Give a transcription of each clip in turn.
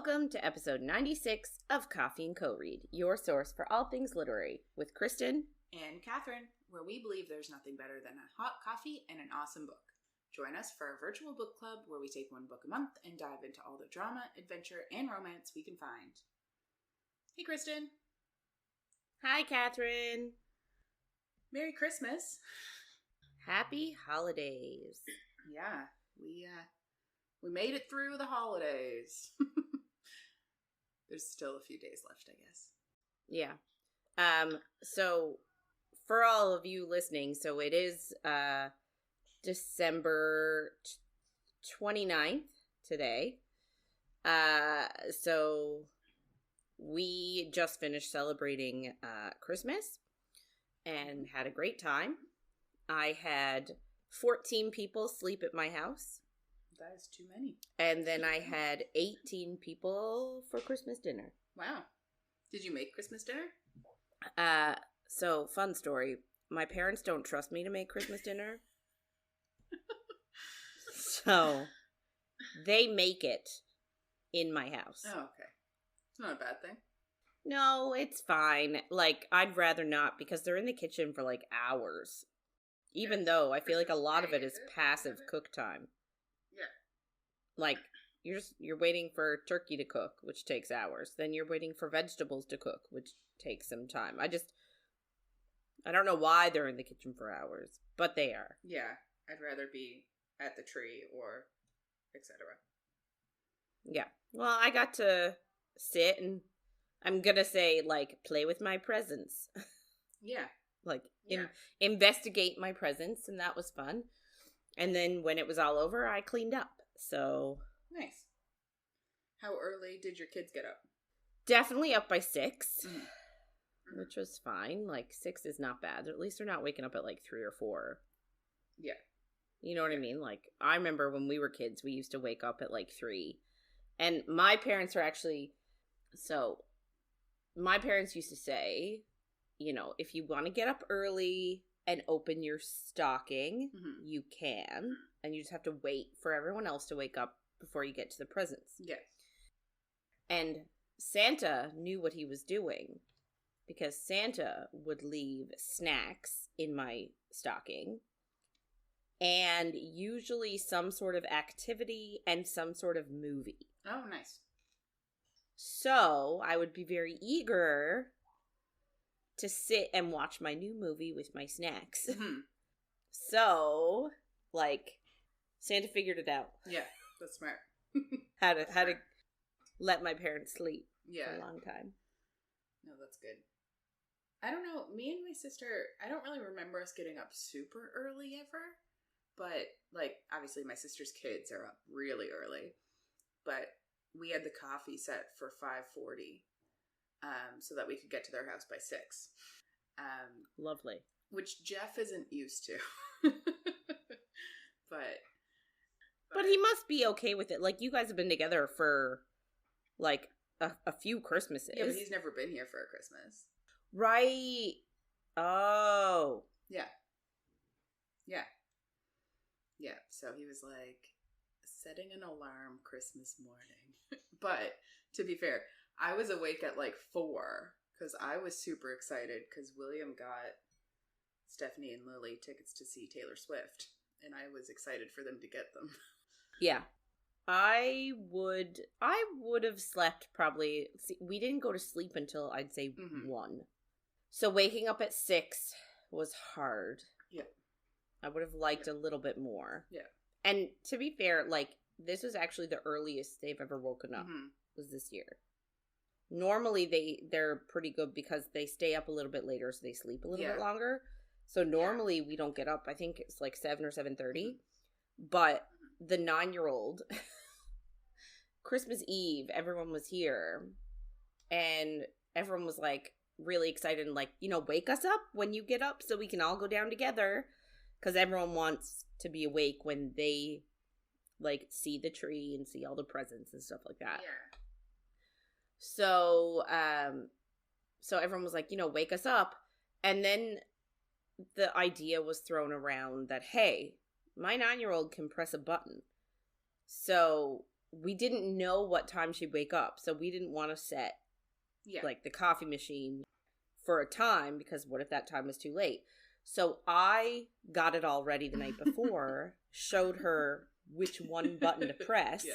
Welcome to episode 96 of Coffee and Co-Read, your source for all things literary, with Kristen and Catherine, where we believe there's nothing better than a hot coffee and an awesome book. Join us for our virtual book club where we take one book a month and dive into all the drama, adventure, and romance we can find. Hey, Kristen. Hi, Catherine. Merry Christmas. Happy holidays. Yeah, we made it through the holidays. There's still a few days left, I guess. Yeah. So for all of you listening, so it is December 29th today. So we just finished celebrating Christmas and had a great time. I had 14 people sleep at my house. That is too many. And then I had 18 people for Christmas dinner. Wow. Did you make Christmas dinner? So fun story. My parents don't trust me to make Christmas dinner. So they make it in my house. Oh, okay. It's not a bad thing. No, it's fine. Like, I'd rather not because they're in the kitchen for like hours. Even though I feel like a lot of it is passive cook time. Yeah. Like, you're waiting for turkey to cook, which takes hours. Then you're waiting for vegetables to cook, which takes some time. I don't know why they're in the kitchen for hours, but they are. Yeah, I'd rather be at the tree or etc. Yeah. Well, I got to sit and I'm gonna say, like, play with my presents. Yeah. Like, investigate my presents, and that was fun. And then when it was all over, I cleaned up. So nice. How early did your kids get up? Definitely up by 6, which was fine. Like, 6 is not bad. At least they're not waking up at like 3 or 4. Yeah. You know what I mean? Like, I remember when we were kids, we used to wake up at like 3. And my parents are actually, so my parents used to say, you know, if you want to get up early and open your stocking, you can. And you just have to wait for everyone else to wake up before you get to the presents. Yeah. And Santa knew what he was doing because Santa would leave snacks in my stocking and usually some sort of activity and some sort of movie. Oh, nice. So I would be very eager to sit and watch my new movie with my snacks. So, like, Santa figured it out. Yeah, that's smart. How to let my parents sleep for a long time. No, that's good. I don't know. Me and my sister, I don't really remember us getting up super early ever. But, like, obviously my sister's kids are up really early. But we had the coffee set for 5:40. So that we could get to their house by 6. Lovely. Which Jeff isn't used to. But he must be okay with it. Like, you guys have been together for, like, a few Christmases. Yeah, but he's never been here for a Christmas. Right. Oh. Yeah. Yeah. Yeah. So he was like, setting an alarm Christmas morning. But, to be fair, I was awake at like 4 because I was super excited because William got Stephanie and Lily tickets to see Taylor Swift, and I was excited for them to get them. Yeah. I would have slept probably, we didn't go to sleep until I'd say 1. So waking up at 6 was hard. Yeah. I would have liked a little bit more. Yeah. And to be fair, like, this was actually the earliest they've ever woken up was this year. Normally they're pretty good because they stay up a little bit later, so they sleep a little bit longer. So normally we don't get up. I think it's like 7 or 7:30. But the 9-year-old, Christmas Eve, everyone was here, and everyone was like really excited and like, you know, wake us up when you get up so we can all go down together, because everyone wants to be awake when they like see the tree and see all the presents and stuff like that. Yeah. So, so everyone was like, you know, wake us up. And then the idea was thrown around that, hey, my 9-year-old can press a button. So we didn't know what time she'd wake up, so we didn't want to set like the coffee machine for a time, because what if that time was too late? So I got it all ready the night before, showed her which one button to press,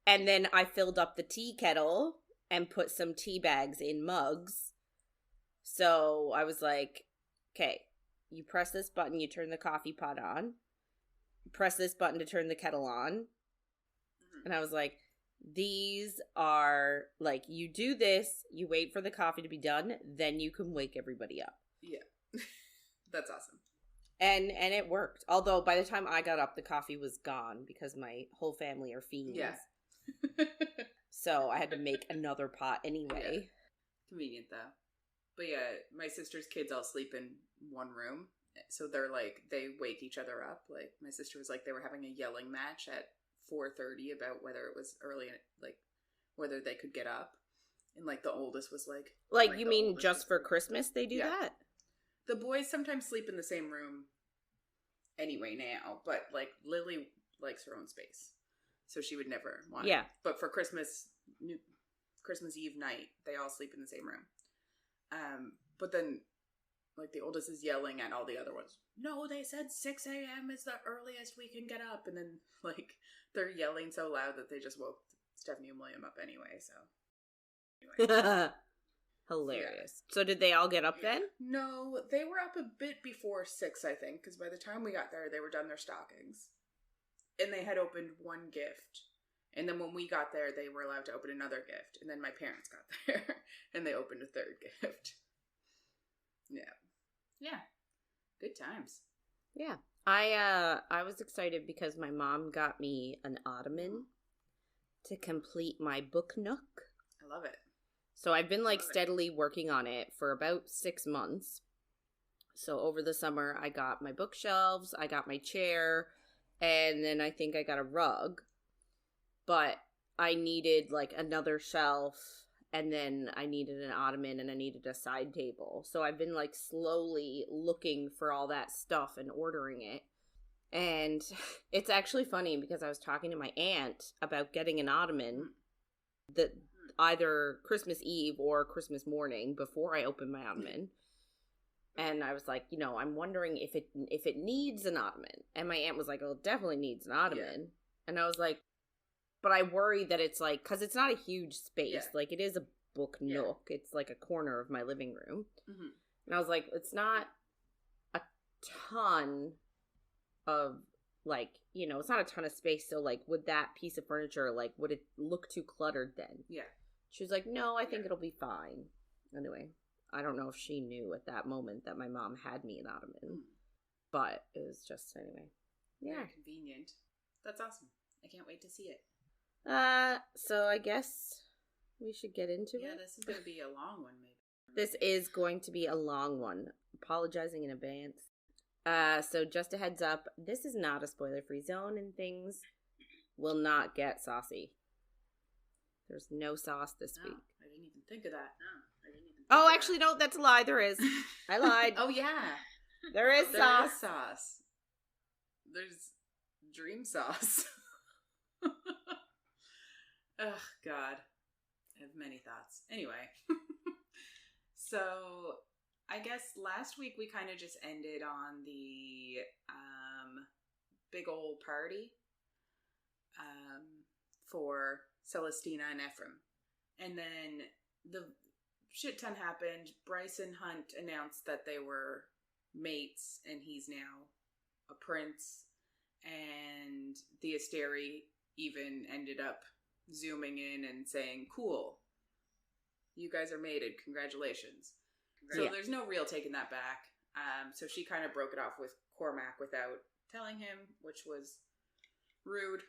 and then I filled up the tea kettle and put some tea bags in mugs. So I was like, okay, you press this button, you turn the coffee pot on. Press this button to turn the kettle on. And I was like, these are, like, you do this, you wait for the coffee to be done, then you can wake everybody up. Yeah. That's awesome. And it worked. Although by the time I got up, the coffee was gone because my whole family are fiends. Yeah. So I had to make another pot anyway. Yeah. Convenient, though. But yeah, my sister's kids all sleep in one room. So they're like, they wake each other up. Like, my sister was like, they were having a yelling match at 4:30 about whether it was early, like, whether they could get up. And, like, the oldest was like... Like, you mean just for Christmas they do that? The boys sometimes sleep in the same room anyway now. But, like, Lily likes her own space. So she would never want it. But for Christmas Eve night, they all sleep in the same room. But then... like, the oldest is yelling at all the other ones. No, they said 6 a.m. is the earliest we can get up. And then, like, they're yelling so loud that they just woke Stephanie and William up anyway, so. Anyway. Hilarious. Yeah. So did they all get up then? No, they were up a bit before 6, I think, because by the time we got there, they were done their stockings. And they had opened one gift. And then when we got there, they were allowed to open another gift. And then my parents got there, and they opened a third gift. Yeah. Yeah. Good times. Yeah. I was excited because my mom got me an ottoman to complete my book nook. I love it. So I've been like steadily working on it for about 6 months. So over the summer I got my bookshelves, I got my chair, and then I think I got a rug. But I needed like another shelf, and then I needed an ottoman, and I needed a side table. So I've been like slowly looking for all that stuff and ordering it. And it's actually funny because I was talking to my aunt about getting an ottoman that either Christmas Eve or Christmas morning before I opened my ottoman. And I was like, you know, I'm wondering if it needs an ottoman. And my aunt was like, oh, it definitely needs an ottoman. Yeah. And I was like, but I worry that it's like, because it's not a huge space. Yeah. Like, it is a book nook. It's like a corner of my living room. Mm-hmm. And I was like, it's not a ton of, like, you know, it's not a ton of space. So, like, would that piece of furniture, like, would it look too cluttered then? Yeah. She was like, no, I think it'll be fine. Anyway, I don't know if she knew at that moment that my mom had me an ottoman. But it was just, anyway. Yeah. Very convenient. That's awesome. I can't wait to see it. So I guess we should get into it. Yeah, this is going to be a long one, maybe. This is going to be a long one. Apologizing in advance. So just a heads up, this is not a spoiler-free zone, and things will not get saucy. There's no sauce this week. I didn't even think of that. Oh, actually, no, that's a lie. There is. I lied. Oh, yeah. There is sauce. There is sauce. There's dream sauce. Ugh, God. I have many thoughts. Anyway. So, I guess last week we kind of just ended on the big old party for Celestina and Ephraim. And then the shit ton happened. Bryson Hunt announced that they were mates, and he's now a prince. And the Asteri even ended up zooming in and saying, cool, you guys are mated, congratulations. So there's no real taking that back. So she kind of broke it off with Cormac without telling him, which was rude.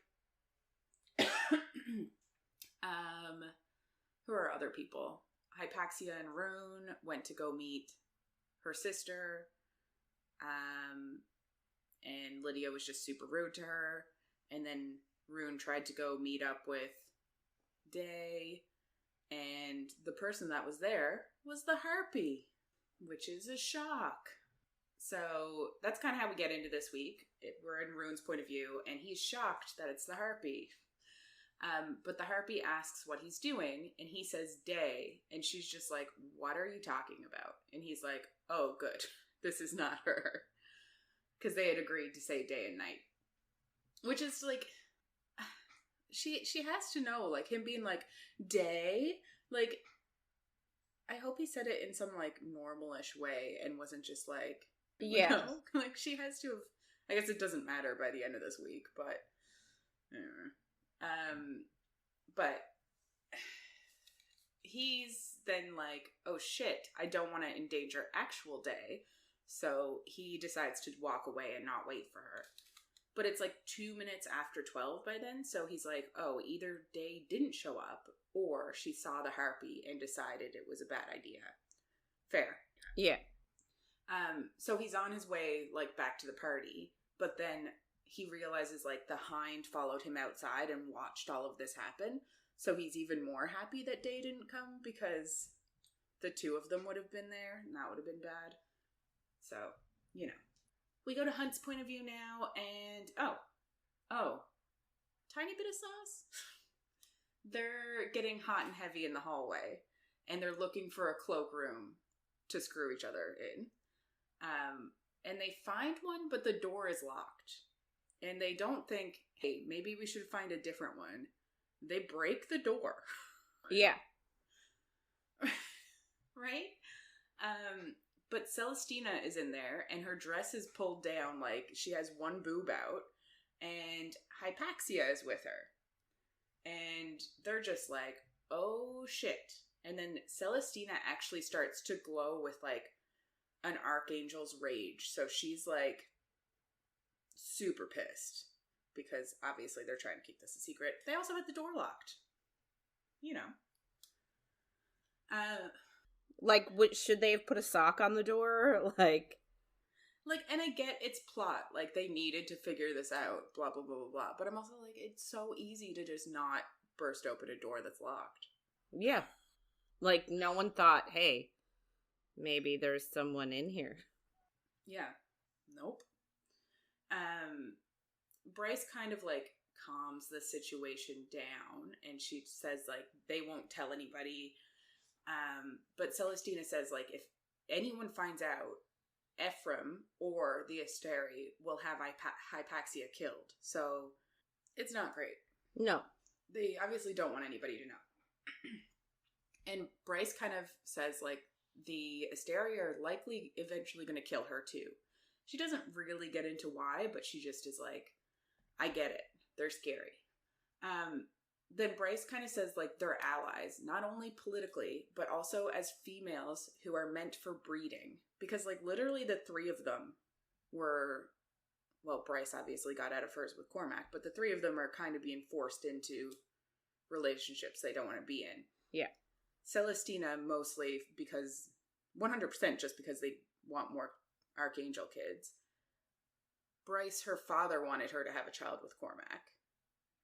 Who are other people? Hypaxia and Rune went to go meet her sister. And Lydia was just super rude to her. And then Rune tried to go meet up with Day. And the person that was there was the Harpy, which is a shock. So that's kind of how we get into this week. We're in Rune's point of view, and he's shocked that it's the Harpy. But the harpy asks what he's doing, and he says day, and she's just like, what are you talking about? And he's like, oh, good. This is not her. Because they had agreed to say day and night. Which is like, she has to know, like, him being like, day? Like, I hope he said it in some, like, normal-ish way and wasn't just like, yeah. You know? Like, she has to have, I guess it doesn't matter by the end of this week, but, but he's then like, oh shit, I don't want to endanger actual day. So he decides to walk away and not wait for her. But it's like 2 minutes after 12 by then. So he's like, oh, either Day didn't show up or she saw the harpy and decided it was a bad idea. Fair. Yeah. So he's on his way, like, back to the party. But then he realizes, like, the hind followed him outside and watched all of this happen. So he's even more happy that Day didn't come because the two of them would have been there and that would have been bad. So, you know. We go to Hunt's point of view now and, oh, tiny bit of sauce. They're getting hot and heavy in the hallway and they're looking for a cloakroom to screw each other in. And they find one, but the door is locked. And they don't think, hey, maybe we should find a different one. They break the door. Yeah. Right? But Celestina is in there, and her dress is pulled down, like, she has one boob out, and Hypaxia is with her. And they're just like, oh, shit. And then Celestina actually starts to glow with, like, an archangel's rage. So she's, like, super pissed. Because, obviously, they're trying to keep this a secret. They also had the door locked. You know. Like, should they have put a sock on the door? Like, and I get it's plot. Like, they needed to figure this out. Blah, blah, blah, blah, blah. But I'm also like, it's so easy to just not burst open a door that's locked. Yeah. Like, no one thought, hey, maybe there's someone in here. Yeah. Nope. Bryce kind of, like, calms the situation down. And she says, like, they won't tell anybody. But Celestina says, like, if anyone finds out, Ephraim or the Asteri will have Hypaxia killed. So, it's not great. No. They obviously don't want anybody to know. And Bryce kind of says, like, the Asteri are likely eventually going to kill her, too. She doesn't really get into why, but she just is like, I get it. They're scary. Then Bryce kind of says, like, they're allies, not only politically, but also as females who are meant for breeding. Because, like, literally the three of them were, well, Bryce obviously got out of hers with Cormac, but the three of them are kind of being forced into relationships they don't want to be in. Yeah. Celestina mostly because, 100% just because they want more Archangel kids. Bryce, her father wanted her to have a child with Cormac.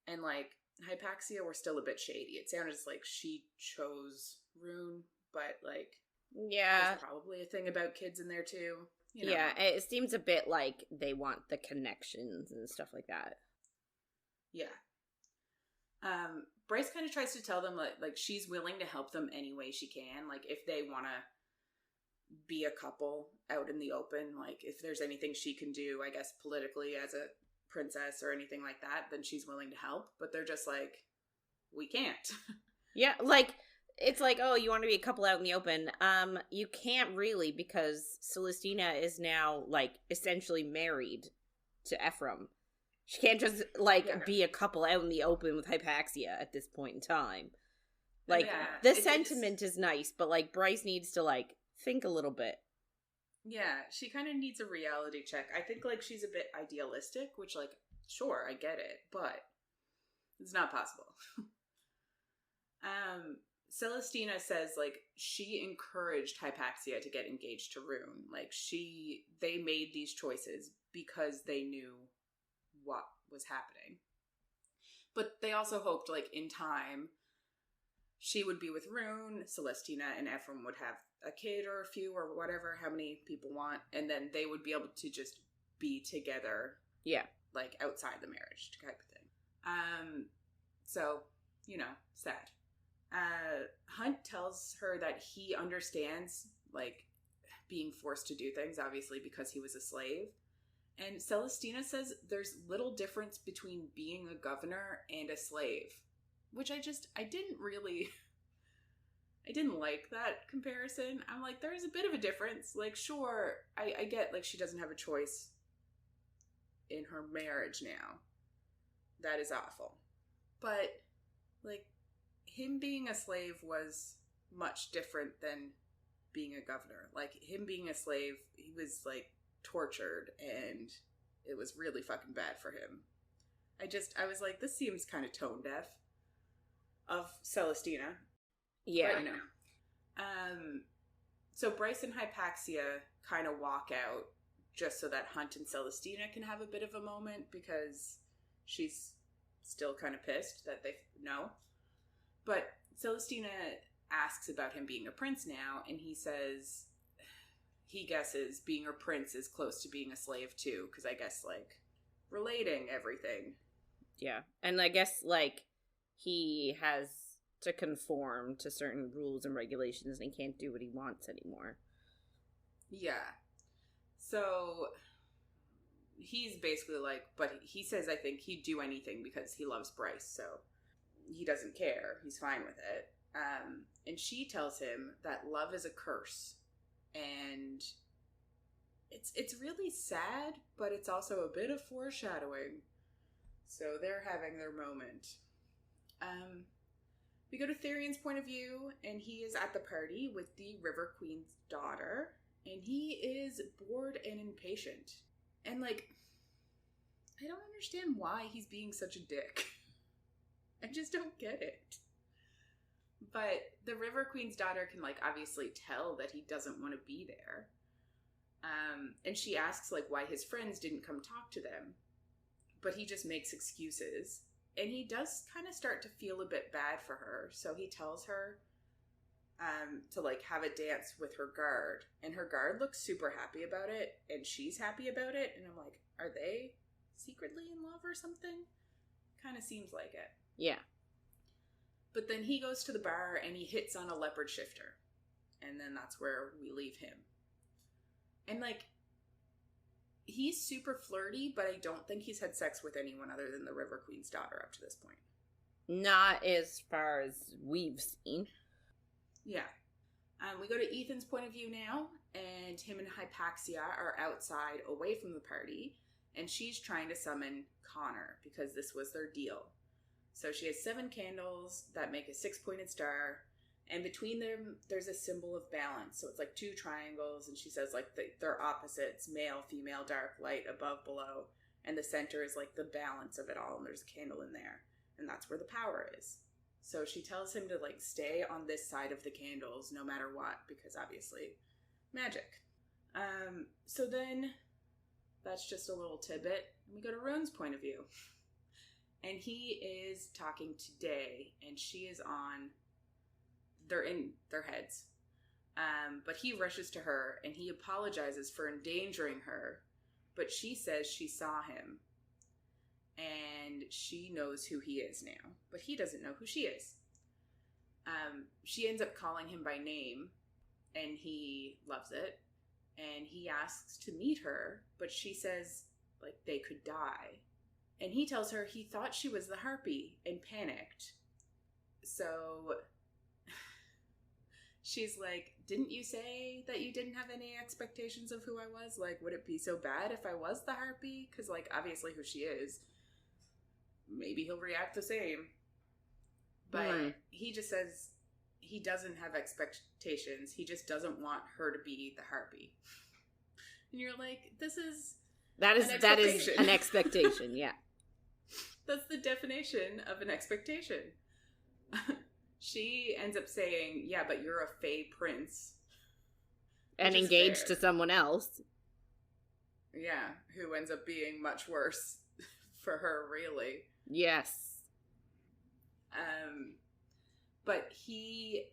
And, like, Hypaxia were still a bit shady. It sounded like she chose Rune, but, like, yeah, there's probably a thing about kids in there too. You know? Yeah, it seems a bit like they want the connections and stuff like that. Yeah. Bryce kind of tries to tell them like she's willing to help them any way she can. Like, if they want to be a couple out in the open, like, if there's anything she can do, I guess, politically as a princess or anything like that, then she's willing to help. But they're just like, we can't. Yeah, like, it's like, oh, you want to be a couple out in the open. You can't really, because Celestina is now, like, essentially married to Ephraim. She can't just, like, be a couple out in the open with Hypaxia at this point in time. Like, the sentiment is nice, but, like, Bryce needs to, like, think a little bit. Yeah, she kind of needs a reality check. I think, like, she's a bit idealistic, which, like, sure, I get it, but it's not possible. Celestina says, like, she encouraged Hypaxia to get engaged to Rune. Like, they made these choices because they knew what was happening. But they also hoped, like, in time, she would be with Rune, Celestina and Ephraim would have a kid or a few or whatever, how many people want, and then they would be able to just be together. Yeah. Like, outside the marriage type of thing. So, sad. Hunt tells her that he understands, like, being forced to do things, obviously, because he was a slave. And Celestina says there's little difference between being a governor and a slave, which I didn't like that comparison. I'm like, there's a bit of a difference. Like, sure, I get, like, she doesn't have a choice in her marriage now. That is awful. But, like, him being a slave was much different than being a governor. Like, him being a slave, he was, like, tortured, and it was really fucking bad for him. I was like, this seems kind of tone deaf of Celestina. Yeah. But, so Bryce and Hypaxia kind of walk out just so that Hunt and Celestina can have a bit of a moment, because she's still kind of pissed that they know. But Celestina asks about him being a prince now, and he says he guesses being a prince is close to being a slave too, because I guess, like, relating everything. Yeah. And I guess, like, he has to conform to certain rules and regulations, and he can't do what he wants anymore. Yeah. So he's basically like, but he says, I think he'd do anything because he loves Bryce, so he doesn't care. He's fine with it. And she tells him that love is a curse. And it's really sad, but it's also a bit of foreshadowing. So they're having their moment. We go to Therion's point of view, and he is at the party with the River Queen's daughter, and he is bored and impatient. And, like, I don't understand why he's being such a dick. I just don't get it. But the River Queen's daughter can, like, obviously tell that he doesn't want to be there. And she asks, like, why his friends didn't come talk to them. But he just makes excuses. And he does kind of start to feel a bit bad for her. So he tells her to, like, have a dance with her guard. And her guard looks super happy about it. And she's happy about it. And I'm like, are they secretly in love or something? Kind of seems like it. Yeah. But then he goes to the bar and he hits on a leopard shifter. And then that's where we leave him. And, like, he's super flirty, but I don't think he's had sex with anyone other than the River Queen's daughter up to this point. Not as far as we've seen. Yeah. We go to Ethan's point of view now, and him and Hypaxia are outside away from the party, and she's trying to summon Connor because this was their deal. So she has 7 candles that make a 6-pointed star, and between them, there's a symbol of balance. So it's like 2 triangles, and she says, like, they're opposites, male, female, dark, light, above, below, and the center is, like, the balance of it all, and there's a candle in there, and that's where the power is. So she tells him to, like, stay on this side of the candles no matter what, because obviously magic. So then that's just a little tidbit. And we go to Roan's point of view. And he is talking to Day, and she is on, they're in their heads. But he rushes to her, and he apologizes for endangering her, but she says she saw him. And she knows who he is now, but he doesn't know who she is. She ends up calling him by name, and he loves it. And he asks to meet her, but she says, like, they could die. And he tells her he thought she was the harpy and panicked. So she's like, didn't you say that you didn't have any expectations of who I was? Like, would it be so bad if I was the harpy? Because, like, obviously who she is. Maybe he'll react the same. But he just says he doesn't have expectations. He just doesn't want her to be the harpy. And you're like, that is an expectation, yeah. That's the definition of an expectation. She ends up saying, yeah, but you're a fey prince. And engaged to someone else. Yeah, who ends up being much worse for her, really. Yes. But he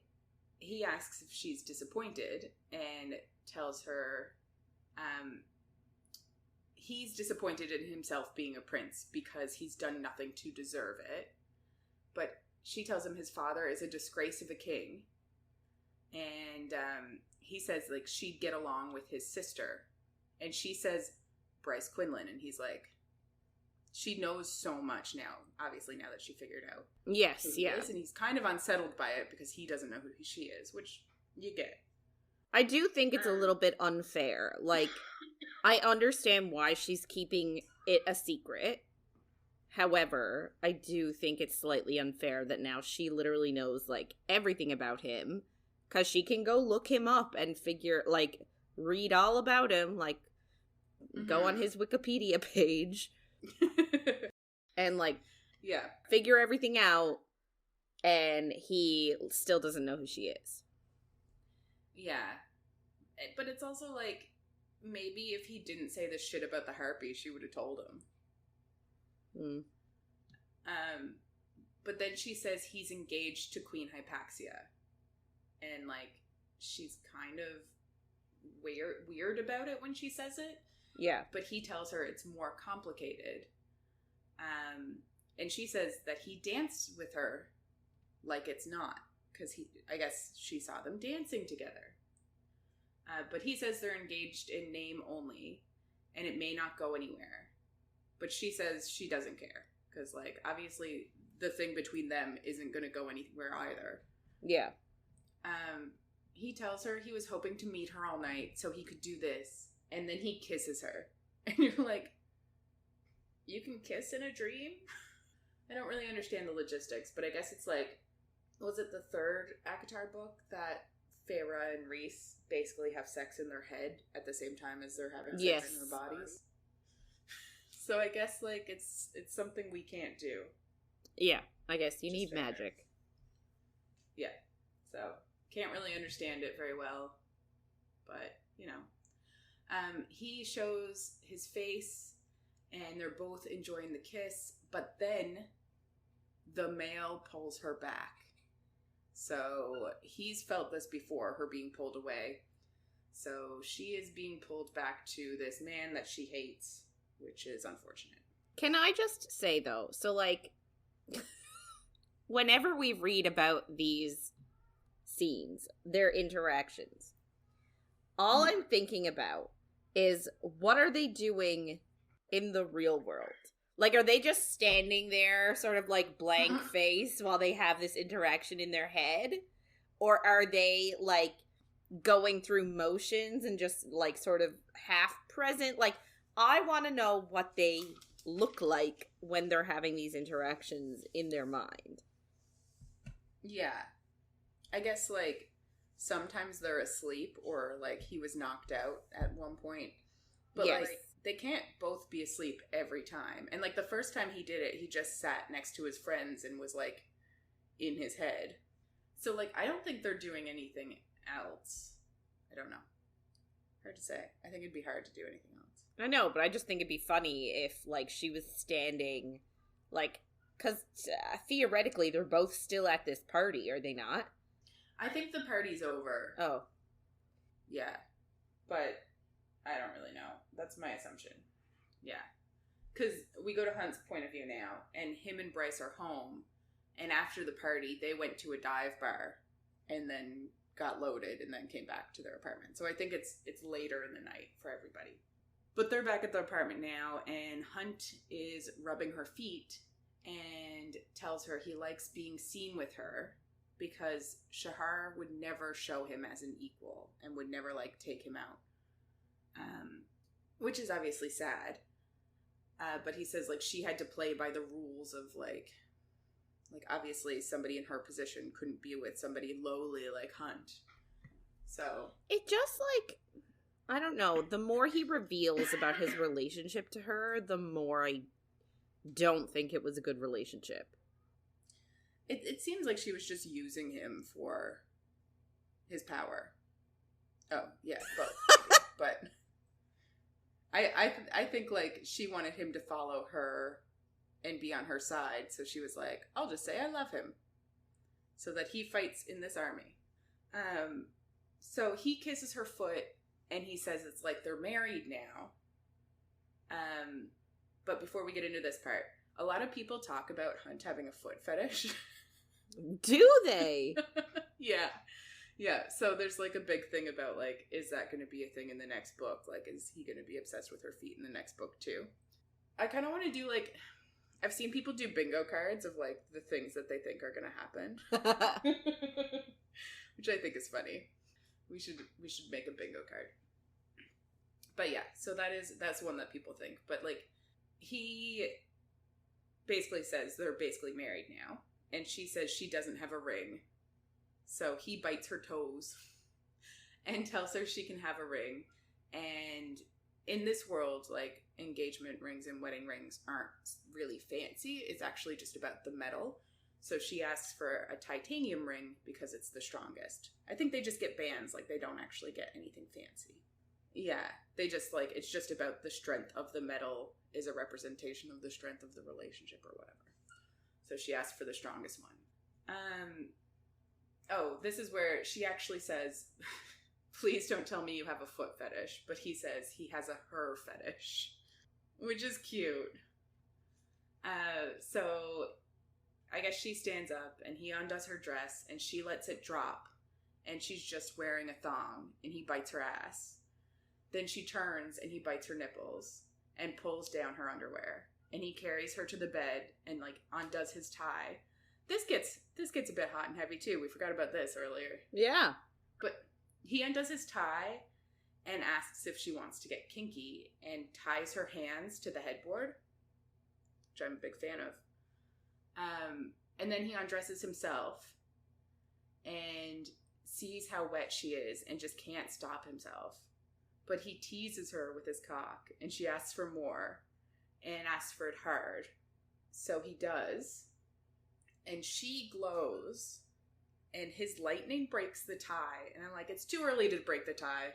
asks if she's disappointed and tells her he's disappointed in himself being a prince because he's done nothing to deserve it. but she tells him his father is a disgrace of a king. And he says, like, she'd get along with his sister. And she says, Bryce Quinlan. And he's like, she knows so much now, obviously, now that she figured out who he is. And he's kind of unsettled by it because he doesn't know who she is, which you get. I do think it's a little bit unfair. Like, I understand why she's keeping it a secret. However, I do think it's slightly unfair that now she literally knows, like, everything about him. Because she can go look him up and figure, like, read all about him. Like, go on his Wikipedia page. And, like, figure everything out. And he still doesn't know who she is. Yeah. But it's also, like, maybe if he didn't say this shit about the harpy, she would have told him. But then she says he's engaged to Queen Hypaxia. And, like, she's kind of weird about it when she says it. Yeah. But he tells her it's more complicated. And she says that he danced with her like it's not. Because I guess she saw them dancing together. But he says they're engaged in name only. And it may not go anywhere. But she says she doesn't care. Because, like, obviously the thing between them isn't going to go anywhere either. Yeah. He tells her he was hoping to meet her all night so he could do this, and then he kisses her. And you're like, you can kiss in a dream? I don't really understand the logistics, but I guess it's like, was it the third ACOTAR book that Feyre and Rhys basically have sex in their head at the same time as they're having sex in their bodies? So I guess, like, it's something we can't do. Yeah, I guess you need magic. Yeah, so can't really understand it very well, but, you know. He shows his face, and they're both enjoying the kiss, but then the male pulls her back. So he's felt this before, her being pulled away. So she is being pulled back to this man that she hates, which is unfortunate. Can I just say, though, so, like, whenever we read about these scenes, their interactions, all I'm thinking about is, what are they doing in the real world? Like, are they just standing there, sort of like blank face, while they have this interaction in their head? Or are they, like, going through motions and just, like, sort of half present? Like, I want to know what they look like when they're having these interactions in their mind. Yeah. I guess, like, sometimes they're asleep, or, like, he was knocked out at one point. But, like, they can't both be asleep every time. And, like, the first time he did it, he just sat next to his friends and was, like, in his head. So, like, I don't think they're doing anything else. I don't know. Hard to say. I think it'd be hard to do anything else. I know, but I just think it'd be funny if, like, she was standing, like, because theoretically they're both still at this party, are they not? I think the party's over. Oh. Yeah. But I don't really know. That's my assumption. Yeah. Because we go to Hunt's point of view now, and him and Bryce are home, and after the party, they went to a dive bar, and then got loaded, and then came back to their apartment. So I think it's later in the night for everybody. But they're back at the apartment now, and Hunt is rubbing her feet, and tells her he likes being seen with her, because Shahar would never show him as an equal, and would never, like, take him out. Which is obviously sad. But he says, like, she had to play by the rules of, like, obviously somebody in her position couldn't be with somebody lowly like Hunt. So it just, like, I don't know, the more he reveals about his relationship to her, the more I don't think it was a good relationship. It seems like she was just using him for his power. Oh, yeah, both. But I think, like, she wanted him to follow her and be on her side, so she was like, I'll just say I love him, so that he fights in this army. So he kisses her foot, and he says it's like they're married now. But before we get into this part, A lot of people talk about Hunt having a foot fetish. Do they? Yeah. Yeah, so there's, like, a big thing about, like, is that going to be a thing in the next book? Like, is he going to be obsessed with her feet in the next book, too? I kind of want to do, like, I've seen people do bingo cards of, like, the things that they think are going to happen. Which I think is funny. We should make a bingo card. But yeah, so that's one that people think. But, like, he basically says they're basically married now. And she says she doesn't have a ring. So he bites her toes and tells her she can have a ring. And in this world, like, engagement rings and wedding rings aren't really fancy. It's actually just about the metal. So she asks for a titanium ring because it's the strongest. I think they just get bands. Like, they don't actually get anything fancy. Yeah, they just, like, it's just about the strength of the metal is a representation of the strength of the relationship or whatever. So she asks for the strongest one. Oh, this is where she actually says, please don't tell me you have a foot fetish. But he says he has a her fetish, which is cute. So I guess she stands up and he undoes her dress and she lets it drop. And she's just wearing a thong and he bites her ass. Then she turns and he bites her nipples and pulls down her underwear. And he carries her to the bed and, like, undoes his tie. This gets a bit hot and heavy, too. We forgot about this earlier. Yeah. But he undoes his tie and asks if she wants to get kinky and ties her hands to the headboard, which I'm a big fan of. And then he undresses himself and sees how wet she is and just can't stop himself. But he teases her with his cock and she asks for more and asks for it hard. So he does. And she glows. And his lightning breaks the tie. And I'm like, it's too early to break the tie.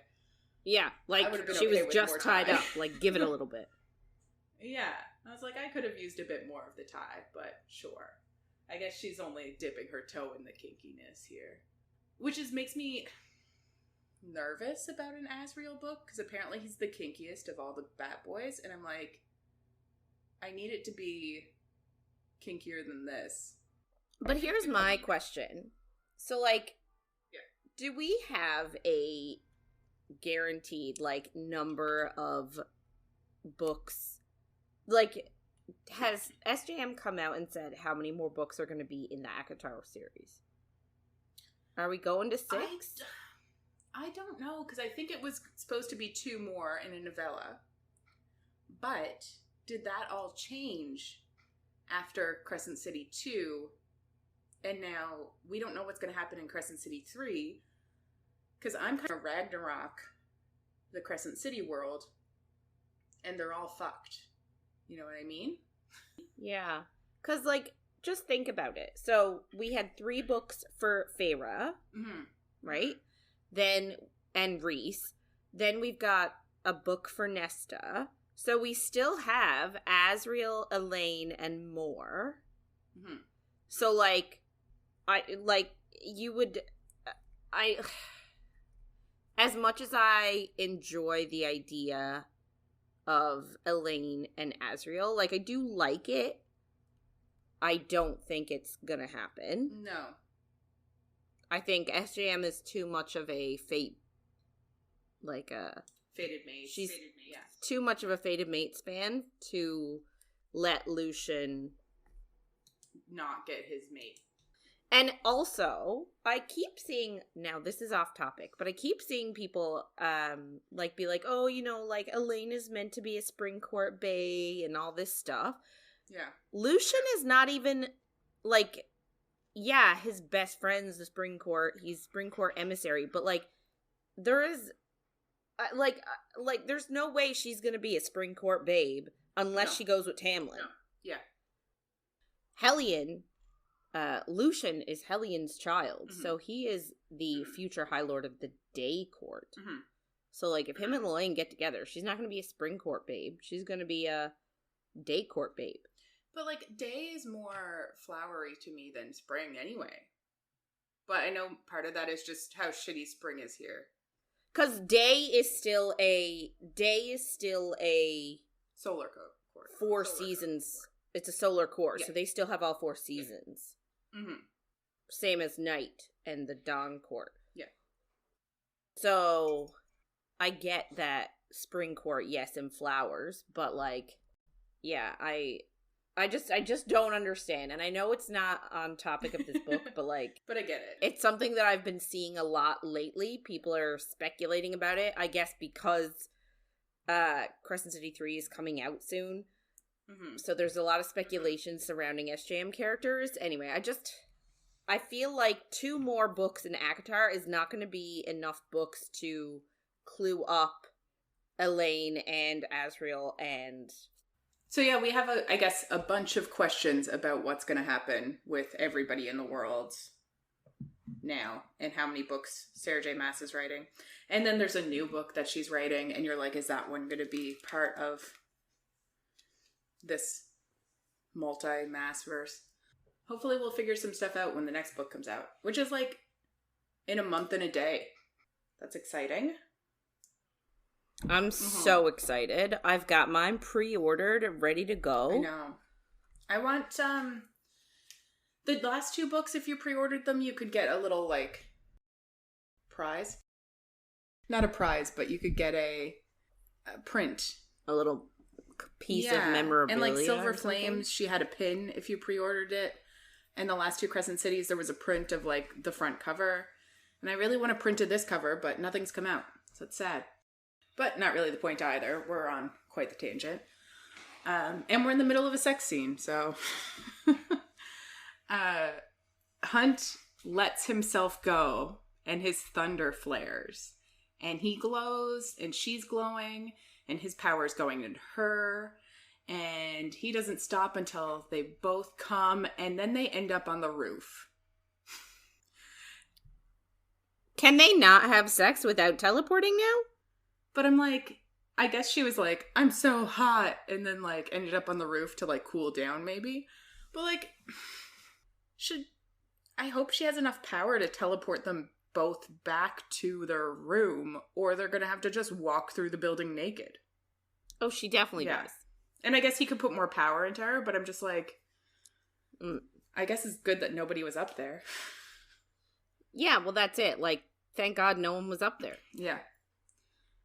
Yeah, like, she was just tied up. Like, give it a little bit. Yeah. I was like, I could have used a bit more of the tie, but sure. I guess she's only dipping her toe in the kinkiness here. Which makes me nervous about an Asriel book, because apparently he's the kinkiest of all the Bat Boys. And I'm like, I need it to be kinkier than this. But here's my question. So, like, do we have a guaranteed, like, number of books? Like, has SJM come out and said how many more books are going to be in the ACOTAR series? Are we going to 6? I don't know, because I think it was supposed to be 2 more in a novella. But did that all change after Crescent City 2? And now we don't know what's going to happen in Crescent City 3, because I'm kind of Ragnarok the Crescent City world, and they're all fucked. You know what I mean? Yeah. Because, like, just think about it. So we had 3 books for Feyre, right? Then, and Rhys. Then we've got a book for Nesta. So we still have Asriel, Elaine, and more. So, like, as much as I enjoy the idea of Elaine and Asriel, like, I do like it, I don't think it's gonna happen. No. I think SJM is too much of a fate, like fated mate. She's too much of a fated mate span to let Lucian not get his mate. And also, I keep seeing, now this is off topic, but I keep seeing people like be like, oh, you know, like, Elaine is meant to be a spring court bae and all this stuff. Yeah. Lucian is not even, like, yeah, his best friend's the spring court. He's spring court emissary, but, like, there is, like, there's no way she's gonna be a spring court babe unless she goes with Tamlin. No. Yeah. Hellion, Lucian is Hellion's child, so he is the future High Lord of the Day Court. So, like, if him and Elaine get together, she's not gonna be a spring court babe. She's gonna be a day court babe. But, like, day is more flowery to me than spring anyway. But I know part of that is just how shitty spring is here. Because day is still a solar court. 4 seasons It's a solar core, so they still have all 4 seasons. Mm-hmm. Same as night and the dawn court. Yeah. So, I get that spring court, yes, and flowers, but like, yeah, I just don't understand. And I know it's not on topic of this book, but like, but I get it. It's something that I've been seeing a lot lately. People are speculating about it, I guess because Crescent City 3 is coming out soon. Mm-hmm. So there's a lot of speculation surrounding SJM characters. Anyway, I feel like 2 more books in ACOTAR is not going to be enough books to clue up Elaine and Asriel and... So yeah, we have, a bunch of questions about what's going to happen with everybody in the world now and how many books Sarah J. Maas is writing. And then there's a new book that she's writing and you're like, is that one going to be part of this multi-Maas verse? Hopefully we'll figure some stuff out when the next book comes out, which is like in a month and a day. That's exciting. I'm so excited. I've got mine pre-ordered, ready to go. I know. I want, the last 2 books, if you pre-ordered them, you could get a little, like, prize. Not a prize, but you could get a print. A little piece of memorabilia. And, like, Silver Flames, she had a pin if you pre-ordered it. And the last 2 Crescent Cities, there was a print of, like, the front cover. And I really want to print to this cover, but nothing's come out. So it's sad. But not really the point either. We're on quite the tangent. And we're in the middle of a sex scene, so... Hunt lets himself go, and his thunder flares. And he glows, and she's glowing, and his power's going into her. And he doesn't stop until they both come, and then they end up on the roof. Can they not have sex without teleporting now? But I'm like, I guess she was like, I'm so hot, and then, like, ended up on the roof to, like, cool down, maybe. But, like, I hope she has enough power to teleport them both back to their room, or they're gonna have to just walk through the building naked. Oh, she definitely does. And I guess he could put more power into her, but I'm just like, I guess it's good that nobody was up there. Yeah, well, that's it. Like, thank God no one was up there. Yeah.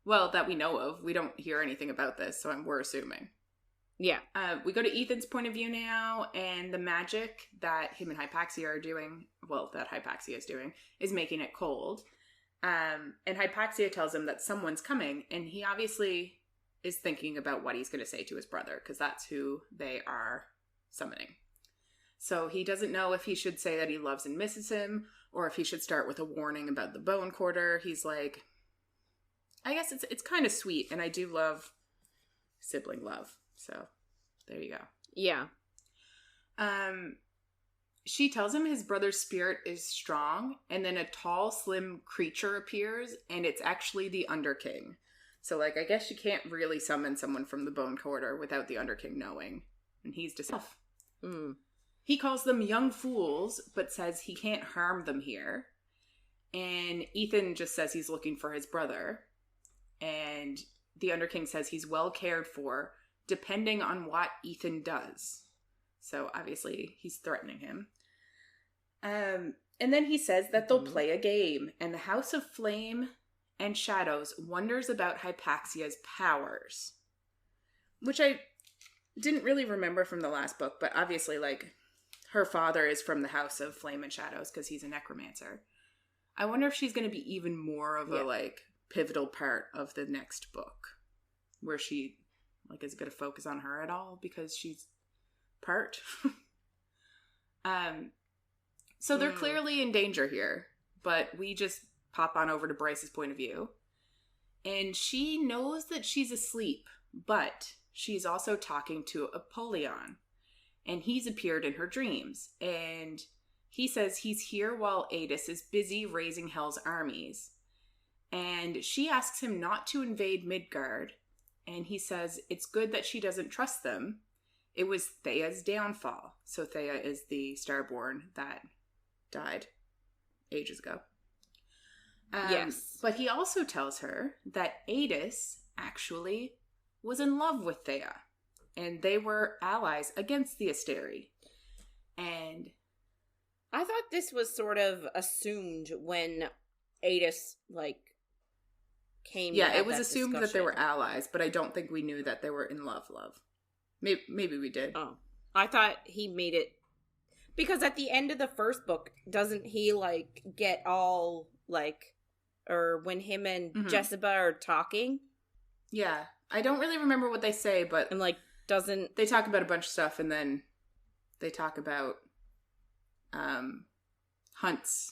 Well, that we know of. We don't hear anything about this, so we're assuming. Yeah. We go to Ethan's point of view now, and the magic that him and Hypaxia are doing, well, that Hypaxia is doing, is making it cold. And Hypaxia tells him that someone's coming, and he obviously is thinking about what he's going to say to his brother, because that's who they are summoning. So he doesn't know if he should say that he loves and misses him, or if he should start with a warning about the bone quarter. He's like, I guess it's kind of sweet, and I do love sibling love. So, there you go. Yeah. She tells him his brother's spirit is strong, and then a tall, slim creature appears, and it's actually the Underking. So, like, I guess you can't really summon someone from the Bone Quarter without the Underking knowing. And he's just... He calls them young fools, but says he can't harm them here. And Ethan just says he's looking for his brother. And the Underking says he's well cared for, depending on what Ethan does. So, obviously, he's threatening him. And then he says that they'll play a game, and the House of Flame and Shadows wonders about Hypaxia's powers. Which I didn't really remember from the last book, but obviously, like, her father is from the House of Flame and Shadows because he's a necromancer. I wonder if she's going to be even more of a, like, pivotal part of the next book, where she, like, is going to focus on her at all because she's part. So they're clearly in danger here, but we just pop on over to Bryce's point of view. And she knows that she's asleep, but she's also talking to Apollyon. And he's appeared in her dreams. And he says he's here while Adis is busy raising Hell's armies. And she asks him not to invade Midgard. And he says it's good that she doesn't trust them. It was Thea's downfall. So Thea is the Starborn that died ages ago. Yes. But he also tells her that Adis actually was in love with Thea. and they were allies against the Asteri. And I thought this was sort of assumed when Adis, like, came. Yeah, it was assumed that they were allies, but I don't think we knew that they were in love. Maybe we did. Oh. I thought he made it... Because at the end of the first book, doesn't he, like, get all, like... Or when him and Jessiba are talking? Yeah. I don't really remember what they say, but... And, like, doesn't... They talk about a bunch of stuff, and then they talk about Hunt's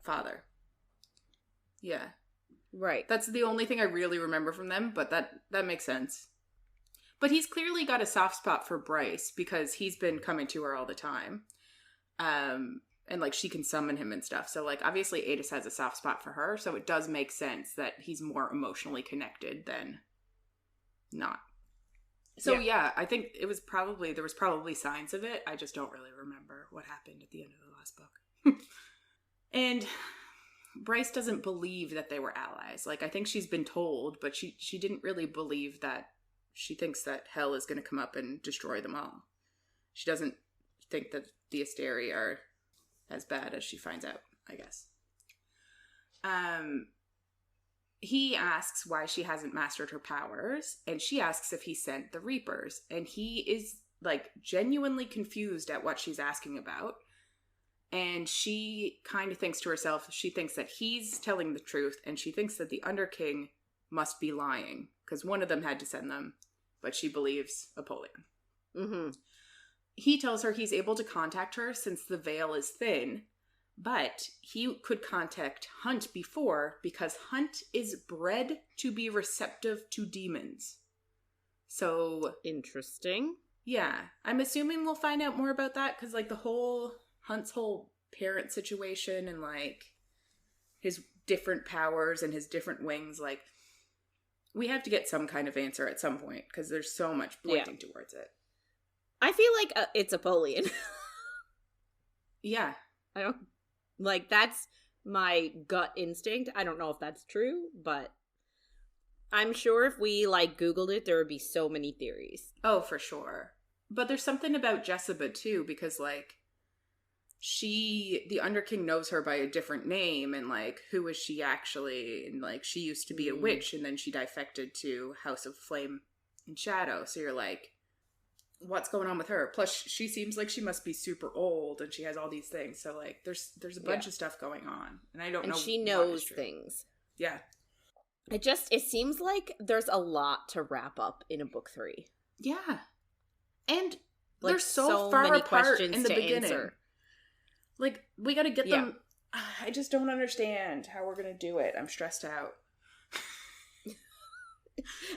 father. Yeah. Right. That's the only thing I really remember from them, but that makes sense. But he's clearly got a soft spot for Bryce, because he's been coming to her all the time. And, like, she can summon him and stuff. So, like, obviously Adis has a soft spot for her, so it does make sense that he's more emotionally connected than not. So, yeah, I think there was probably signs of it. I just don't really remember what happened at the end of the last book. And Bryce doesn't believe that they were allies. Like, I think she's been told, but she didn't really believe that. She thinks that hell is going to come up and destroy them all. She doesn't think that the Asteri are as bad as she finds out, I guess. He asks why she hasn't mastered her powers, and she asks if he sent the Reapers, and he is, like, genuinely confused at what she's asking about. And she kind of thinks to herself, she thinks that he's telling the truth, and she thinks that the Underking must be lying, because one of them had to send them, but she believes Apollyon. Mm-hmm. He tells her he's able to contact her since the veil is thin, but he could contact Hunt before because Hunt is bred to be receptive to demons. So... Interesting. Yeah. I'm assuming we'll find out more about that because, like, Hunt's whole parent situation and, like, his different powers and his different wings, like, we have to get some kind of answer at some point because there's so much pointing towards it. I feel like it's Apollyon. Yeah. I don't... Like, that's my gut instinct. I don't know if that's true, but I'm sure if we, like, Googled it, there would be so many theories. Oh, for sure. But there's something about Jessiba, too, because, like, the Underking knows her by a different name, and, like, who is she actually? And, like, she used to be a witch, and then she defected to House of Flame and Shadow. So you're like, what's going on with her? Plus, she seems like she must be super old, and she has all these things. So, like, there's a bunch of stuff going on, and I don't know. And she knows things. Yeah. It seems like there's a lot to wrap up in a book 3. Yeah. And like, they're so far many apart in the beginning. Answer. Like, we gotta get them. I just don't understand how we're gonna do it. I'm stressed out.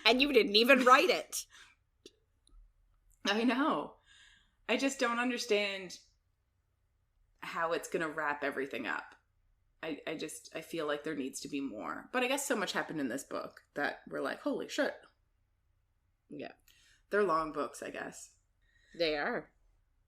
And you didn't even write it. I know. I just don't understand how it's gonna wrap everything up. I feel like there needs to be more. But I guess so much happened in this book that we're like, holy shit. Yeah. They're long books, I guess. They are.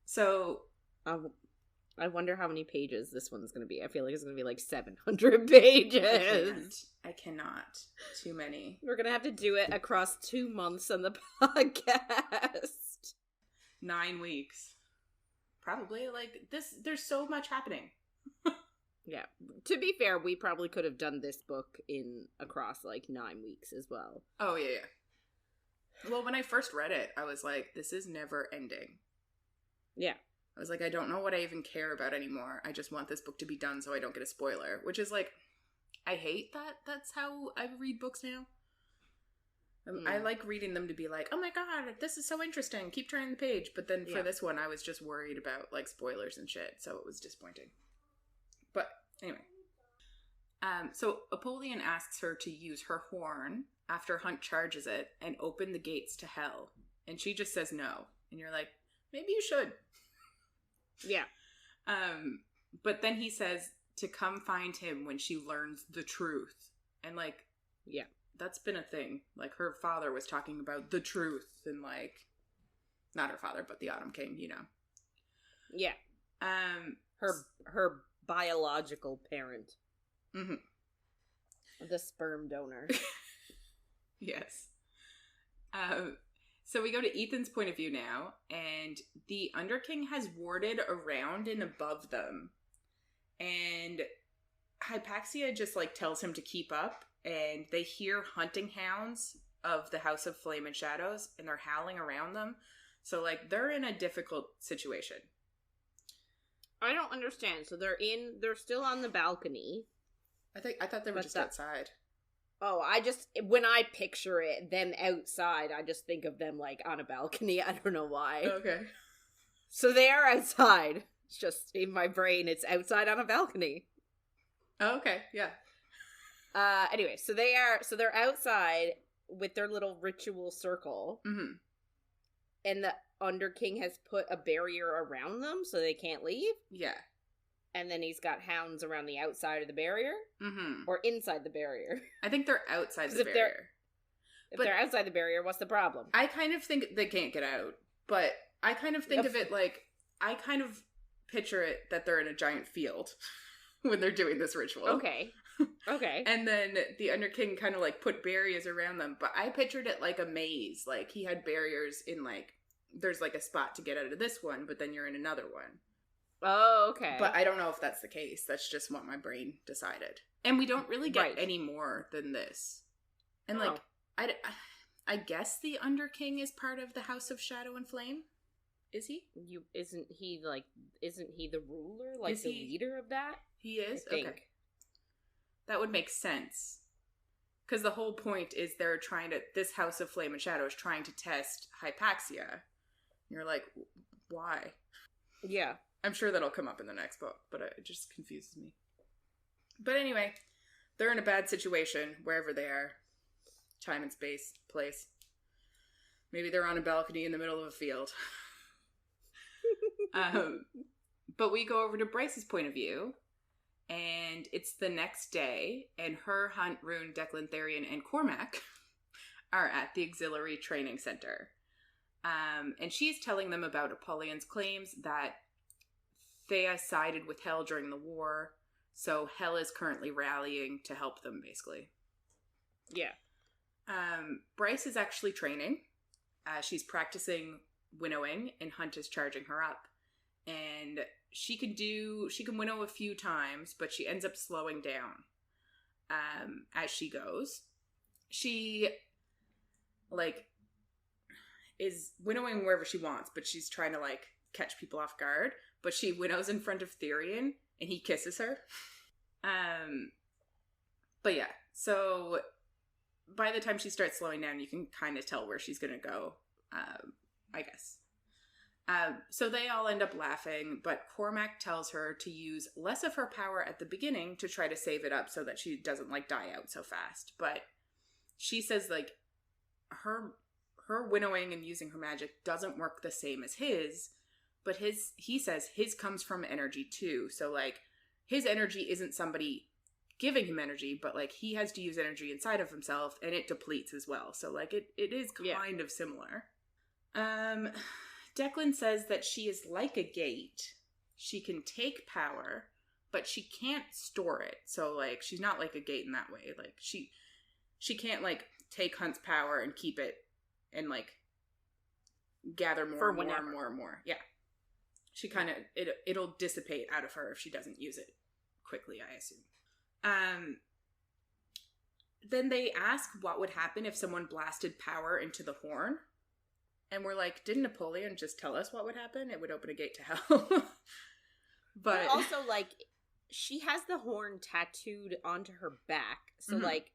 So... I wonder how many pages this one's going to be. I feel like it's going to be like 700 pages. I cannot. Too many. We're going to have to do it across 2 months on the podcast. 9 weeks. Probably. Like, there's so much happening. Yeah. To be fair, we probably could have done this book across like 9 weeks as well. Oh, yeah. Well, when I first read it, I was like, this is never ending. Yeah. I was like, I don't know what I even care about anymore. I just want this book to be done so I don't get a spoiler. Which is like, I hate that that's how I read books now. I like reading them to be like, oh my god, this is so interesting. Keep turning the page. But then for this one, I was just worried about like spoilers and shit. So it was disappointing. But anyway. So Apollyon asks her to use her horn after Hunt charges it and open the gates to hell. And she just says no. And you're like, maybe you should. Yeah. But then he says to come find him when she learns the truth. And, like, yeah, that's been a thing. Like, her father was talking about the truth and, like, not her father, but the Autumn King, you know. Yeah. Her biological parent. Mm-hmm. The sperm donor. Yes. So we go to Ethan's point of view now, and the Underking has warded around and above them. And Hypaxia just, like, tells him to keep up, and they hear hunting hounds of the House of Flame and Shadows, and they're howling around them. So, like, they're in a difficult situation. I don't understand. So they're still on the balcony. I thought they were just outside. Oh, when I picture it, them outside, I just think of them, like, on a balcony. I don't know why. Okay. So they are outside. It's just, in my brain, it's outside on a balcony. Oh, okay, yeah. Anyway, so they're outside with their little ritual circle. Mm-hmm. And the Underking has put a barrier around them so they can't leave? Yeah. And then he's got hounds around the outside of the barrier? Mm-hmm. Or inside the barrier? I think they're outside the barrier. If they're outside the barrier, what's the problem? I kind of think they can't get out, but I kind of think of it like, I kind of picture it that they're in a giant field when they're doing this ritual. Okay. Okay. And then the Underking kind of, like, put barriers around them, but I pictured it like a maze. Like, he had barriers in, like, there's, like, a spot to get out of this one, but then you're in another one. Oh, okay. But I don't know if that's the case. That's just what my brain decided. And we don't really get any more than this. And, like, I guess the Underking is part of the House of Shadow and Flame? Is he? Isn't he the ruler? Like, the leader of that? He is? I think. Okay. That would make sense. Because the whole point is this House of Flame and Shadow is trying to test Hypaxia. And you're like, why? Yeah. I'm sure that'll come up in the next book, but it just confuses me. But anyway, they're in a bad situation, wherever they are. Time and space, place. Maybe they're on a balcony in the middle of a field. But we go over to Bryce's point of view, and it's the next day, and her, Hunt, Rune, Declan, Therian, and Cormac are at the Auxiliary Training Center. And she's telling them about Apollyon's claims that Thea sided with Hel during the war, so Hel is currently rallying to help them, basically. Yeah. Bryce is actually training. She's practicing winnowing, and Hunt is charging her up. And she can winnow a few times, but she ends up slowing down as she goes. She, like, is winnowing wherever she wants, but she's trying to, like, catch people off guard. But she winnows in front of Therian, and he kisses her. But yeah, so by the time she starts slowing down, you can kind of tell where she's going to go, I guess. So they all end up laughing, but Cormac tells her to use less of her power at the beginning to try to save it up so that she doesn't, like, die out so fast. But she says, like, her winnowing and using her magic doesn't work the same as his, but he says his comes from energy too. So, like, his energy isn't somebody giving him energy, but, like, he has to use energy inside of himself, and it depletes as well. So, like, it is kind of similar. Declan says that she is like a gate. She can take power, but she can't store it. So, like, she's not like a gate in that way. Like, she can't, like, take Hunt's power and keep it and, like, gather more and more. Yeah. She kind of, it'll dissipate out of her if she doesn't use it quickly, I assume. Then they ask what would happen if someone blasted power into the horn. And we're like, didn't Napoleon just tell us what would happen? It would open a gate to hell. But also, like, she has the horn tattooed onto her back. So, like,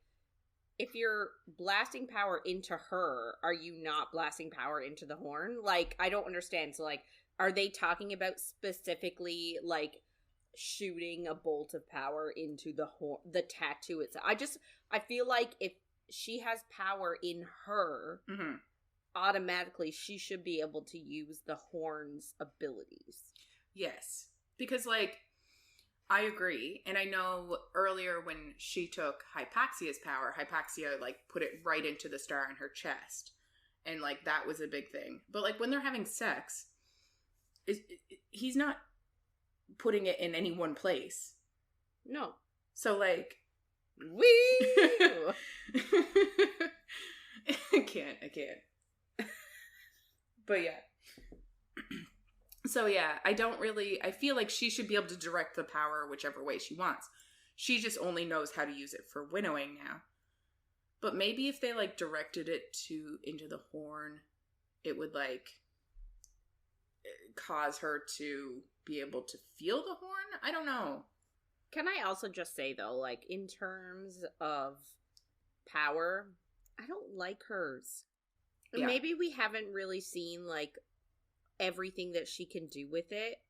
if you're blasting power into her, are you not blasting power into the horn? Like, I don't understand. So, like, are they talking about specifically, like, shooting a bolt of power into the tattoo itself? I feel like if she has power in her, automatically she should be able to use the horn's abilities. Yes. Because, like, I agree. And I know earlier when she took Hypaxia's power, Hypaxia, like, put it right into the star in her chest. And, like, that was a big thing. But, like, when they're having sex, he's not putting it in any one place. No. So, like... Wee! I can't. But yeah. So yeah, I feel like she should be able to direct the power whichever way she wants. She just only knows how to use it for winnowing now. But maybe if they, like, directed it into the horn, it would, like, cause her to be able to feel the horn? I don't know. Can I also just say, though, like, in terms of power, I don't like hers. Yeah. Maybe we haven't really seen, like, everything that she can do with it.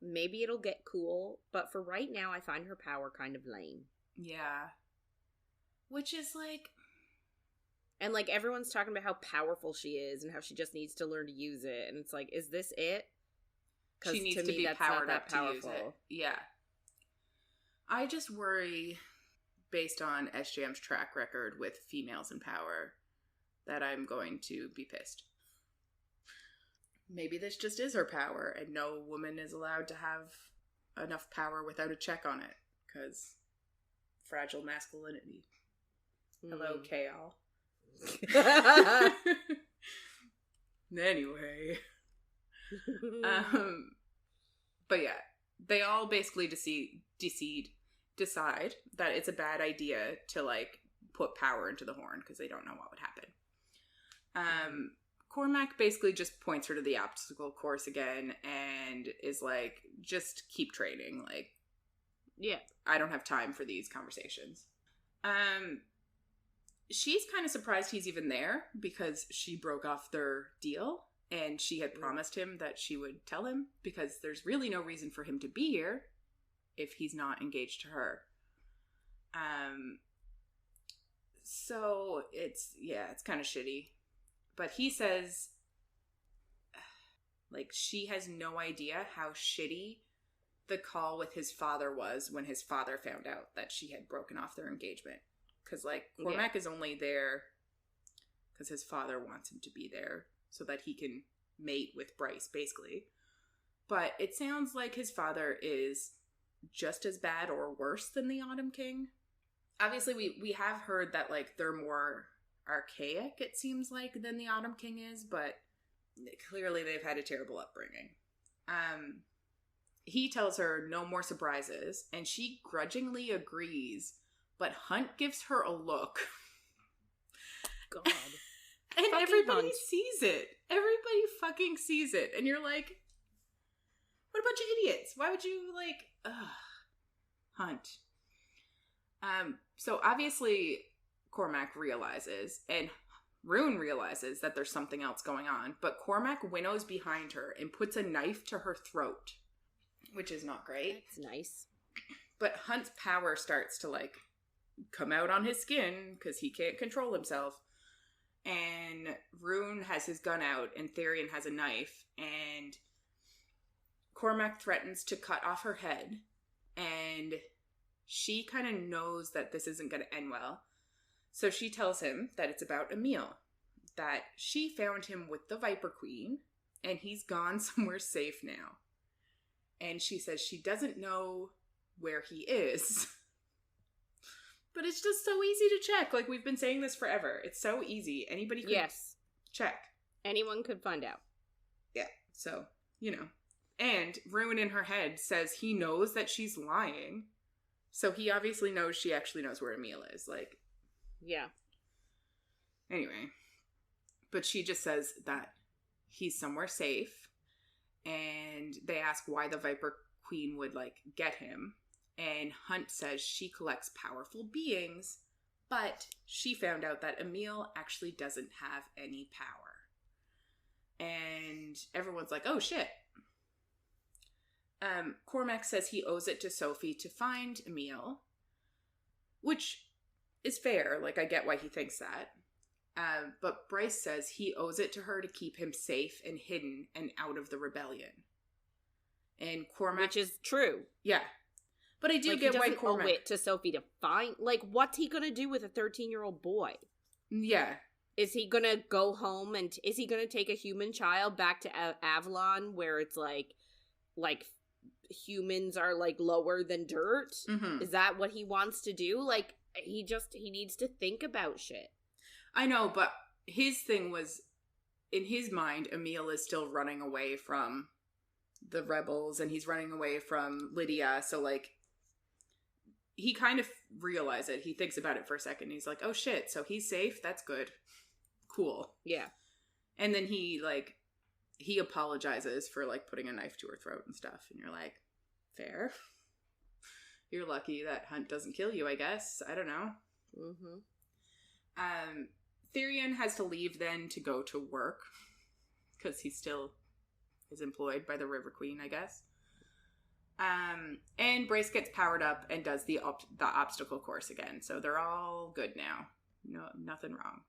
Maybe it'll get cool, but for right now, I find her power kind of lame. Yeah. Which is, like... And, like, everyone's talking about how powerful she is and how she just needs to learn to use it. And it's like, is this it? She needs to be powered up to use it. Yeah. I just worry, based on SJM's track record with females in power, that I'm going to be pissed. Maybe this just is her power, and no woman is allowed to have enough power without a check on it, because fragile masculinity. Hello, Kale. Anyway. But yeah, they all basically decide that it's a bad idea to, like, put power into the horn, because they don't know what would happen. Cormac basically just points her to the obstacle course again and is like, just keep training. Like, yeah, I don't have time for these conversations. She's kind of surprised he's even there because she broke off their deal and she had promised him that she would tell him, because there's really no reason for him to be here if he's not engaged to her. So it's kind of shitty. But he says, like, she has no idea how shitty the call with his father was when his father found out that she had broken off their engagement. Because, like, Cormac is only there because his father wants him to be there so that he can mate with Bryce, basically. But it sounds like his father is just as bad or worse than the Autumn King. Obviously, we have heard that, like, they're more archaic, it seems like, than the Autumn King is, but clearly they've had a terrible upbringing. He tells her no more surprises, and she grudgingly agrees, but Hunt gives her a look. God. And fucking everybody sees it. Everybody fucking sees it. And you're like, what a bunch of idiots. Why would you, like, Hunt. So obviously Cormac realizes, and Rune realizes that there's something else going on, but Cormac winnows behind her and puts a knife to her throat, which is not great. That's nice. But Hunt's power starts to, like, come out on his skin because he can't control himself. And Rune has his gun out and Therian has a knife, and Cormac threatens to cut off her head, and she kind of knows that this isn't going to end well. So she tells him that it's about Emil, that she found him with the Viper Queen, and he's gone somewhere safe now. And she says she doesn't know where he is. But it's just so easy to check. Like, we've been saying this forever. It's so easy. Anybody could check. Anyone could find out. Yeah. So, you know. And Rune in her head says he knows that she's lying. So he obviously knows she actually knows where Emil is. Like, yeah. Anyway. But she just says that he's somewhere safe. And they ask why the Viper Queen would, like, get him. And Hunt says she collects powerful beings, but she found out that Emil actually doesn't have any power. And everyone's like, oh shit. Cormac says he owes it to Sophie to find Emil, which is fair. Like, I get why he thinks that. But Bryce says he owes it to her to keep him safe and hidden and out of the rebellion. And Cormac... Which is true. Yeah. But I do get why Cormac... owe it to Sophie to find... Like, what's he gonna do with a 13-year-old boy? Yeah. Is he gonna go home and... Is he gonna take a human child back to Avalon where it's like humans are, like, lower than dirt? Mm-hmm. Is that what he wants to do? Like, he needs to think about shit. I know, but his thing was in his mind, Emil is still running away from the rebels, and he's running away from Lydia. So, like, he kind of realizes it. He thinks about it for a second. He's like, oh shit, so he's safe? That's good. Cool. Yeah. And then he apologizes for, like, putting a knife to her throat and stuff. And you're like, fair. You're lucky that Hunt doesn't kill you, I guess. I don't know. Mm-hmm. Therion has to leave then to go to work. Because he still is employed by the River Queen, I guess. And Brace gets powered up and does the obstacle course again. So they're all good now. No, nothing wrong.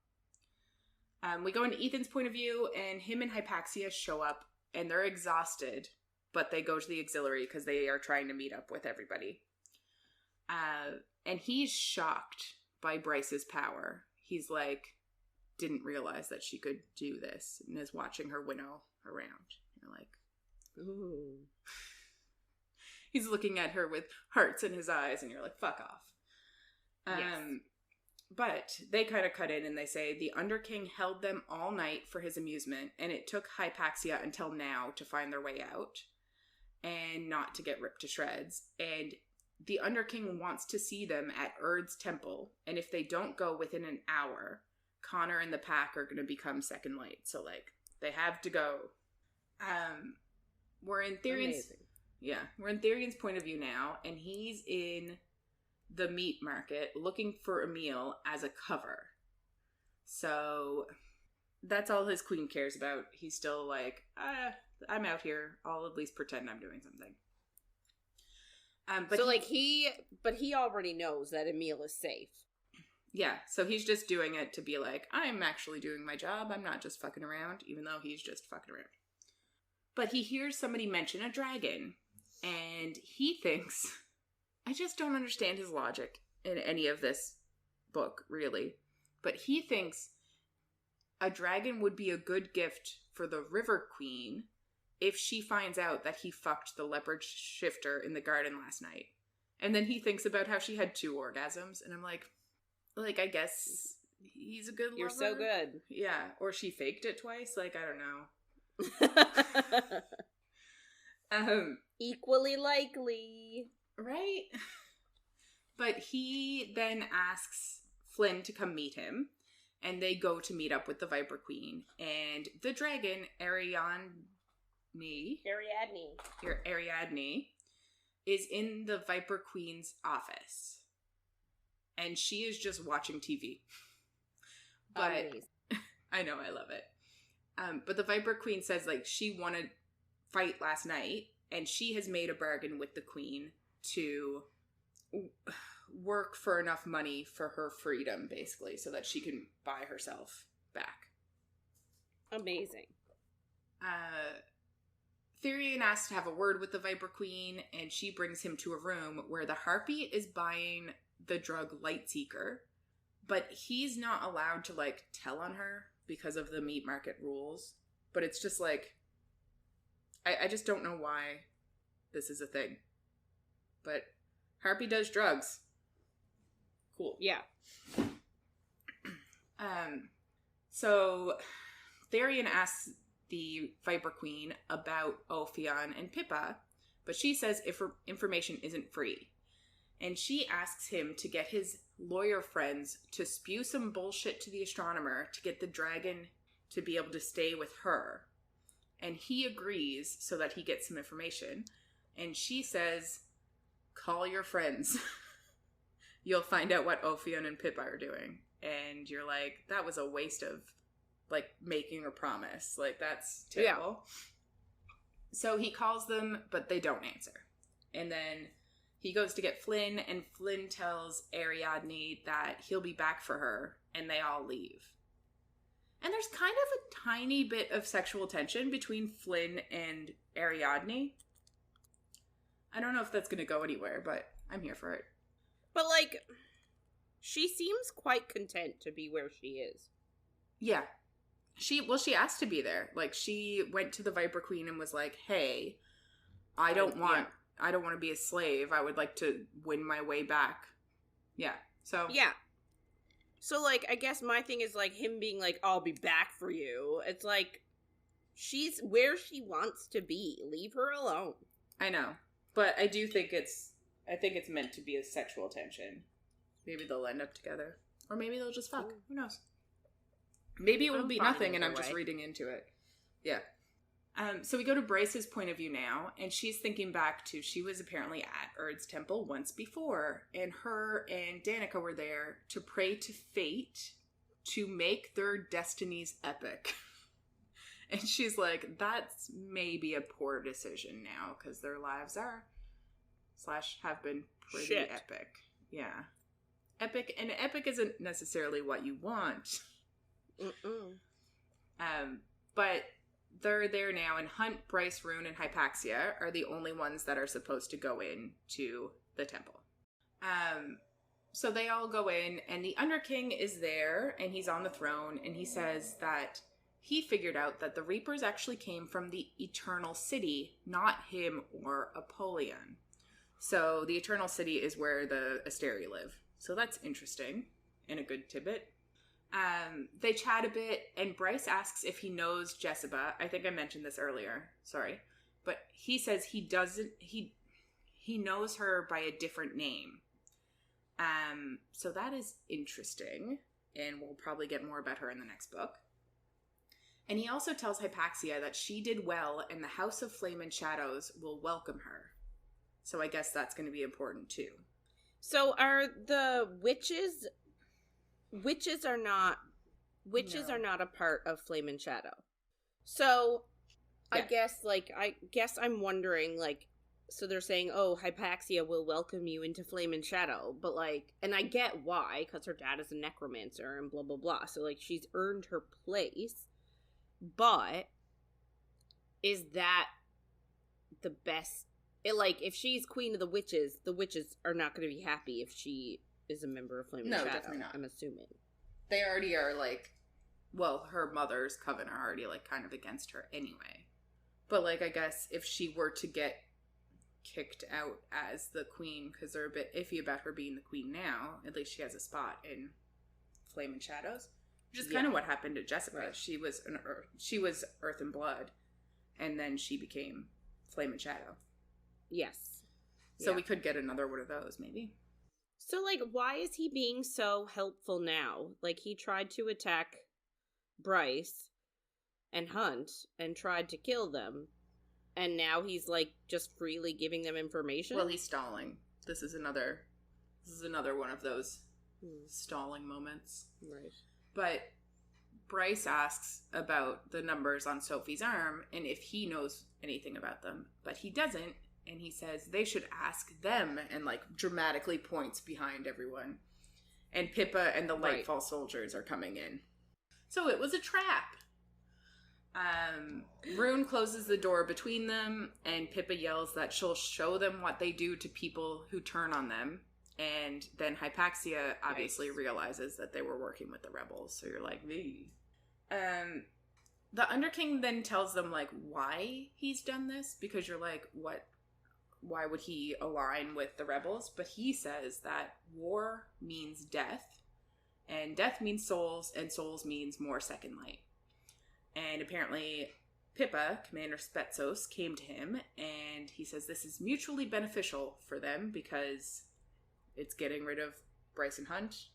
We go into Ethan's point of view, and him and Hypaxia show up, and they're exhausted, but they go to the auxiliary because they are trying to meet up with everybody. And he's shocked by Bryce's power. He's like, didn't realize that she could do this, and is watching her winnow around. You're like, ooh. He's looking at her with hearts in his eyes, and you're like, fuck off. Yes. But they kind of cut in and they say the Underking held them all night for his amusement, and it took Hypaxia until now to find their way out and not to get ripped to shreds. And the Underking wants to see them at Urd's temple, and if they don't go within an hour, Connor and the pack are going to become second light. So, like, they have to go. We're in Therion's point of view now, and he's in the meat market looking for Emil as a cover. So that's all his queen cares about. He's still like, I'm out here. I'll at least pretend I'm doing something. But he already knows that Emil is safe. Yeah, so he's just doing it to be like, I'm actually doing my job. I'm not just fucking around, even though he's just fucking around. But he hears somebody mention a dragon, and he thinks, I just don't understand his logic in any of this book, really. But he thinks a dragon would be a good gift for the River Queen if she finds out that he fucked the leopard shifter in the garden last night. And then he thinks about how she had 2 orgasms, and I'm like, I guess he's a good lover. You're so good. Yeah, or she faked it twice, like, I don't know. Equally likely. Right? But he then asks Flynn to come meet him, and they go to meet up with the Viper Queen, and the dragon, Ariadne, is in the Viper Queen's office. And she is just watching TV. But I know, I love it. But the Viper Queen says, like, she won a fight last night, and she has made a bargain with the Queen to work for enough money for her freedom, basically, so that she can buy herself back. Amazing. Therion asks to have a word with the Viper Queen, and she brings him to a room where the Harpy is buying the drug Lightseeker, but he's not allowed to, like, tell on her because of the meat market rules. But it's just like, I just don't know why this is a thing. But Harpy does drugs. Cool. Yeah. So Therion asks the Viper Queen about Ophion and Pippa, but she says if her information isn't free. And she asks him to get his lawyer friends to spew some bullshit to the astronomer to get the dragon to be able to stay with her. And he agrees so that he gets some information. And she says, call your friends. You'll find out what Ophion and Pippa are doing. And you're like, that was a waste of, like, making a promise. Like, that's terrible. Yeah. So he calls them, but they don't answer. And then he goes to get Flynn, and Flynn tells Ariadne that he'll be back for her, and they all leave. And there's kind of a tiny bit of sexual tension between Flynn and Ariadne. I don't know if that's going to go anywhere, but I'm here for it. But, like, she seems quite content to be where she is. Yeah. She asked to be there. Like, she went to the Viper Queen and was like, hey, I don't want to be a slave. I would like to win my way back. Yeah. So. Yeah. So, like, I guess my thing is, like, him being like, I'll be back for you. It's like, she's where she wants to be. Leave her alone. I know. But I do think it's meant to be a sexual tension. Maybe they'll end up together. Or maybe they'll just fuck. Who knows? Maybe it will be nothing and I'm just reading into it. Yeah. So we go to Bryce's point of view now, and she's thinking back to she was apparently at Erd's temple once before, and her and Danica were there to pray to fate to make their destinies epic. And she's like, that's maybe a poor decision now, because their lives are, / have been pretty epic. Yeah. Epic, and epic isn't necessarily what you want. But they're there now, and Hunt, Bryce, Rune, and Hypaxia are the only ones that are supposed to go in to the temple. So they all go in, and the Underking is there, and he's on the throne, and he says that he figured out that the Reapers actually came from the Eternal City, not him or Apollyon. So the Eternal City is where the Asteri live. So that's interesting, and a good tidbit. They chat a bit, and Bryce asks if he knows Jessiba. I think I mentioned this earlier. Sorry. But he says he doesn't, he knows her by a different name. So that is interesting, and we'll probably get more about her in the next book. And he also tells Hypaxia that she did well, and the House of Flame and Shadows will welcome her. So I guess that's going to be important too. So are the witches are not a part of Flame and Shadow. So yeah. I guess I'm wondering, like, so they're saying, oh, Hypaxia will welcome you into Flame and Shadow, but like, and I get why, because her dad is a necromancer and blah blah blah, so like she's earned her place, but is that the best? Like, if she's queen of the witches are not going to be happy if she is a member of Flame and Shadow. No, definitely not. I'm assuming. They already are, like, well, her mother's coven are already, like, kind of against her anyway. But, like, I guess if she were to get kicked out as the queen, because they're a bit iffy about her being the queen now, at least she has a spot in Flame and Shadows. Which is kind of what happened to Jessica. Right. She was Earth and Blood, and then she became Flame and Shadow. Yes. So we could get another one of those, maybe. So, like, why is he being so helpful now? Like, he tried to attack Bryce and Hunt and tried to kill them, and now he's, like, just freely giving them information? Well, he's stalling. This is another one of those stalling moments. Right. But Bryce asks about the numbers on Sophie's arm and if he knows anything about them, but he doesn't. And he says they should ask them, and like dramatically points behind everyone. And Pippa and the Lightfall soldiers are coming in. So it was a trap. Rune closes the door between them, and Pippa yells that she'll show them what they do to people who turn on them. And then Hypaxia obviously realizes that they were working with the rebels. So you're like, "Ee." The Underking then tells them like why he's done this, because you're like, what? Why would he align with the rebels? But he says that war means death, and death means souls, and souls means more second light. And apparently Pippa, Commander Spetsos, came to him, and he says this is mutually beneficial for them because it's getting rid of Bryce and Hunt,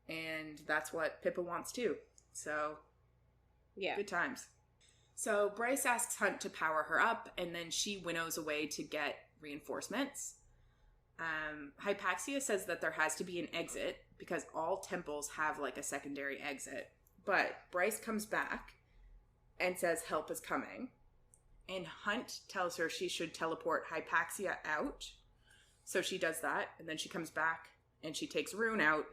and that's what Pippa wants too. So, yeah, good times. So Bryce asks Hunt to power her up, and then she winnows away to get reinforcements. Hypaxia says that there has to be an exit because all temples have like a secondary exit. But Bryce comes back and says help is coming. And Hunt tells her she should teleport Hypaxia out. So she does that, and then she comes back and she takes Rune out.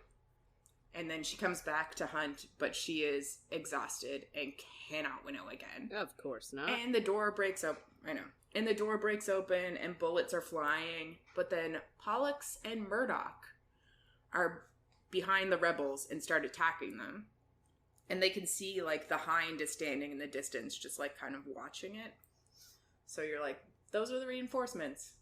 And then she comes back to Hunt, but she is exhausted and cannot winnow again. Of course not. And the door breaks up. I know. And the door breaks open and bullets are flying. But then Pollux and Murdoch are behind the rebels and start attacking them. And they can see, like, the Hind is standing in the distance, just, like, kind of watching it. So you're like, those are the reinforcements.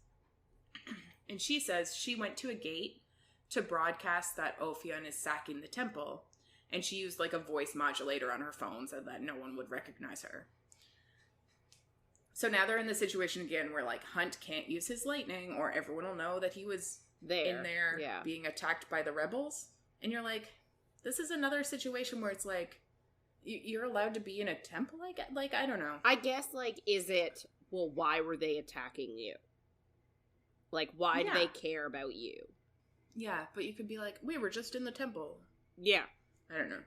And she says she went to a gate to broadcast that Ophion is sacking the temple, and she used like a voice modulator on her phone so that no one would recognize her. So now they're in the situation again where like Hunt can't use his lightning or everyone will know that he was in there being attacked by the rebels. And you're like, this is another situation where it's like, you're allowed to be in a temple? Like, I don't know. I guess, like, is it, well, why were they attacking you? Like, why do they care about you? Yeah, but you could be like, we were just in the temple. Yeah. I don't know.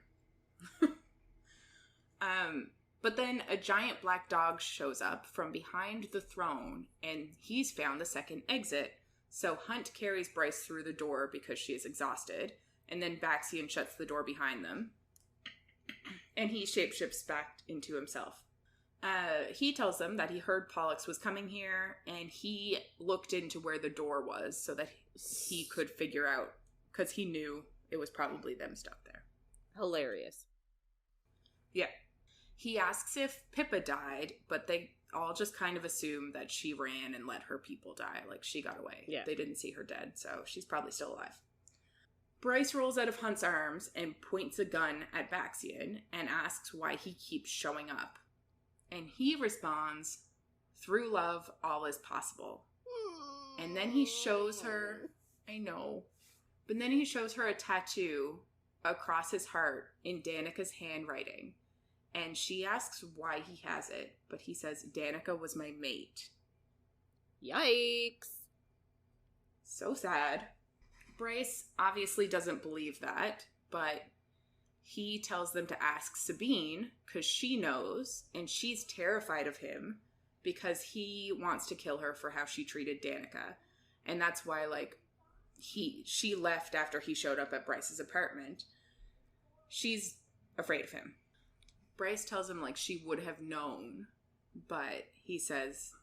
But then a giant black dog shows up from behind the throne, and he's found the second exit. So Hunt carries Bryce through the door because she is exhausted, and then Baxian shuts the door behind them, and he shapeshifts back into himself. He tells them that he heard Pollux was coming here, and he looked into where the door was so that he could figure out, because he knew it was probably them stuck there. Hilarious. Yeah. He asks if Pippa died, but they all just kind of assume that she ran and let her people die. Like, she got away. Yeah. They didn't see her dead, so she's probably still alive. Bryce rolls out of Hunt's arms and points a gun at Baxian and asks why he keeps showing up. And he responds, through love, all is possible. And then he shows her, I know, but then he shows her a tattoo across his heart in Danica's handwriting. And she asks why he has it, but he says, Danica was my mate. Yikes. So sad. Bryce obviously doesn't believe that, but he tells them to ask Sabine, because she knows, and she's terrified of him, because he wants to kill her for how she treated Danica. And that's why, like, she left after he showed up at Bryce's apartment. She's afraid of him. Bryce tells him, like, she would have known, but he says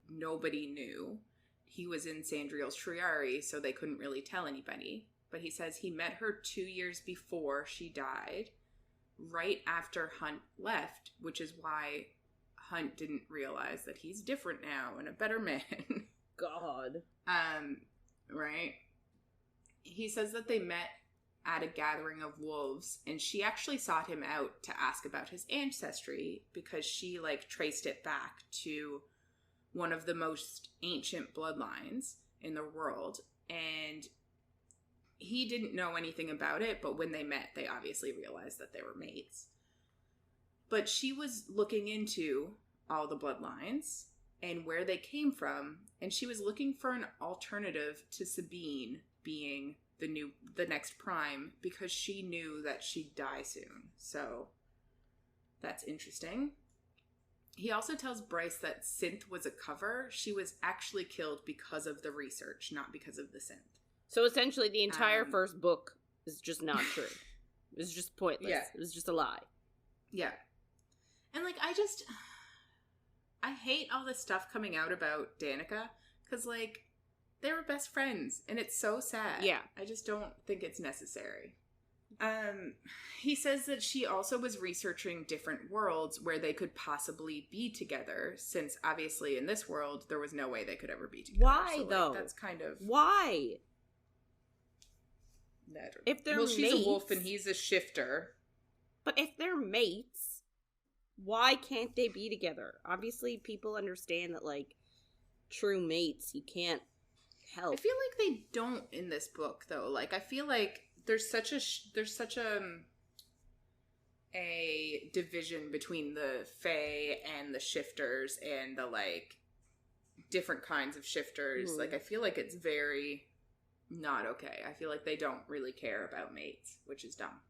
nobody knew. He was in Sandriel's Triari, so they couldn't really tell anybody. But he says he met her 2 years before she died, right after Hunt left, which is why Hunt didn't realize that he's different now and a better man. God. Right? He says that they met at a gathering of wolves, and she actually sought him out to ask about his ancestry because she, like, traced it back to one of the most ancient bloodlines in the world, and he didn't know anything about it, but when they met, they obviously realized that they were mates. But she was looking into all the bloodlines and where they came from, and she was looking for an alternative to Sabine being the next prime, because she knew that she'd die soon. So that's interesting. He also tells Bryce that synth was a cover. She was actually killed because of the research, not because of the synth. So essentially the entire first book is just not true. It was just pointless. Yeah. It was just a lie. Yeah. And, like, I hate all this stuff coming out about Danica, because, like, they were best friends, and it's so sad. Yeah. I just don't think it's necessary. He says that she also was researching different worlds where they could possibly be together, since obviously in this world there was no way they could ever be together. Why, so, though? That's kind of... Why? If they're mates... Well, she's a wolf and he's a shifter. But if they're mates, why can't they be together? Obviously, people understand that, like, true mates, you can't help. I feel like they don't in this book, though. Like, I feel like there's such a division between the Fae and the shifters and the, like, different kinds of shifters. Like, I feel like it's very not okay. I feel like they don't really care about mates, which is dumb.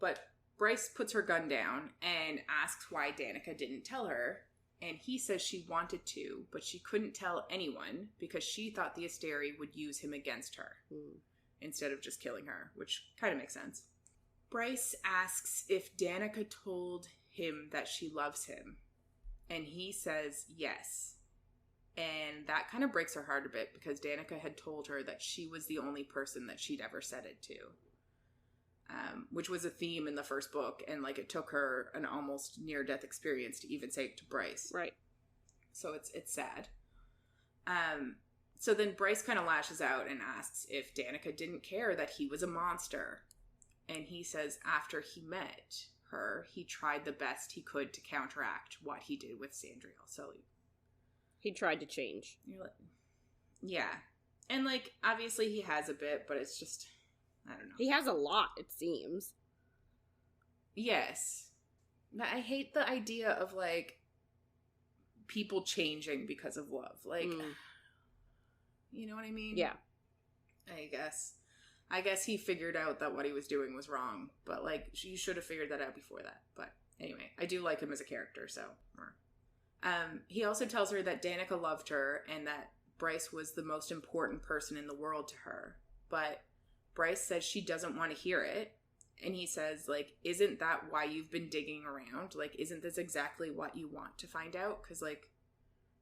But Bryce puts her gun down and asks why Danica didn't tell her. And he says she wanted to, but she couldn't tell anyone because she thought the Asteri would use him against her instead of just killing her, which kind of makes sense. Bryce asks if Danica told him that she loves him. And he says yes. And that kind of breaks her heart a bit because Danica had told her that she was the only person that she'd ever said it to. Which was a theme in the first book, and, like, it took her an almost near-death experience to even say it to Bryce. Right. So it's sad. So then Bryce kind of lashes out and asks if Danica didn't care that he was a monster. And he says after he met her, he tried the best he could to counteract what he did with Sandriel. So he tried to change. Yeah. And, like, obviously he has a bit, but it's just, I don't know. He has a lot, it seems. Yes. I hate the idea of, like, people changing because of love. Like, you know what I mean? Yeah. I guess he figured out that what he was doing was wrong, but, like, you should have figured that out before that. But anyway, I do like him as a character, so. He also tells her that Danica loved her and that Bryce was the most important person in the world to her. But Bryce says she doesn't want to hear it. And he says, like, isn't that why you've been digging around? Like, isn't this exactly what you want to find out? Because, like,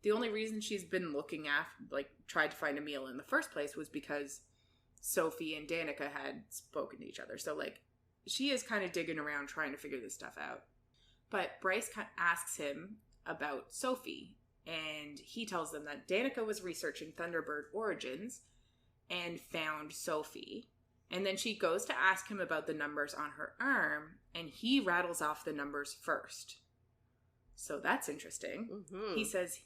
the only reason she's been looking after, like, tried to find a meal in the first place was because Sophie and Danica had spoken to each other. So, like, she is kind of digging around trying to figure this stuff out. But Bryce asks him about Sophie. And he tells them that Danica was researching Thunderbird origins and found Sophie. And then she goes to ask him about the numbers on her arm, and he rattles off the numbers first. So that's interesting. Mm-hmm. He says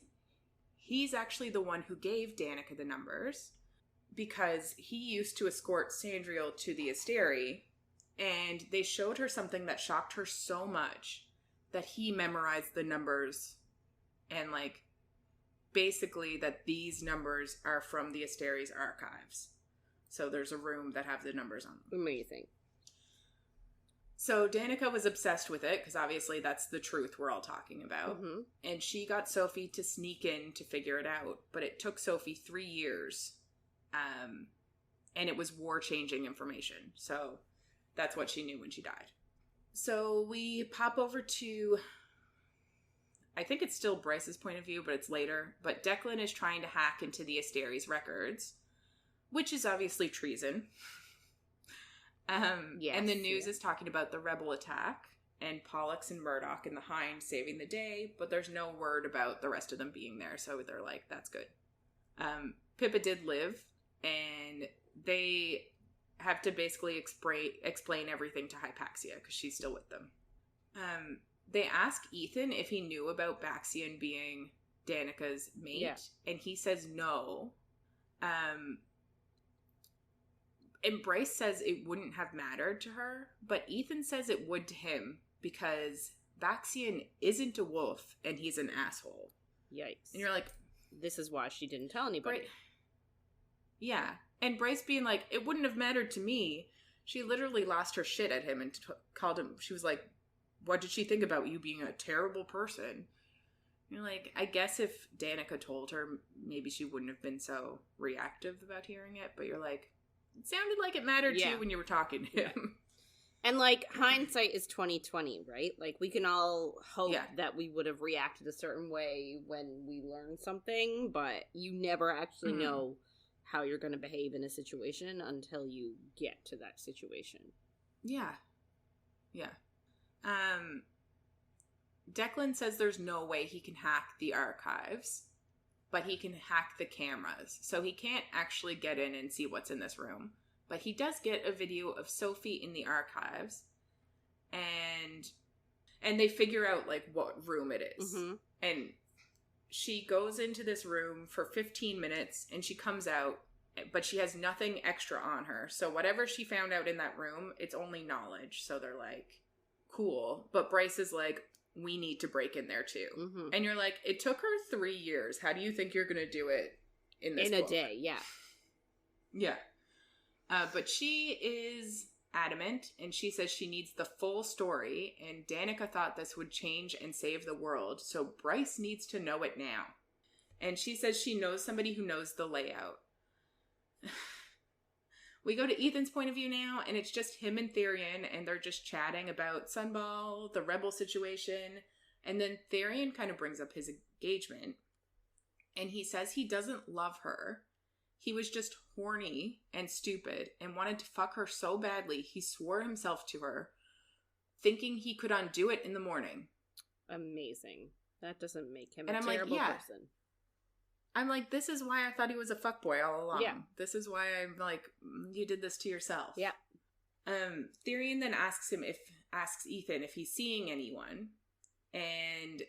he's actually the one who gave Danica the numbers because he used to escort Sandriel to the Asteri, and they showed her something that shocked her so much that he memorized the numbers and, like, basically that these numbers are from the Asteri's archives. So there's a room that have the numbers on them. Amazing. So Danica was obsessed with it, because obviously that's the truth we're all talking about. Mm-hmm. And she got Sophie to sneak in to figure it out. But it took Sophie 3 years. And it was war-changing information. So that's what she knew when she died. So we pop over to, I think it's still Bryce's point of view, but it's later. But Declan is trying to hack into the Asteri's records, which is obviously treason. Yes, and the news is talking about the rebel attack and Pollux and Murdoch and the Hind saving the day, but there's no word about the rest of them being there, so they're like, that's good. Pippa did live, and they have to basically explain everything to Hypaxia, because she's still with them. They ask Ethan if he knew about Baxian being Danica's mate, and he says no. And Bryce says it wouldn't have mattered to her, but Ethan says it would to him because Baxian isn't a wolf and he's an asshole. Yikes. And you're like, this is why she didn't tell anybody. Yeah. And Bryce being like, it wouldn't have mattered to me. She literally lost her shit at him and called him. She was like, what did she think about you being a terrible person? And you're like, I guess if Danica told her, maybe she wouldn't have been so reactive about hearing it. But you're like, it sounded like it mattered to you when you were talking to him. Yeah. And, like, hindsight is 20/20, right? Like, we can all hope that we would have reacted a certain way when we learned something, but you never actually know how you're going to behave in a situation until you get to that situation. Yeah. Yeah. Declan says there's no way he can hack the archives, but he can hack the cameras. So he can't actually get in and see what's in this room. But he does get a video of Sophie in the archives. And they figure out, like, what room it is. Mm-hmm. And she goes into this room for 15 minutes, and she comes out, but she has nothing extra on her. So whatever she found out in that room, it's only knowledge. So they're like, cool. But Bryce is like, we need to break in there too. Mm-hmm. And you're like, it took her 3 years. How do you think you're going to do it in this book? A day, yeah. Yeah. But she is adamant, and she says she needs the full story, and Danica thought this would change and save the world, so Bryce needs to know it now. And she says she knows somebody who knows the layout. We go to Ethan's point of view now, and it's just him and Therian, and they're just chatting about Sunball, the rebel situation, and then Therian kind of brings up his engagement, and he says he doesn't love her. He was just horny and stupid and wanted to fuck her so badly he swore himself to her, thinking he could undo it in the morning. Amazing. That doesn't make him a terrible person. I'm like, this is why I thought he was a fuckboy all along. Yeah. This is why I'm like, you did this to yourself. Yeah. Therian then asks Ethan if he's seeing anyone, and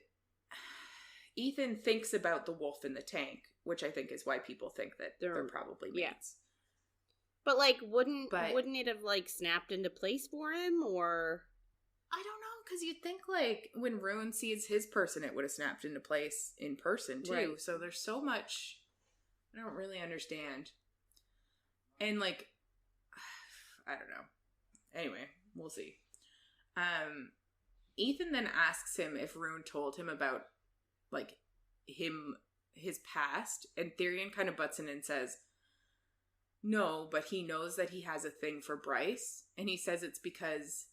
Ethan thinks about the wolf in the tank, which I think is why people think that they're probably mates. Yeah. But like, wouldn't it have like snapped into place for him, or? I don't know, because you'd think like when Rune sees his person, it would have snapped into place in person too. Right. So there's so much I don't really understand, and like I don't know. Anyway, we'll see. Ethan then asks him if Rune told him about like his past, and Therian kind of butts in and says no, but he knows that he has a thing for Bryce, and he says it's because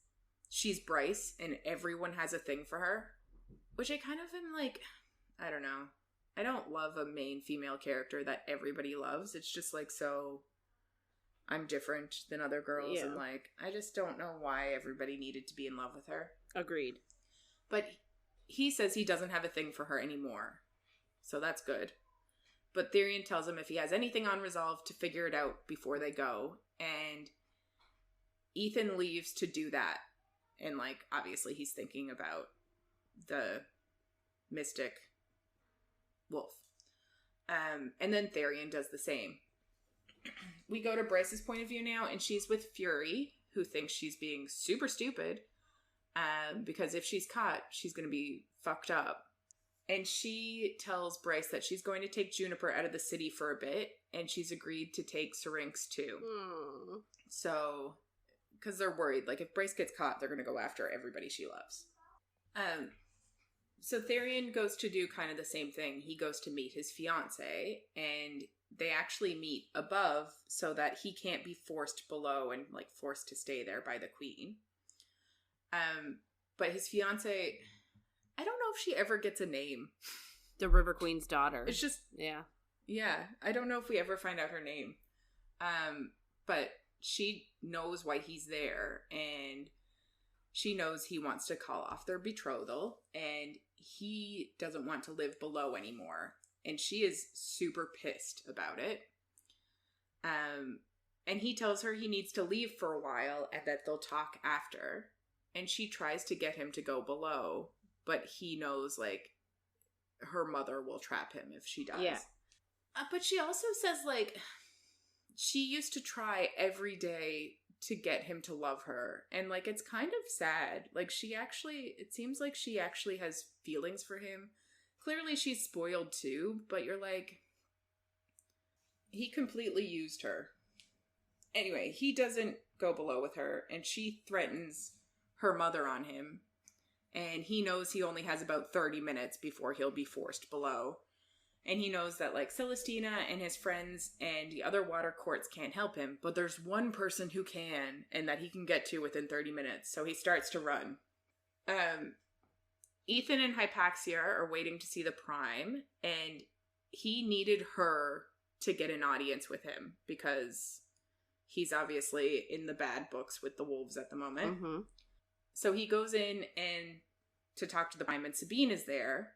she's Bryce and everyone has a thing for her, which I kind of am like, I don't know. I don't love a main female character that everybody loves. It's just like, so I'm different than other girls, and like, I just don't know why everybody needed to be in love with her. Agreed. But he says he doesn't have a thing for her anymore, so that's good. But Therian tells him if he has anything unresolved to figure it out before they go, and Ethan leaves to do that. And like, obviously he's thinking about the mystic wolf. And then Therian does the same. We go to Bryce's point of view now, and she's with Fury, who thinks she's being super stupid, because if she's caught, she's going to be fucked up. And she tells Bryce that she's going to take Juniper out of the city for a bit, and she's agreed to take Syrinx too. So, because they're worried, like if Bryce gets caught, they're going to go after everybody she loves. So Therian goes to do kind of the same thing. He goes to meet his fiance, and they actually meet above so that he can't be forced below and like forced to stay there by the queen. But his fiance, I don't know if she ever gets a name. The River Queen's daughter. It's just, yeah. I don't know if we ever find out her name. But she knows why he's there, and she knows he wants to call off their betrothal, and he doesn't want to live below anymore. And she is super pissed about it. And he tells her he needs to leave for a while and that they'll talk after. And she tries to get him to go below, but he knows, like, her mother will trap him if she does. Yeah. But she also says, like, she used to try every day to get him to love her. And, like, it's kind of sad. Like, it seems like she actually has feelings for him. Clearly she's spoiled too, but you're like, he completely used her. Anyway, he doesn't go below with her, and she threatens her mother on him. And he knows he only has about 30 minutes before he'll be forced below. And he knows that, like, Celestina and his friends and the other water courts can't help him, but there's one person who can, and that he can get to within 30 minutes. So he starts to run. Ethan and Hypaxia are waiting to see the Prime, and he needed her to get an audience with him because he's obviously in the bad books with the wolves at the moment. Mm-hmm. So he goes in and to talk to the Prime, and Sabine is there,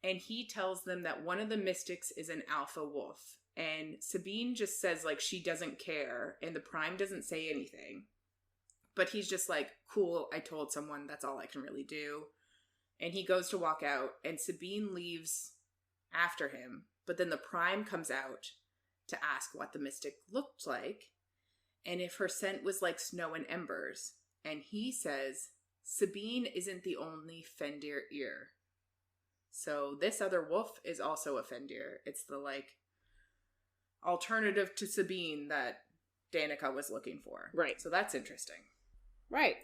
and he tells them that one of the mystics is an alpha wolf, and Sabine just says, like, she doesn't care, and the Prime doesn't say anything. But he's just like, cool, I told someone, that's all I can really do. And he goes to walk out, and Sabine leaves after him. But then the Prime comes out to ask what the mystic looked like, and if her scent was like snow and embers. And he says, Sabine isn't the only Fendir ear. So this other wolf is also a Fendir. It's the, like, alternative to Sabine that Danica was looking for. Right. So that's interesting. Right.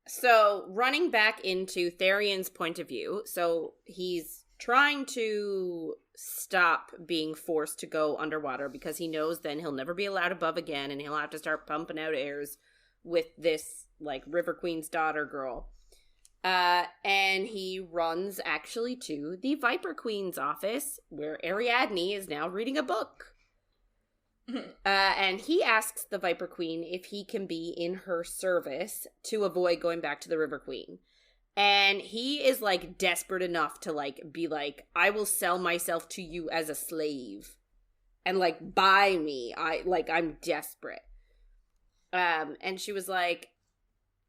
So, running back into Therian's point of view, so he's trying to stop being forced to go underwater because he knows then he'll never be allowed above again, and he'll have to start pumping out airs with this, like, River Queen's daughter girl. And he runs, actually, to the Viper Queen's office, where Ariadne is now reading a book. And he asks the Viper Queen if he can be in her service to avoid going back to the River Queen. And he is, like, desperate enough to, like, be like, I will sell myself to you as a slave. And, like, buy me. I'm desperate. And she was like,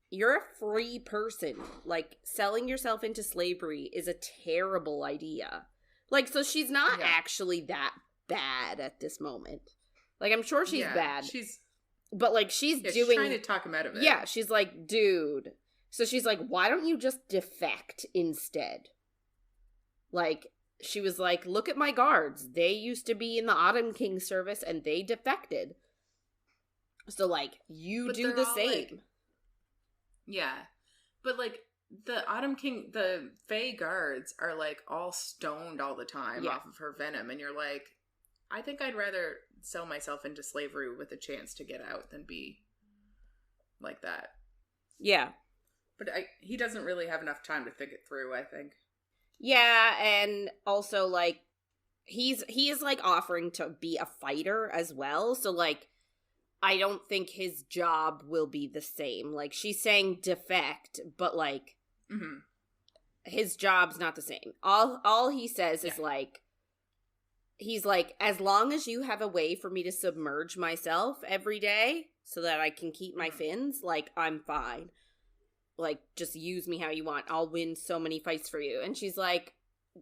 you're a free person. Like, selling yourself into slavery is a terrible idea. Like, so she's not actually that bad at this moment. Like, I'm sure she's bad. But, like, she's she's trying to talk him out of it. Yeah, she's like, dude. So she's like, why don't you just defect instead? Like, she was like, look at my guards. They used to be in the Autumn King service and they defected. So, like, you do the same. Like, yeah. But, like, the Autumn King, the Fae guards are, like, all stoned all the time off of her venom. And you're like, I think I'd rather sell myself into slavery with a chance to get out than be like that. Yeah. But he doesn't really have enough time to think it through, I think. Yeah, and also, like, he is, like, offering to be a fighter as well. So, like, I don't think his job will be the same. Like, she's saying defect, but, like, his job's not the same. All he says is, like, he's like, as long as you have a way for me to submerge myself every day so that I can keep my fins, like, I'm fine. Like, just use me how you want. I'll win so many fights for you. And she's like,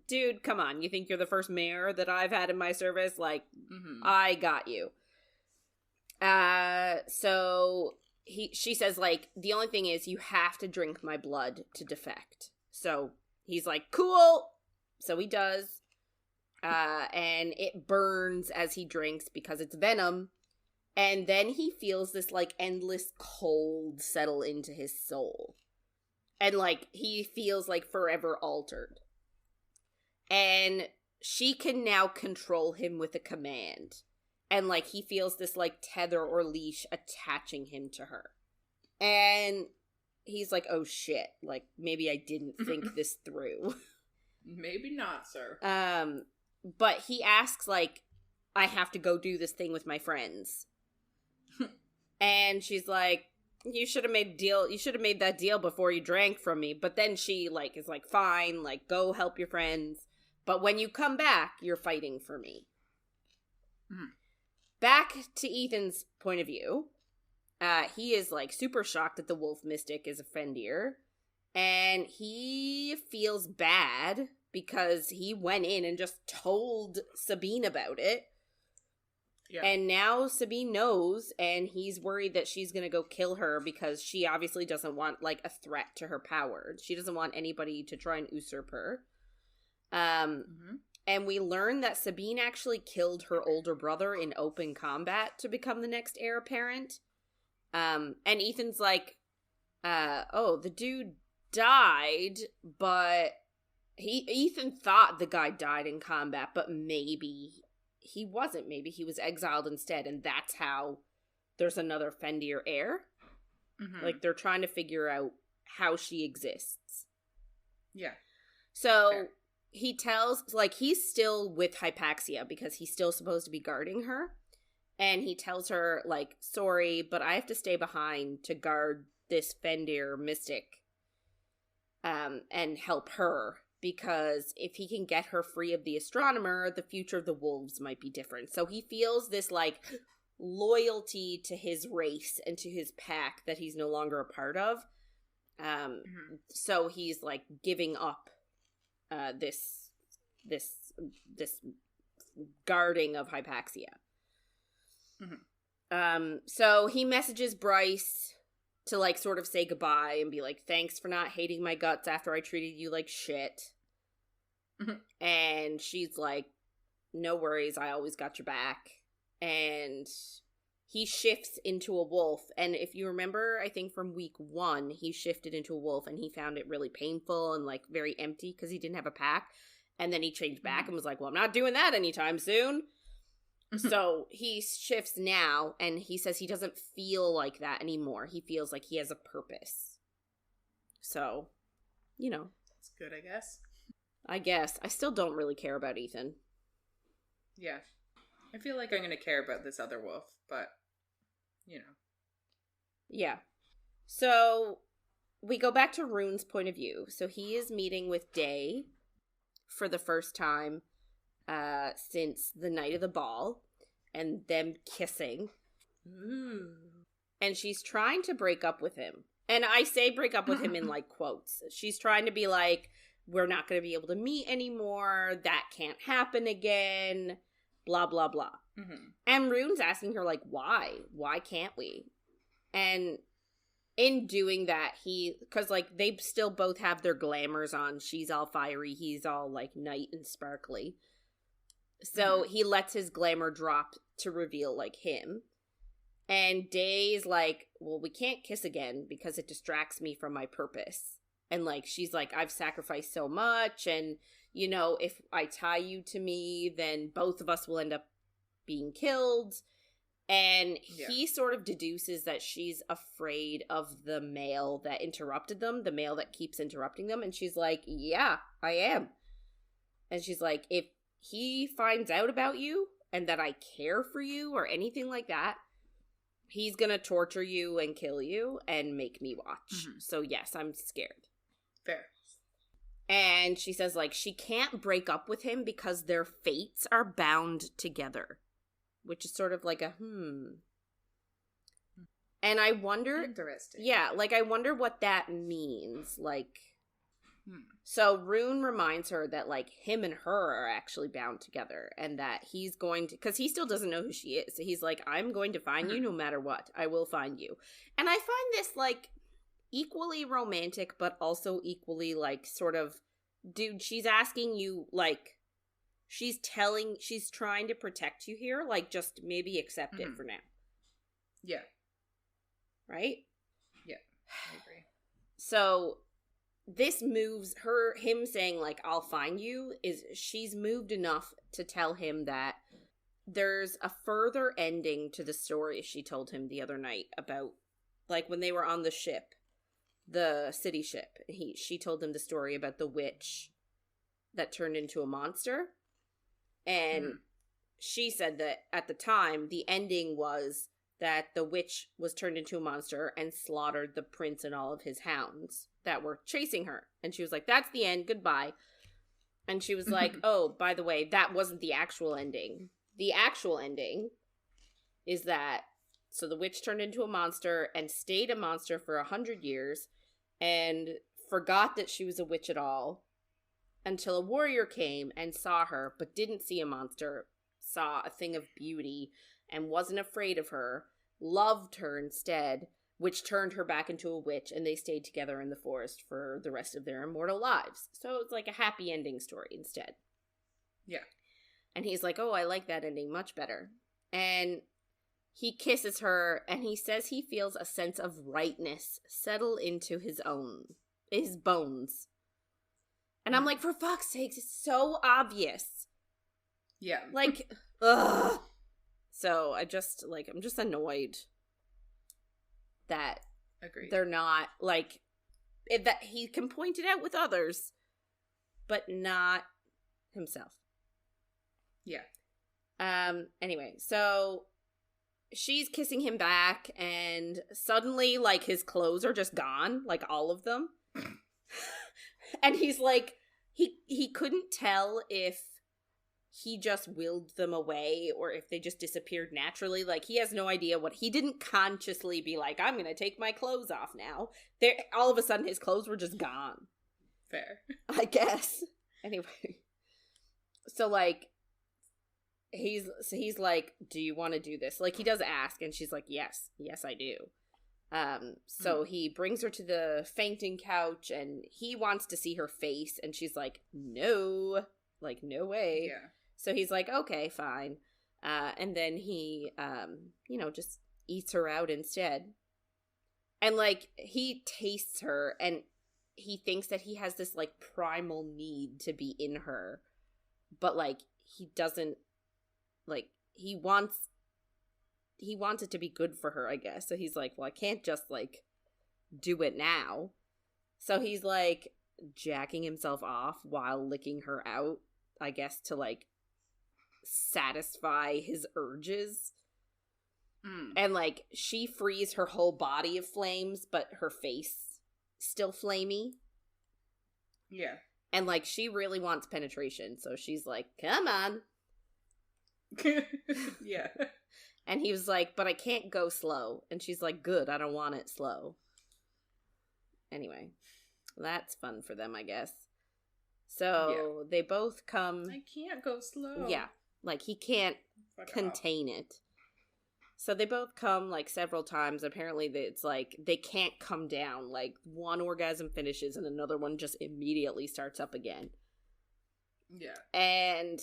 dude, come on. You think you're the first mayor that I've had in my service? Like, I got you. So she says, like, the only thing is you have to drink my blood to defect. So he's like, cool. So he does. And it burns as he drinks because it's venom. And then he feels this, like, endless cold settle into his soul. And, like, he feels, like, forever altered. And she can now control him with a command. And, like, he feels this, like, tether or leash attaching him to her. And he's like, oh, shit. Like, maybe I didn't think this through. Maybe not, sir. But he asks, like, I have to go do this thing with my friends. And she's like, you should have made that deal before you drank from me. But then she, like, is like, fine, like, go help your friends. But when you come back, you're fighting for me. Back to Ethan's point of view. He is, like, super shocked that the wolf mystic is a Fendir. And he feels bad because he went in and just told Sabine about it. Yeah. And now Sabine knows, and he's worried that she's going to go kill her because she obviously doesn't want, like, a threat to her power. She doesn't want anybody to try and usurp her. And we learn that Sabine actually killed her older brother in open combat to become the next heir apparent. And Ethan's like, oh, the dude died, but Ethan thought the guy died in combat, but maybe he wasn't. Maybe he was exiled instead, and that's how there's another Fendir heir. Like, they're trying to figure out how she exists. Yeah. So fair. He tells, like, he's still with Hypaxia because he's still supposed to be guarding her. And he tells her, like, sorry, but I have to stay behind to guard this Fendir mystic and help her. Because if he can get her free of the astronomer, the future of the wolves might be different. So he feels this, like, loyalty to his race and to his pack that he's no longer a part of. So he's, like, giving up this guarding of Hypaxia. So he messages Bryce to, like, sort of say goodbye and be like, thanks for not hating my guts after I treated you like shit. And she's like, no worries, I always got your back. And he shifts into a wolf. And if you remember, I think from week 1, he shifted into a wolf and he found it really painful and, like, very empty because he didn't have a pack. And then he changed back and was like, well, I'm not doing that anytime soon. So he shifts now, and he says he doesn't feel like that anymore. He feels like he has a purpose. So, you know. That's good, I guess. I guess. I still don't really care about Ethan. Yeah. I feel like I'm going to care about this other wolf, but, you know. Yeah. So, we go back to Rune's point of view. So he is meeting with Day for the first time since the night of the ball, and them kissing. Ooh. And she's trying to break up with him. And I say break up with him in, like, quotes. She's trying to be like, we're not going to be able to meet anymore. That can't happen again. Blah, blah, blah. Mm-hmm. And Rune's asking her, like, why? Why can't we? And in doing that, because, like, they still both have their glamours on. She's all fiery. He's all, like, night and sparkly. So he lets his glamour drop to reveal, like, him. And Day's like, well, we can't kiss again because it distracts me from my purpose. And, like, she's like, I've sacrificed so much. And, you know, if I tie you to me, then both of us will end up being killed. And he sort of deduces that she's afraid of the male that interrupted them, the male that keeps interrupting them. And she's like, yeah, I am. And she's like, if he finds out about you and that I care for you or anything like that, he's gonna torture you and kill you and make me watch. Mm-hmm. So yes, I'm scared. Fair. And she says, like, she can't break up with him because their fates are bound together. Which is sort of like a, And I wonder... Interesting. Yeah, like, I wonder what that means. Like... So Rune reminds her that, like, him and her are actually bound together, and that he's going to, because he still doesn't know who she is. So he's like, I'm going to find you no matter what. I will find you. And I find this, like, equally romantic, but also equally, like, sort of, dude, she's asking you, like, she's trying to protect you here. Like, just maybe accept it for now. Yeah. Right? Yeah, I agree. So... this moves him saying, like, I'll find you, is she's moved enough to tell him that there's a further ending to the story she told him the other night about, like, when they were on the ship, the city ship. She told him the story about the witch that turned into a monster. And she said that at the time, the ending was that the witch was turned into a monster and slaughtered the prince and all of his hounds that were chasing her. And she was like, that's the end, goodbye. And she was like, oh, by the way, that wasn't the actual ending. The actual ending is that, so the witch turned into a monster and stayed a monster for 100 years and forgot that she was a witch at all until a warrior came and saw her, but didn't see a monster, saw a thing of beauty and wasn't afraid of her, loved her instead, which turned her back into a witch, and they stayed together in the forest for the rest of their immortal lives. So it's like a happy ending story instead. Yeah. And he's like, oh, I like that ending much better. And he kisses her, and he says he feels a sense of rightness settle into his bones. And I'm like, for fuck's sake, it's so obvious. Yeah. Like, ugh. So I'm just annoyed that Agreed. They're not, like, that he can point it out with others, but not himself. Yeah. Anyway, so she's kissing him back, and suddenly, like, his clothes are just gone, like, all of them. And he's like, he couldn't tell if he just willed them away or if they just disappeared naturally. Like, he has no idea he didn't consciously be like, I'm gonna take my clothes off now. All of a sudden his clothes were just gone. Fair. I guess. Anyway. So, like, he's like, do you want to do this? Like, he does ask, and she's like, yes, I do. So he brings her to the fainting couch, and he wants to see her face, and she's like, no. Like, no way. Yeah. So he's like, okay, fine. And then he, just eats her out instead. And, like, he tastes her, and he thinks that he has this, like, primal need to be in her. But, like, he doesn't, like, he wants it to be good for her, I guess. So he's like, well, I can't just, like, do it now. So he's, like, jacking himself off while licking her out, I guess, to, like, satisfy his urges. And, like, she frees her whole body of flames, but her face still flamey. Yeah. And, like, she really wants penetration, so she's like, come on. Yeah. And he was like, but I can't go slow. And she's like, good, I don't want it slow. Anyway, that's fun for them, I guess. So they both come. I can't go slow. Yeah, like he can't contain it. So they both come like several times. Apparently, it's like they can't come down. Like one orgasm finishes and another one just immediately starts up again. Yeah. And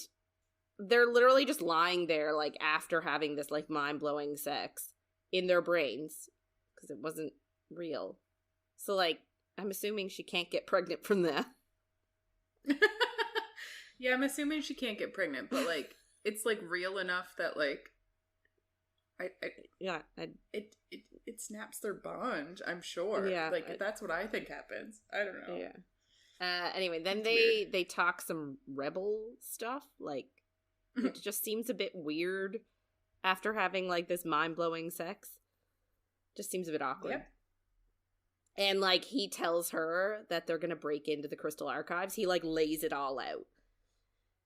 they're literally just lying there, like after having this like mind blowing sex in their brains because it wasn't real. So like, I'm assuming she can't get pregnant from that. Yeah, I'm assuming she can't get pregnant, but like it's like real enough that like it snaps their bond, I'm sure. Yeah, like that's what I think happens. I don't know. Yeah. Anyway, then they talk some rebel stuff, like it just seems a bit weird after having like this mind blowing sex. Just seems a bit awkward. Yep. And, like, he tells her that they're gonna break into the Crystal Archives. He, like, lays it all out.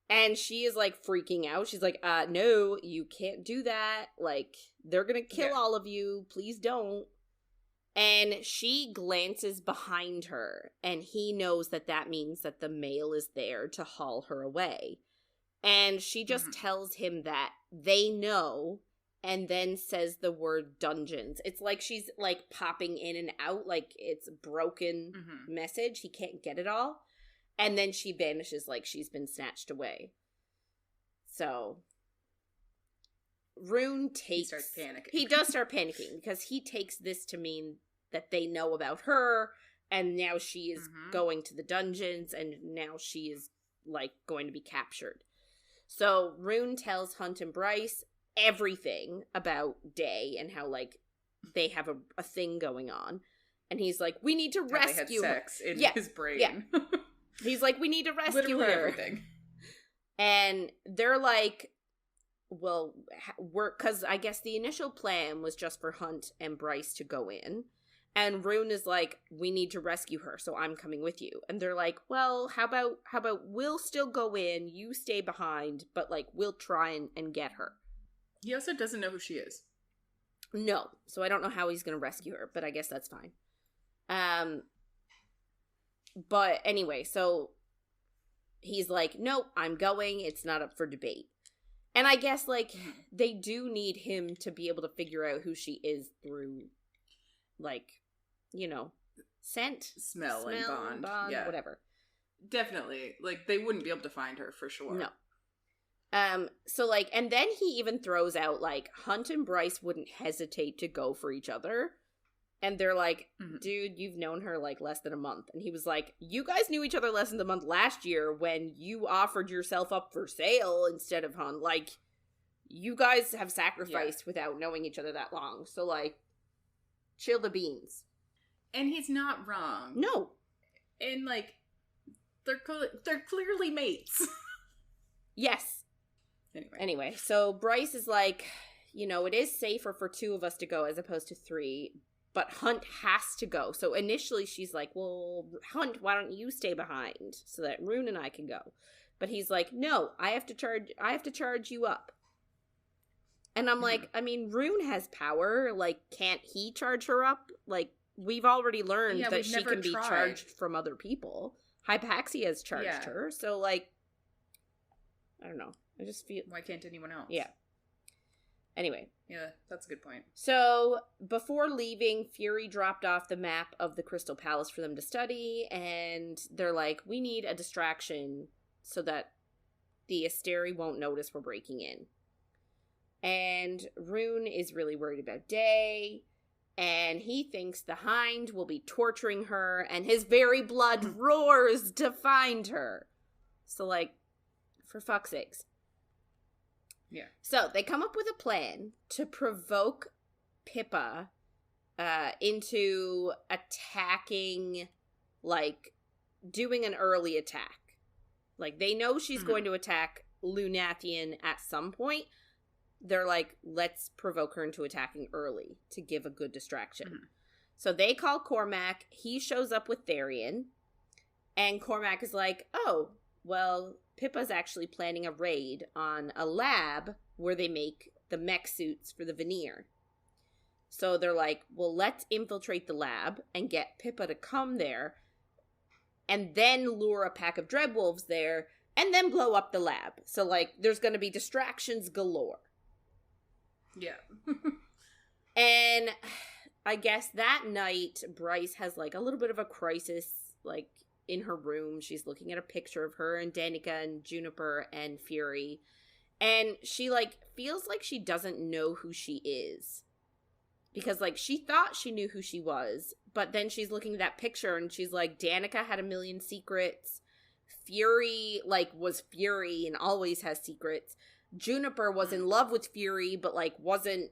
And she is, like, freaking out. She's like, no, you can't do that. Like, they're gonna kill all of you. Please don't. And she glances behind her. And he knows that that means that the male is there to haul her away. And she just tells him that they know... and then says the word dungeons. It's like she's, like, popping in and out, like it's a broken message. He can't get it all. And then she vanishes like she's been snatched away. So, Rune takes... He starts panicking. He does start panicking, because he takes this to mean that they know about her, and now she is going to the dungeons, and now she is, like, going to be captured. So, Rune tells Hunt and Bryce everything about Day and how, like, they have a thing going on. And he's like, we need to rescue her. They had sex in his brain. Yeah. He's like, we need to rescue Literally her. Everything. And they're like, well, because I guess the initial plan was just for Hunt and Bryce to go in. And Rune is like, we need to rescue her, so I'm coming with you. And they're like, well, how about we'll still go in, you stay behind, but, like, we'll try and get her. He also doesn't know who she is. No. So I don't know how he's going to rescue her, but I guess that's fine. But anyway, so he's like, nope, I'm going. It's not up for debate. And I guess, like, they do need him to be able to figure out who she is through, like, you know, scent, smell and bond. Yeah. Whatever. Definitely. Like, they wouldn't be able to find her for sure. No. So, like, and then he even throws out, like, Hunt and Bryce wouldn't hesitate to go for each other. And they're like, dude, you've known her, like, less than a month. And he was like, you guys knew each other less than a month last year when you offered yourself up for sale instead of Hunt. Like, you guys have sacrificed without knowing each other that long. So, like, chill the beans. And he's not wrong. No. And, like, they're clearly mates. Yes. Anyway, so Bryce is like, you know, it is safer for 2 of us to go as opposed to 3, but Hunt has to go. So initially she's like, well, Hunt, why don't you stay behind so that Rune and I can go? But he's like, no, I have to charge you up. And I'm like, I mean, Rune has power. Like, can't he charge her up? Like, we've already learned that she can be charged from other people. Hypaxia has charged her. So, like, I don't know. I just feel... Why can't anyone else? Yeah. Anyway. Yeah, that's a good point. So, before leaving, Fury dropped off the map of the Crystal Palace for them to study, and they're like, we need a distraction so that the Asteri won't notice we're breaking in. And Rune is really worried about Day, and he thinks the Hind will be torturing her, and his very blood roars to find her. So, like, for fuck's sakes. Yeah. So they come up with a plan to provoke Pippa into attacking, like, doing an early attack. Like, they know she's going to attack Lunathian at some point. They're like, let's provoke her into attacking early to give a good distraction. So they call Cormac. He shows up with Therian. And Cormac is like, oh, well, Pippa's actually planning a raid on a lab where they make the mech suits for the veneer. So they're like, well, let's infiltrate the lab and get Pippa to come there and then lure a pack of Dreadwolves there and then blow up the lab. So, like, there's going to be distractions galore. Yeah. And I guess that night, Bryce has, like, a little bit of a crisis, like, in her room. She's looking at a picture of her and Danica and Juniper and Fury. And she, like, feels like she doesn't know who she is. Because, like, she thought she knew who she was, but then she's looking at that picture and she's like, Danica had a million secrets. Fury, like, was Fury and always has secrets. Juniper was in love with Fury, but, like, wasn't,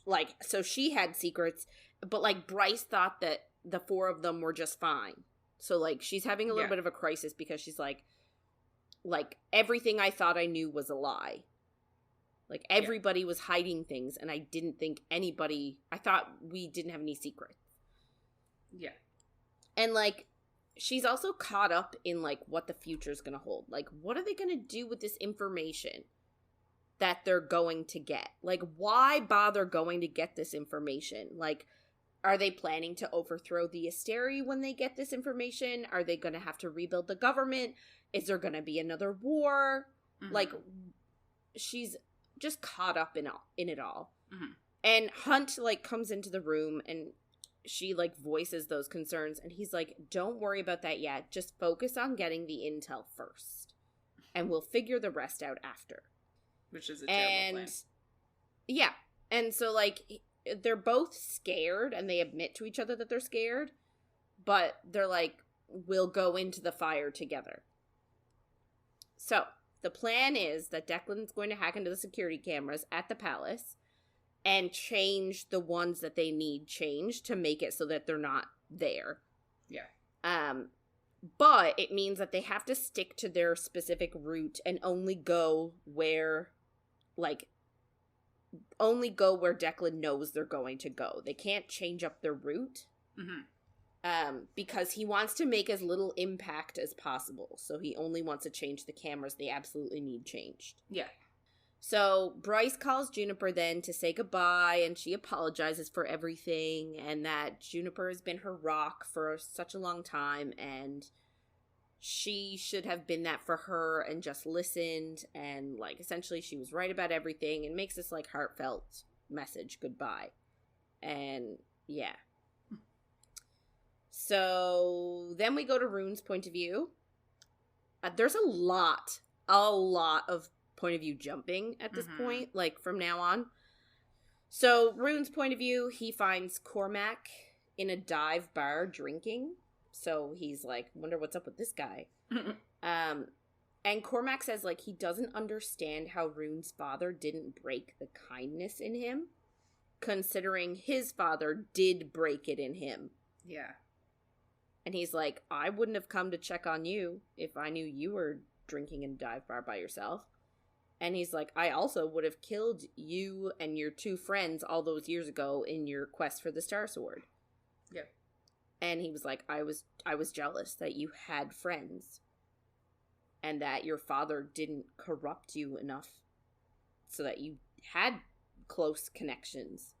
like, so she had secrets. But, like, Bryce thought that the four of them were just fine. So, like, she's having a little bit of a crisis because she's like, everything I thought I knew was a lie. Like, everybody was hiding things, and I didn't think anybody... I thought we didn't have any secrets. Yeah. And, like, she's also caught up in, like, what the future's gonna hold. Like, what are they gonna do with this information that they're going to get? Like, why bother going to get this information? Like, are they planning to overthrow the Asteri when they get this information? Are they gonna have to rebuild the government? Is there gonna be another war? Mm-hmm. Like, she's just caught up in it all. Mm-hmm. And Hunt, like, comes into the room and she, like, voices those concerns. And he's like, don't worry about that yet. Just focus on getting the intel first. And we'll figure the rest out after. Which is a terrible plan. Yeah. And so, like, they're both scared and they admit to each other that they're scared. But they're like, we'll go into the fire together. So the plan is that Declan's going to hack into the security cameras at the palace and change the ones that they need changed to make it so that they're not there. Yeah. But it means that they have to stick to their specific route and only go where Declan knows they're going to go. They can't change up their route. Mm-hmm. Because he wants to make as little impact as possible. So he only wants to change the cameras they absolutely need changed. Yeah. So Bryce calls Juniper then to say goodbye, and she apologizes for everything, and that Juniper has been her rock for such a long time, and she should have been that for her and just listened, and, like, essentially she was right about everything, and makes this, like, heartfelt message goodbye. And, yeah. So then we go to Rune's point of view. There's a lot of point of view jumping at this point, like, from now on. So Rune's point of view, he finds Cormac in a dive bar drinking. So he's like, wonder what's up with this guy. And Cormac says, like, he doesn't understand how Rune's father didn't break the kindness in him, considering his father did break it in him. Yeah. And he's like, I wouldn't have come to check on you if I knew you were drinking in a dive bar by yourself. And he's like, I also would have killed you and your two friends all those years ago in your quest for the Star Sword. Yeah. And he was like, I was jealous that you had friends and that your father didn't corrupt you enough so that you had close connections.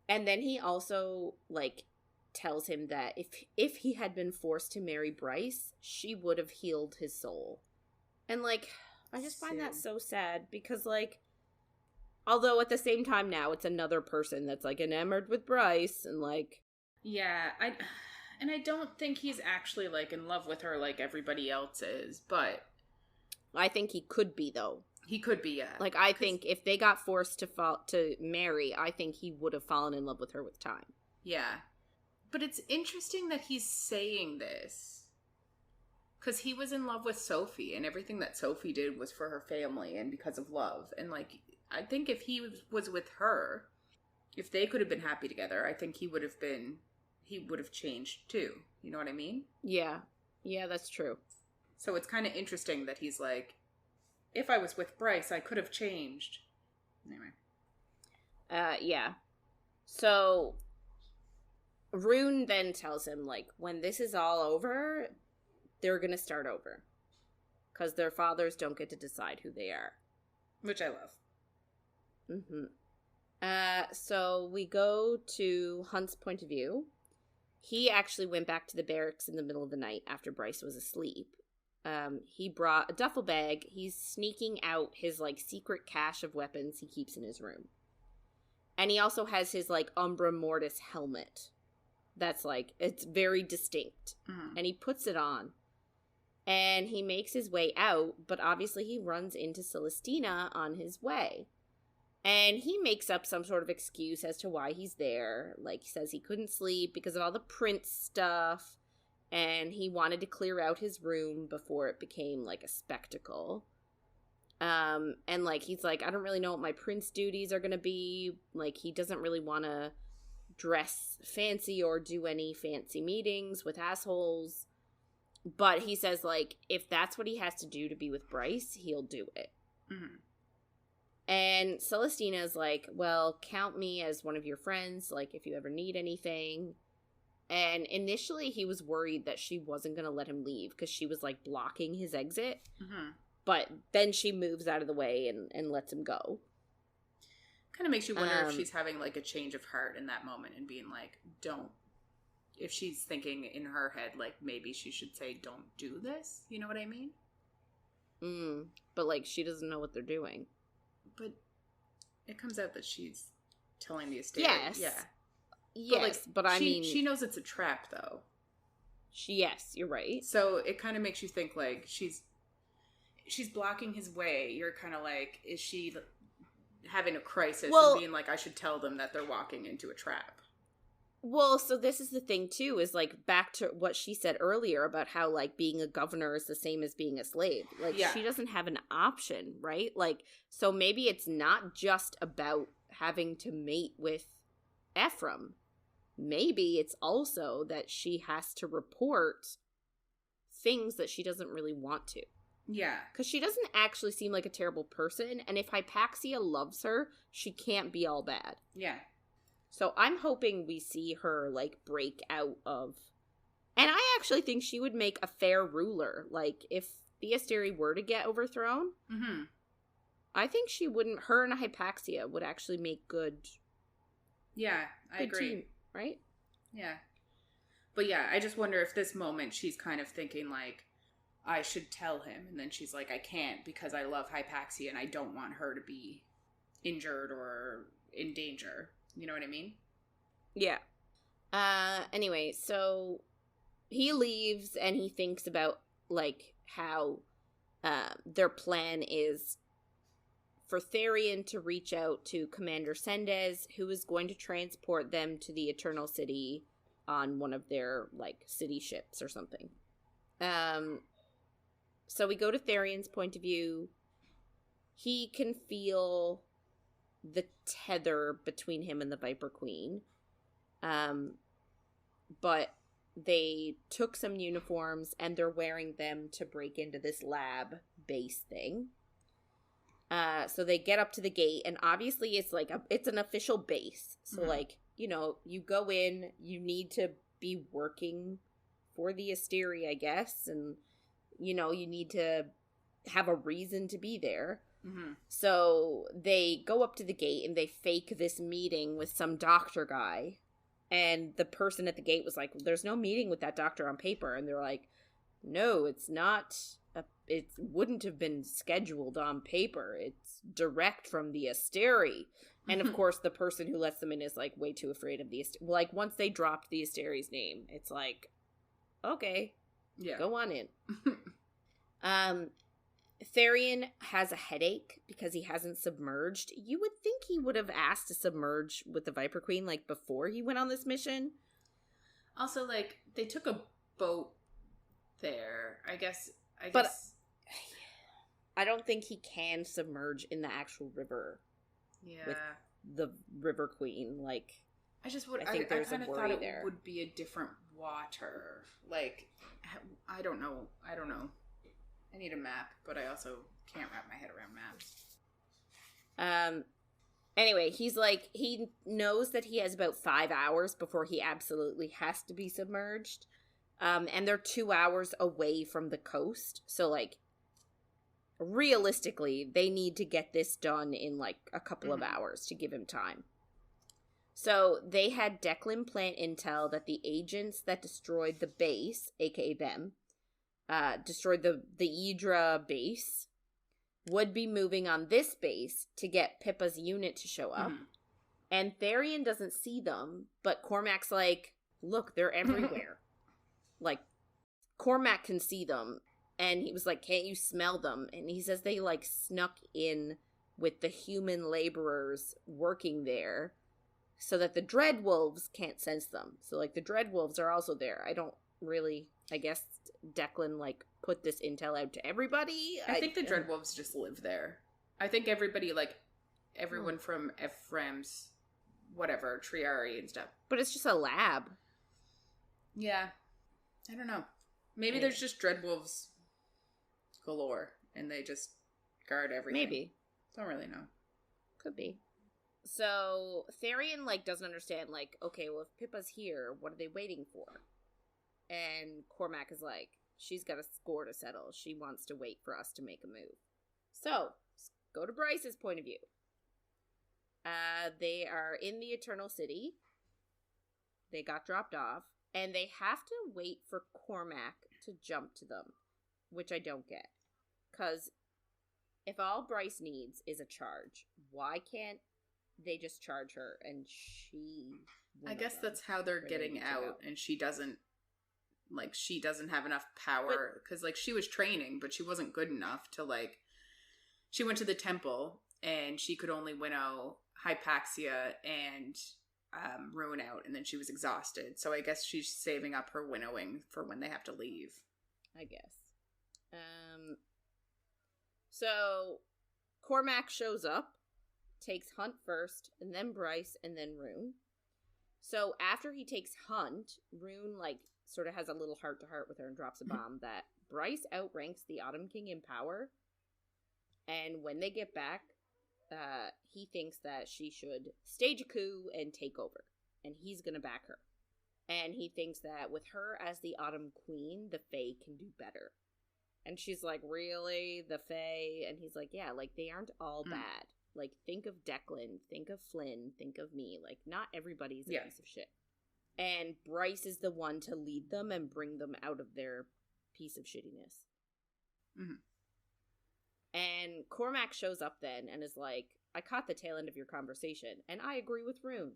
And then he also, like, tells him that if he had been forced to marry Bryce, she would have healed his soul. And, like, I just find that so sad because, like, although at the same time now it's another person that's, like, enamored with Bryce and, like... Yeah, I don't think he's actually, like, in love with her like everybody else is, but... I think he could be, though. He could be, yeah. Like, I think if they got forced to marry, I think he would have fallen in love with her with time. Yeah. But it's interesting that he's saying this. Because he was in love with Sophie, and everything that Sophie did was for her family and because of love. And, like, I think if he was with her, if they could have been happy together, I think he would have changed too. You know what I mean? Yeah. Yeah, that's true. So it's kind of interesting that he's like, if I was with Bryce, I could have changed. Anyway. Yeah. So Rune then tells him, like, when this is all over, they're going to start over. Because their fathers don't get to decide who they are. Which I love. Mm-hmm. So we go to Hunt's point of view. He actually went back to the barracks in the middle of the night after Bryce was asleep. He brought a duffel bag. He's sneaking out his, like, secret cache of weapons he keeps in his room. And he also has his, like, Umbra Mortis helmet. That's, like, it's very distinct. Mm-hmm. And he puts it on. And he makes his way out, but obviously he runs into Celestina on his way. And he makes up some sort of excuse as to why he's there. Like, he says he couldn't sleep because of all the Prince stuff. And he wanted to clear out his room before it became, like, a spectacle. And, like, he's like, I don't really know what my Prince duties are going to be. Like, he doesn't really want to dress fancy or do any fancy meetings with assholes. But he says, like, if that's what he has to do to be with Bryce, he'll do it. Mm-hmm. And Celestina's like, well, count me as one of your friends, like, if you ever need anything. And initially he was worried that she wasn't going to let him leave because she was, like, blocking his exit. Mm-hmm. But then she moves out of the way and lets him go. Kind of makes you wonder if she's having, like, a change of heart in that moment and being like, don't. If she's thinking in her head, like, maybe she should say, don't do this. You know what I mean? But, like, she doesn't know what they're doing. But it comes out that she's telling the estate. Yes. Yeah. Yes, but I mean... She knows it's a trap, though. Yes, you're right. So it kind of makes you think, like, she's blocking his way. You're kind of like, is she having a crisis and being like, I should tell them that they're walking into a trap? Well, so this is the thing, too, is, like, back to what she said earlier about how, like, being a governor is the same as being a slave. Like, She doesn't have an option, right? Like, so maybe it's not just about having to mate with Ephraim. Maybe it's also that she has to report things that she doesn't really want to. Yeah. Because she doesn't actually seem like a terrible person, and if Hypaxia loves her, she can't be all bad. Yeah. So I'm hoping we see her, like, break out of... And I actually think she would make a fair ruler. Like, if the Asteri were to get overthrown, I think she wouldn't... Her and Hypaxia would actually make good... Yeah, I agree. Team, right? Yeah. But yeah, I just wonder if this moment she's kind of thinking, like, I should tell him. And then she's like, I can't because I love Hypaxia and I don't want her to be injured or in danger. You know what I mean? Yeah. Anyway, so he leaves and he thinks about, like, how their plan is for Therian to reach out to Commander Sendez, who is going to transport them to the Eternal City on one of their, like, city ships or something. So we go to Therian's point of view. He can feel the tether between him and the Viper Queen. But they took some uniforms and they're wearing them to break into this lab base thing. So they get up to the gate, and obviously it's like it's an official base. So like, you know, you go in, you need to be working for the Asteri, I guess, and you know, you need to have a reason to be there. So they go up to the gate and they fake this meeting with some doctor guy, and the person at the gate was like, well, there's no meeting with that doctor on paper. And they're like, no, it's not. It wouldn't have been scheduled on paper. It's direct from the Asteri. And of course, the person who lets them in is like way too afraid of the Asteri. Like, once they dropped the Asteri's name, it's like, okay, yeah, go on in. Therian has a headache because he hasn't submerged. You would think he would have asked to submerge with the Viper Queen, like, before he went on this mission. Also, like, they took a boat there. I guess. I don't think he can submerge in the actual river. Yeah. With the River Queen. Like, I think there's kind a of worry thought there. It would be a different water. Like, I don't know. I need a map, but I also can't wrap my head around maps. Anyway, he's like, he knows that he has about 5 hours before he absolutely has to be submerged. And they're 2 hours away from the coast. So, like, realistically, they need to get this done in, like, a couple of hours to give him time. So, they had Declan plant intel that the agents that destroyed the base, aka them, destroyed the Ydra base, would be moving on this base to get Pippa's unit to show up. And Tharian doesn't see them, but Cormac's like, look, they're everywhere. Like, Cormac can see them. And he was like, can't you smell them? And he says they, like, snuck in with the human laborers working there so that the Dreadwolves can't sense them. So, like, the Dreadwolves are also there. I don't really, I guess Declan, like, put this intel out to everybody. I think the Dreadwolves just live there. I think everybody, like, everyone from Ephraim's, whatever, Triari and stuff. But it's just a lab. Yeah. I don't know. Maybe there's just Dreadwolves galore, and they just guard everything. Maybe. Don't really know. Could be. So, Tharian, like, doesn't understand, like, okay, well, if Pippa's here, what are they waiting for? And Cormac is like, she's got a score to settle. She wants to wait for us to make a move. So, let's go to Bryce's point of view. They are in the Eternal City. They got dropped off. And they have to wait for Cormac to jump to them. Which I don't get. Because if all Bryce needs is a charge, why can't they just charge her and she... I guess that's how they're getting out. And she doesn't have enough power. Because, like, she was training, but she wasn't good enough to, like... She went to the temple, and she could only winnow Hypaxia and Ruin out, and then she was exhausted. So I guess she's saving up her winnowing for when they have to leave. I guess. So Cormac shows up, takes Hunt first, and then Bryce, and then Rune. So after he takes Hunt, Rune, like, sort of has a little heart-to-heart with her and drops a bomb that Bryce outranks the Autumn King in power. And when they get back, he thinks that she should stage a coup and take over. And he's going to back her. And he thinks that with her as the Autumn Queen, the Fae can do better. And she's like, really? The Fae? And he's like, yeah, like, they aren't all bad. Like, think of Declan, think of Flynn, think of me. Like, not everybody's a piece of shit. And Bryce is the one to lead them and bring them out of their piece of shittiness. And Cormac shows up then and is like, I caught the tail end of your conversation, and I agree with Rune.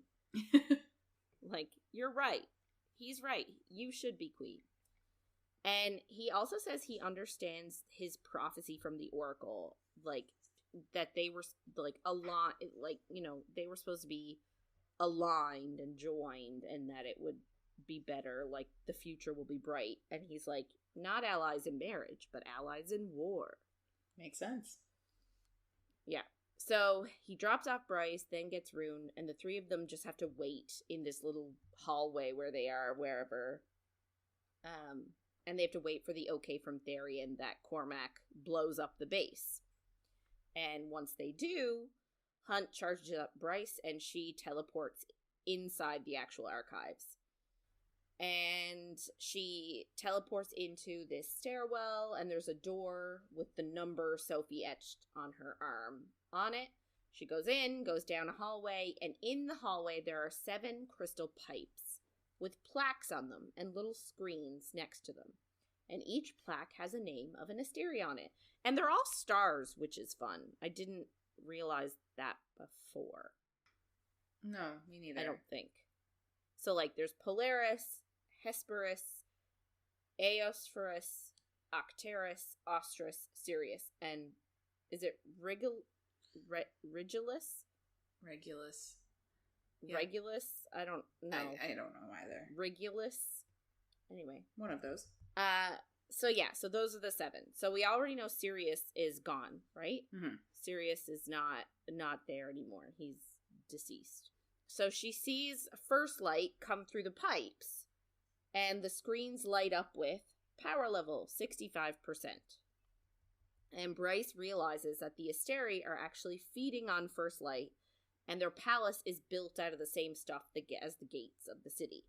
Like, you're right. He's right. You should be queen. And he also says he understands his prophecy from the Oracle, like, that they were, like, they were supposed to be aligned and joined, and that it would be better, like, the future will be bright. And he's like, not allies in marriage, but allies in war. Makes sense. Yeah. So he drops off Bryce, then gets Rune, and the three of them just have to wait in this little hallway where they are, wherever. And they have to wait for the okay from Tharian that Cormac blows up the base. And once they do, Hunt charges up Bryce, and she teleports inside the actual archives. And she teleports into this stairwell, and there's a door with the number Sophie etched on her arm on it. She goes in, goes down a hallway, and in the hallway there are 7 crystal pipes with plaques on them and little screens next to them. And each plaque has a name of an Asteri on it. And they're all stars, which is fun. I didn't realize that before. No, me neither. I don't think. So, like, there's Polaris, Hesperus, Eosphorus, Octerus, Ostris, Sirius, and is it Regulus? Regulus. Yeah. Regulus? I don't know. I don't know either. Regulus? Anyway. One of those. So those are the 7. So we already know Sirius is gone, right? Mm-hmm. Sirius is not there anymore. He's deceased. So she sees first light come through the pipes, and the screens light up with power level 65%. And Bryce realizes that the Asteri are actually feeding on first light and their palace is built out of the same stuff as the gates of the city.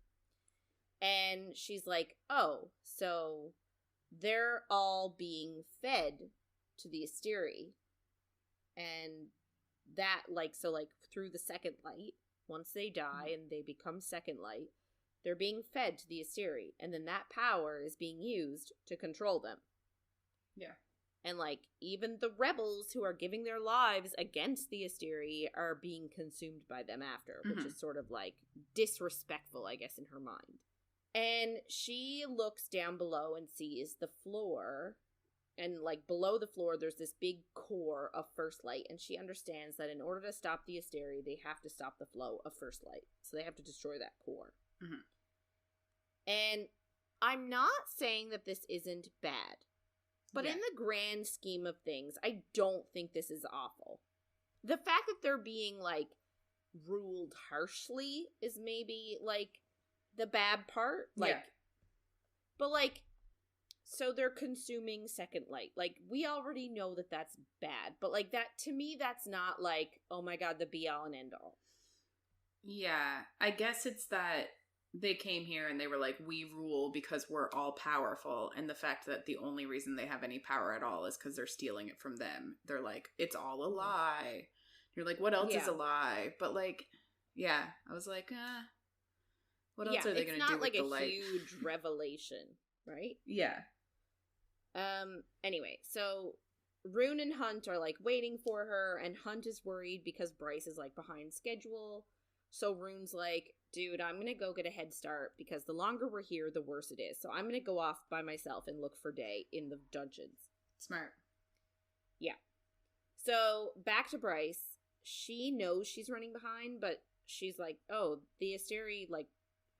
And she's like, oh, so they're all being fed to the Asteri. And that, like, so, like, through the second light, once they die and they become second light, they're being fed to the Asteri. And then that power is being used to control them. Yeah. And, like, even the rebels who are giving their lives against the Asteri are being consumed by them after, which is sort of, like, disrespectful, I guess, in her mind. And she looks down below and sees the floor, and, like, below the floor, there's this big core of First Light, and she understands that in order to stop the Asteri, they have to stop the flow of First Light. So they have to destroy that core. And I'm not saying that this isn't bad. But in the grand scheme of things, I don't think this is awful. The fact that they're being, like, ruled harshly is maybe, like, the bad part. Like, but, like, so they're consuming second light. Like, we already know that that's bad. But, like, that, to me, that's not, like, oh my god, the be-all and end-all. Yeah, I guess it's that they came here and they were like, we rule because we're all powerful. And the fact that the only reason they have any power at all is because they're stealing it from them. They're like, it's all a lie. You're like, what else is a lie? But, like, yeah, I was like, what else are they going to do with the light? It's not like a huge revelation, right? Yeah. Anyway, so Rune and Hunt are, like, waiting for her, and Hunt is worried because Bryce is, like, behind schedule. So Rune's like, dude, I'm gonna go get a head start because the longer we're here, the worse it is. So I'm gonna go off by myself and look for Day in the dungeons. Smart. Yeah. So back to Bryce. She knows she's running behind, but she's like, oh, the Asteri, like,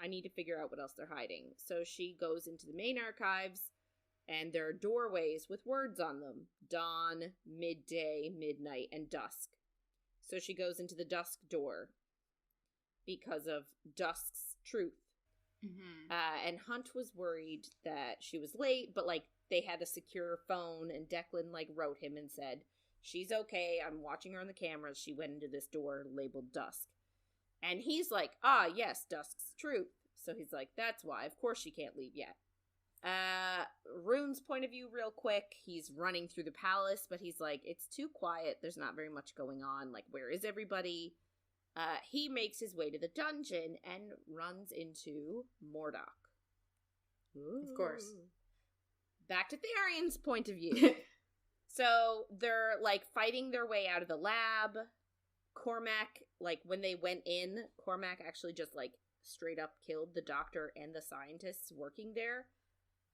I need to figure out what else they're hiding. So she goes into the main archives, and there are doorways with words on them. Dawn, midday, midnight, and dusk. So she goes into the dusk door because of dusk's truth. And Hunt was worried that she was late, but, like, they had a secure phone, and Declan, like, wrote him and said, she's okay, I'm watching her on the cameras, she went into this door labeled dusk. And he's like, ah, yes, dusk's truth. So he's like, that's why, of course she can't leave yet. Rune's point of view real quick, he's running through the palace, but he's like, it's too quiet, there's not very much going on, like, where is everybody? He makes his way to the dungeon and runs into Mordok. Ooh. Of course. Back to Tharian's point of view. So they're, like, fighting their way out of the lab. Cormac, like, when they went in, Cormac actually just, like, straight up killed the doctor and the scientists working there.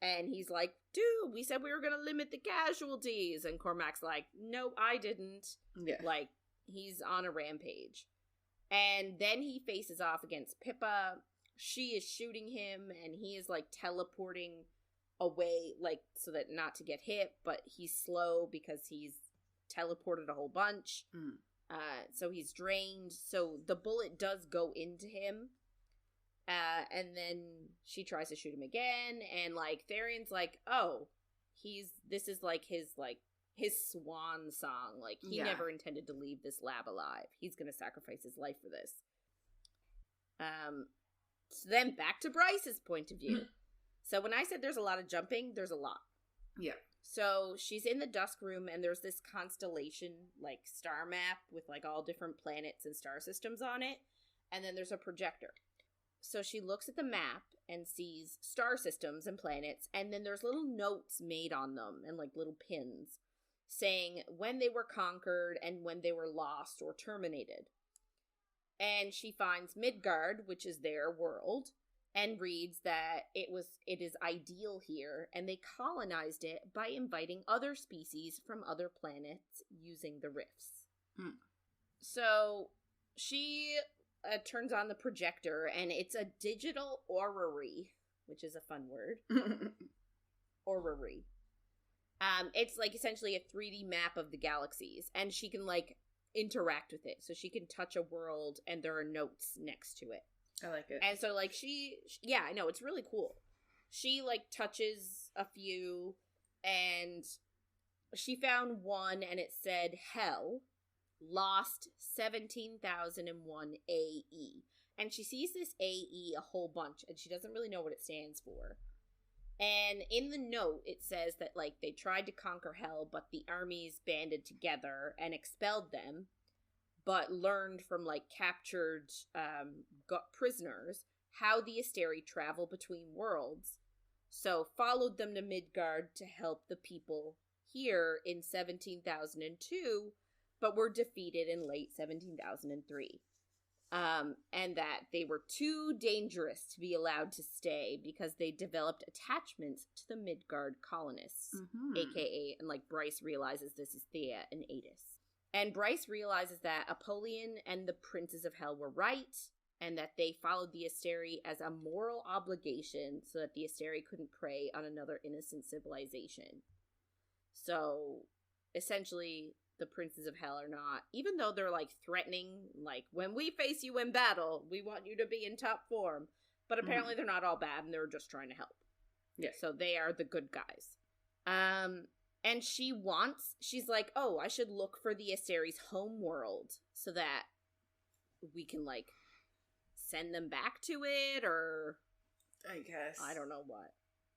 And he's like, dude, we said we were gonna limit the casualties. And Cormac's like, nope, I didn't. Yeah. Like, he's on a rampage. And then he faces off against Pippa. She is shooting him, and he is, like, teleporting away, like, so that not to get hit, but he's slow because he's teleported a whole bunch. So he's drained. So the bullet does go into him. And then she tries to shoot him again, and, like, Tharian's like, oh, this is, like, his swan song. Like, he never intended to leave this lab alive. He's gonna sacrifice his life for this. So then back to Bryce's point of view. So when I said there's a lot of jumping, there's a lot. Yeah. So she's in the dusk room, and there's this constellation, like, star map with, like, all different planets and star systems on it. And then there's a projector. So she looks at the map and sees star systems and planets, and then there's little notes made on them and, like, little pins saying when they were conquered and when they were lost or terminated. And she finds Midgard, which is their world, and reads that it is ideal here, and they colonized it by inviting other species from other planets using the rifts. So she turns on the projector, and it's a digital orrery, which is a fun word. Orrery. It's, like, essentially a 3D map of the galaxies, and she can, like, interact with it. So she can touch a world, and there are notes next to it. I like it. And so, like, yeah, I know, it's really cool. She, like, touches a few, and she found one, and it said hell, lost 17,001 AE. And she sees this AE a whole bunch, and she doesn't really know what it stands for. And in the note, it says that, like, they tried to conquer hell, but the armies banded together and expelled them, but learned from, like, captured prisoners how the Asteri travel between worlds. So followed them to Midgard to help the people here in 17,002, but were defeated in late 17,003. And that they were too dangerous to be allowed to stay because they developed attachments to the Midgard colonists, aka, and like Bryce realizes this is Thea and Adis. And Bryce realizes that Apollyon and the Princes of Hell were right, and that they followed the Asteri as a moral obligation so that the Asteri couldn't prey on another innocent civilization. So, essentially, the Princes of Hell are not, even though they're, like, threatening, like, when we face you in battle, we want you to be in top form. But apparently they're not all bad, and they're just trying to help. Yeah. So they are the good guys. And she's like, oh, I should look for the Asteri's home world so that we can, like, send them back to it, or... I guess. I don't know what.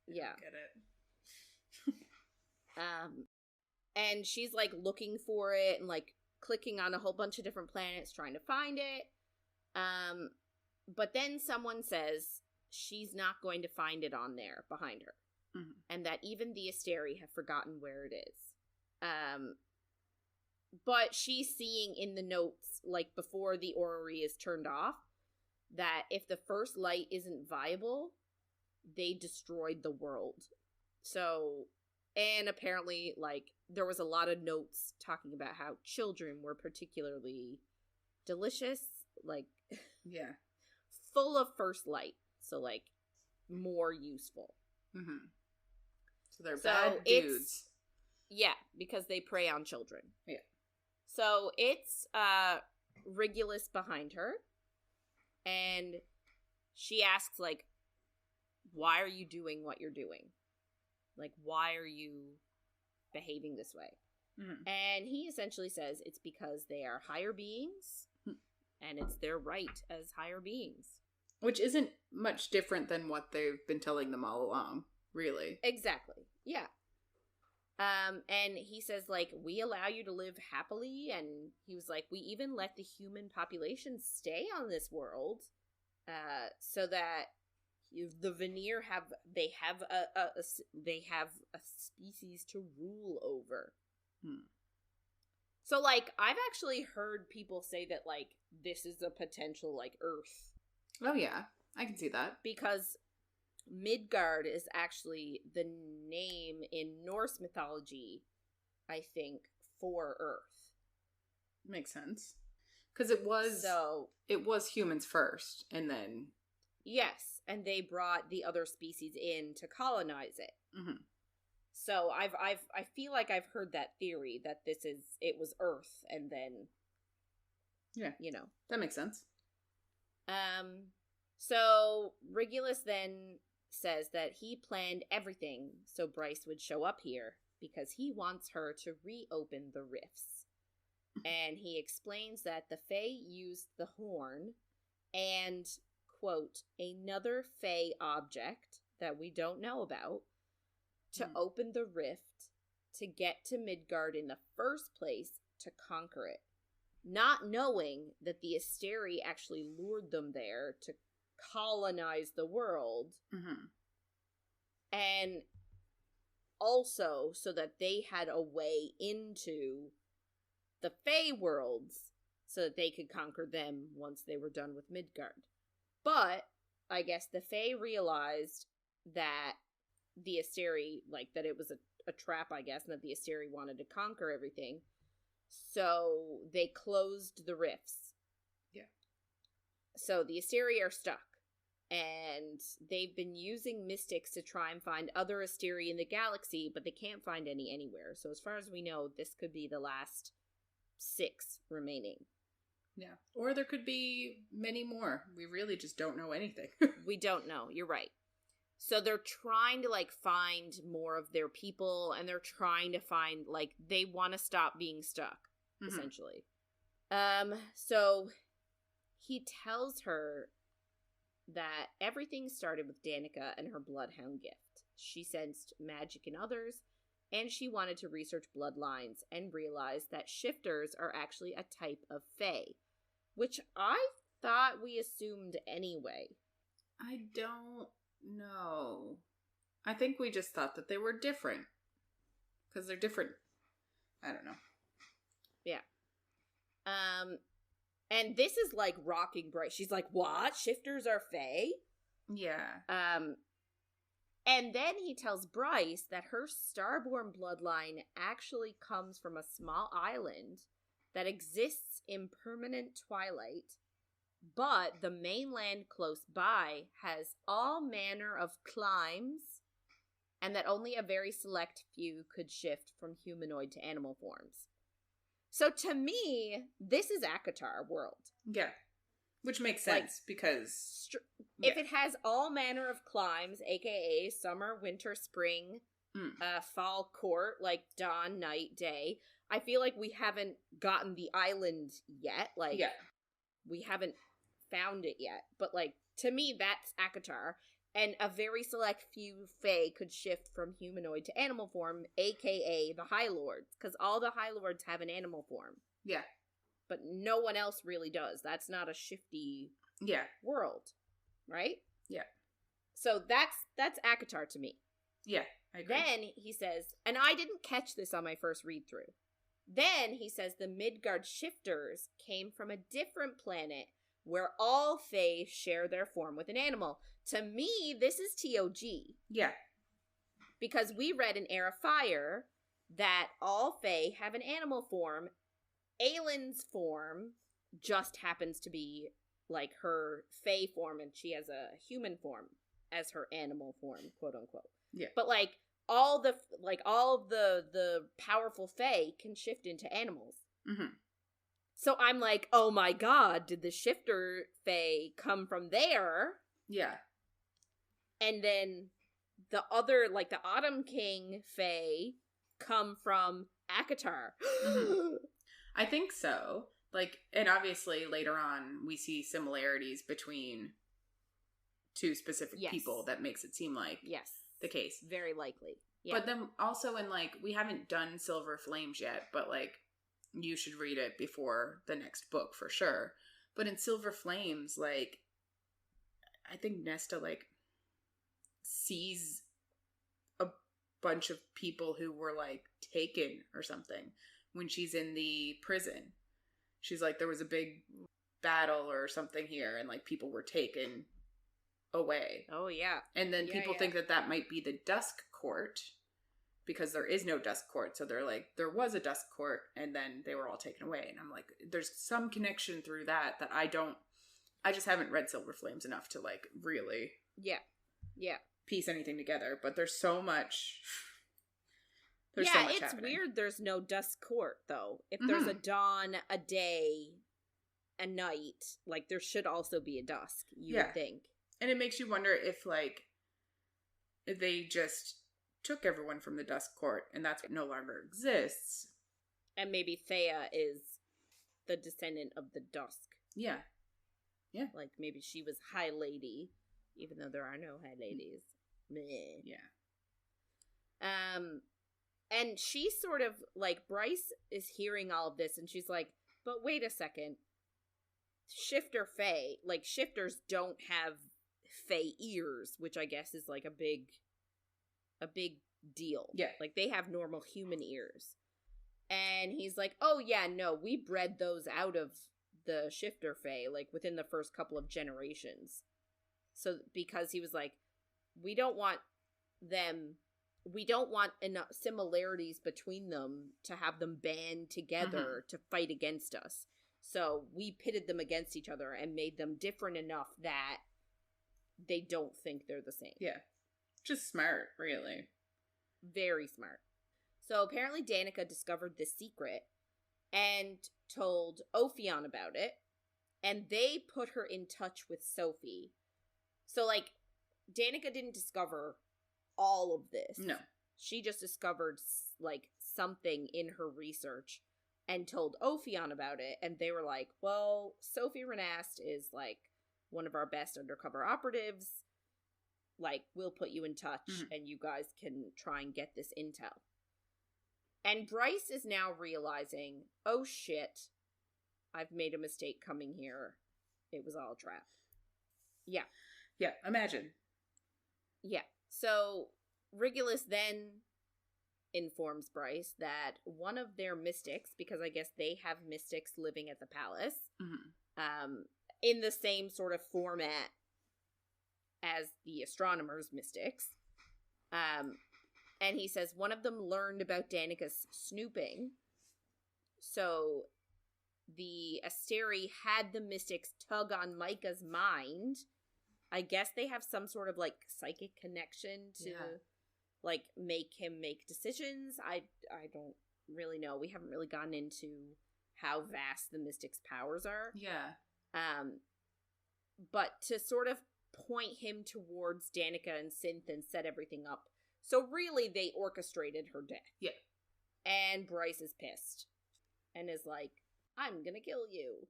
Yeah. Yeah. Get it. And she's, like, looking for it and, like, clicking on a whole bunch of different planets trying to find it. But then someone says she's not going to find it on there behind her. Mm-hmm. And that even the Asteri have forgotten where it is. But she's seeing in the notes, like, before the orrery is turned off, that if the first light isn't viable, they destroyed the world. So... And apparently, like, there was a lot of notes talking about how children were particularly delicious, like, yeah, full of first light. So, like, more useful. Mm-hmm. So they're bad dudes. Yeah, because they prey on children. Yeah. So it's Regulus behind her, and she asks, like, why are you doing what you're doing? Like, why are you behaving this way? Mm-hmm. And he essentially says it's because they are higher beings, and it's their right as higher beings. Which isn't much different than what they've been telling them all along, really. Exactly, yeah. And he says, like, we allow you to live happily, and he was like, we even let the human population stay on this world, so that the Vanir have a species to rule over. So, like, I've actually heard people say that, like, this is a potential, like, Earth. Oh yeah, I can see that. Because Midgard is actually the name in Norse mythology, I think, for Earth. Makes sense. Because it was humans first, and then... Yes, and they brought the other species in to colonize it. Mm-hmm. So I feel like I've heard that theory that it was Earth, and then, yeah, you know, that makes sense. So Regulus then says that he planned everything so Bryce would show up here because he wants her to reopen the rifts, and he explains that the Fae used the horn and, quote, another Fae object that we don't know about to open the rift to get to Midgard in the first place to conquer it, not knowing that the Asteri actually lured them there to colonize the world, and also so that they had a way into the Fae worlds so that they could conquer them once they were done with Midgard. But I guess the Fae realized that the Asteri, like, that it was a trap, I guess, and that the Asteri wanted to conquer everything. So they closed the rifts. Yeah. So the Asteri are stuck. And they've been using mystics to try and find other Asteri in the galaxy, but they can't find any anywhere. So as far as we know, this could be the last 6 remaining. Yeah. Or there could be many more. We really just don't know anything. We don't know. You're right. So they're trying to, like, find more of their people, and they're trying to find, like, they want to stop being stuck, essentially. So he tells her that everything started with Danica and her bloodhound gift. She sensed magic in others, and she wanted to research bloodlines and realized that shifters are actually a type of fae, which I thought we assumed anyway. I don't know. I think we just thought that they were different. Because they're different. I don't know. Yeah. And this is like rocking Bryce. She's like, what? Shifters are fae? Yeah. And then he tells Bryce that her starborn bloodline actually comes from a small island that exists in permanent twilight, but the mainland close by has all manner of climes, and that only a very select few could shift from humanoid to animal forms. So to me, this is ACOTAR world. Yeah. Which makes sense, because... If it has all manner of climes, aka summer, winter, spring, fall, court, like dawn, night, day, I feel like we haven't gotten the island yet. Like, we haven't found it yet. But, like, to me, that's ACOTAR. And a very select few fae could shift from humanoid to animal form, aka the High Lords. Because all the High Lords have an animal form. Yeah. But no one else really does. That's not a shifty world. Right? Yeah. So that's ACOTAR to me. Yeah, I agree. Then he says, and I didn't catch this on my first read-through. Then he says the Midgard shifters came from a different planet where all fae share their form with an animal. To me, this is TOG. Yeah. Because we read in Air of Fire that all fae have an animal form. Aylin's form just happens to be like her fae form, and she has a human form as her animal form, quote unquote. Yeah. But like all of the powerful fae can shift into animals. Mm-hmm. So I'm like, oh my god, did the shifter fae come from there? Yeah. And then the other, like the Autumn King fae, come from ACOTAR. Mm-hmm. I think so. Like, and obviously later on we see similarities between two specific people that makes it seem like the case. Very likely. Yeah. But then also in, like, we haven't done Silver Flames yet, but, like, you should read it before the next book for sure. But in Silver Flames, like, I think Nesta, like, sees a bunch of people who were, like, taken or something when she's in the prison. She's like, there was a big battle or something here, and, like, people were taken away. Oh, yeah. And then people think that that might be the Dusk Court, because there is no Dusk Court. So they're like, there was a Dusk Court, and then they were all taken away. And I'm like, there's some connection through that I just haven't read Silver Flames enough to, like, really piece anything together. But there's so much... There's so much it's happening. Weird there's no Dusk Court, though. If there's a dawn, a day, a night, like, there should also be a dusk, you would think. And it makes you wonder if, like, if they just took everyone from the Dusk Court and that's what no longer exists. And maybe Thea is the descendant of the Dusk. Yeah. Yeah. Like, maybe she was High Lady, even though there are no High Ladies. Meh. Yeah. And she sort of, like, Bryce is hearing all of this, and she's like, but wait a second. Shifter fae, like, shifters don't have fae ears, which I guess is, like, a big deal. Yeah. Like, they have normal human ears. And he's like, oh, yeah, no, we bred those out of the shifter fae, like, within the first couple of generations. So, because he was like, we don't want enough similarities between them to have them band together to fight against us. So we pitted them against each other and made them different enough that they don't think they're the same. Yeah. Just smart, really. Very smart. So apparently Danica discovered this secret and told Ophion about it, and they put her in touch with Sophie. So, like, Danica didn't discover all of this. No. She just discovered, like, something in her research. and told Ophion about it, and they were like, well, Sophie Renast is, like, one of our best undercover operatives. Like, we'll put you in touch, and you guys can try and get this intel. And Bryce is now realizing, oh shit, I've made a mistake coming here. It was all a trap. Yeah. Yeah, imagine. Yeah. So, Regulus then informs Bryce that one of their mystics, because I guess they have mystics living at the palace, in the same sort of format as the astronomers' mystics, and he says one of them learned about Danica's snooping, so the Asteri had the mystics tug on Micah's mind. I guess they have some sort of, like, psychic connection to... like, make him make decisions. I don't really know. We haven't really gotten into how vast the Mystic's powers are. Yeah. But to sort of point him towards Danica and Synth and set everything up. So really, they orchestrated her death. Yeah. And Bryce is pissed. And is like, I'm gonna kill you.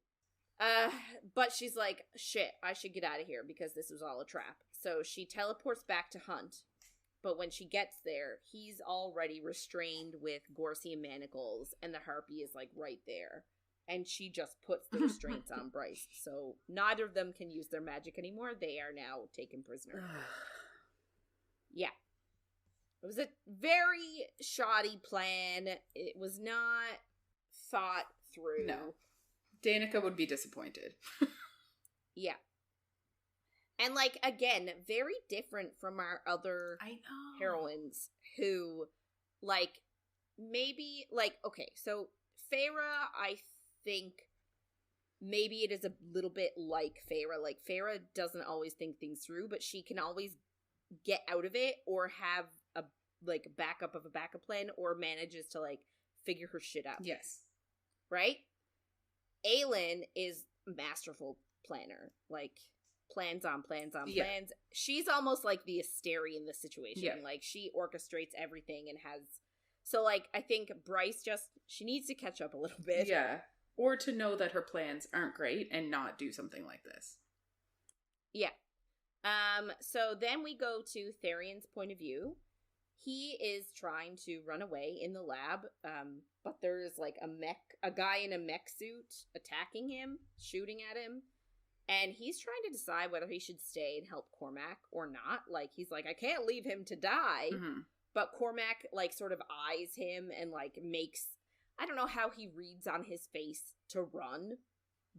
But she's like, shit, I should get out of here because this was all a trap. So she teleports back to Hunt. But when she gets there, he's already restrained with Gorsian manacles, and the Harpy is, like, right there. And she just puts the restraints on Bryce. So neither of them can use their magic anymore. They are now taken prisoner. Yeah. It was a very shoddy plan. It was not thought through. No. Danica would be disappointed. Yeah. And, like, again, very different from our other heroines who, like, maybe, like, okay, so Feyre, I think maybe it is a little bit like Feyre. Like, Feyre doesn't always think things through, but she can always get out of it or have a, like, backup of a backup plan or manages to, like, figure her shit out. Yes. Right? Aelin is a masterful planner. Like... plans on plans. She's almost like the Asteri in this situation. Yeah. Like, she orchestrates everything and has... So, like, I think Bryce she needs to catch up a little bit. Yeah. Or to know that her plans aren't great and not do something like this. Yeah. So then we go to Therion's point of view. He is trying to run away in the lab, but there's, like, a guy in a mech suit attacking him, shooting at him. And he's trying to decide whether he should stay and help Cormac or not. Like, he's like, I can't leave him to die. Mm-hmm. But Cormac, like, sort of eyes him and, like, makes... I don't know how he reads on his face to run,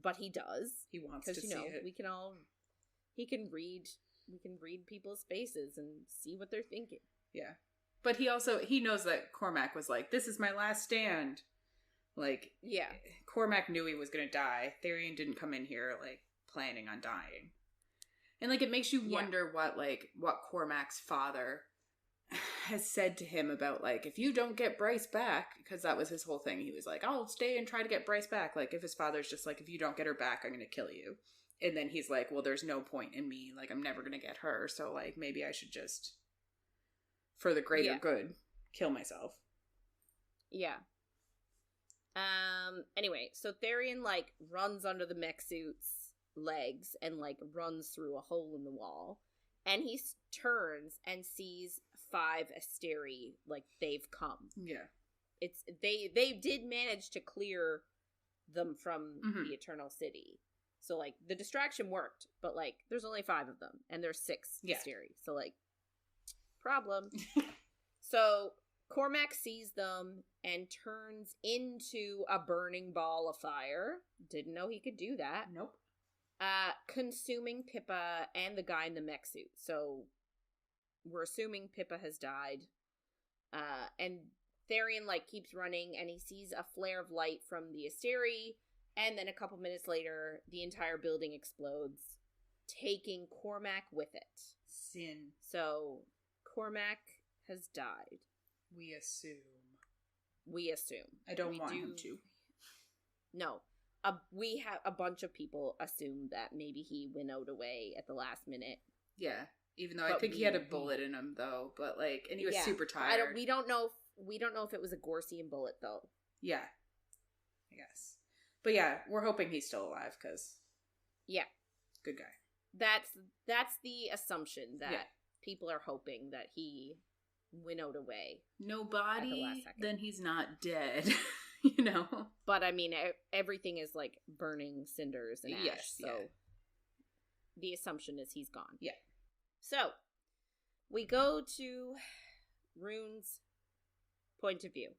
but he does. He wants to see it. We can all... We can read people's faces and see what they're thinking. Yeah. But he knows that Cormac was like, this is my last stand. Like, yeah. Cormac knew he was going to die. Therion didn't come in here, like, planning on dying. And, like, it makes you wonder what Cormac's father has said to him about, like, if you don't get Bryce back, because that was his whole thing. He was like, I'll stay and try to get Bryce back. Like, if his father's just like, if you don't get her back, I'm going to kill you. And then he's like, well, there's no point in me. Like, I'm never going to get her. So, like, maybe I should just, for the greater good, kill myself. Yeah. Anyway, so Therion, like, runs under the mech suit's legs and, like, runs through a hole in the wall. And he turns and sees 5 Asteri, like, they've come. Yeah. They did manage to clear them from the Eternal City. So, like, the distraction worked, but, like, there's only 5 of them, and there's 6 Asteri. So, like, problem. So, Cormac sees them and turns into a burning ball of fire. Didn't know he could do that. Nope. Consuming Pippa and the guy in the mech suit. So, we're assuming Pippa has died. And Therion, like, keeps running, and he sees a flare of light from the Asteri. And then a couple minutes later, the entire building explodes, taking Cormac with it. Sin. So, Cormac has died. We assume. I don't want him to. No. We have a bunch of people assume that maybe he winnowed away at the last minute. Yeah. Even though I think he had a bullet in him, though. But, like, and he was super tired. We don't know if it was a Gorsian bullet, though. Yeah. I guess. But yeah, we're hoping he's still alive, because... Yeah. Good guy. That's the assumption, that people are hoping that he winnowed away. No body, then he's not dead. You know? But, I mean, everything is, like, burning cinders and ash, so the assumption is he's gone. Yeah. So, we go to Rune's point of view.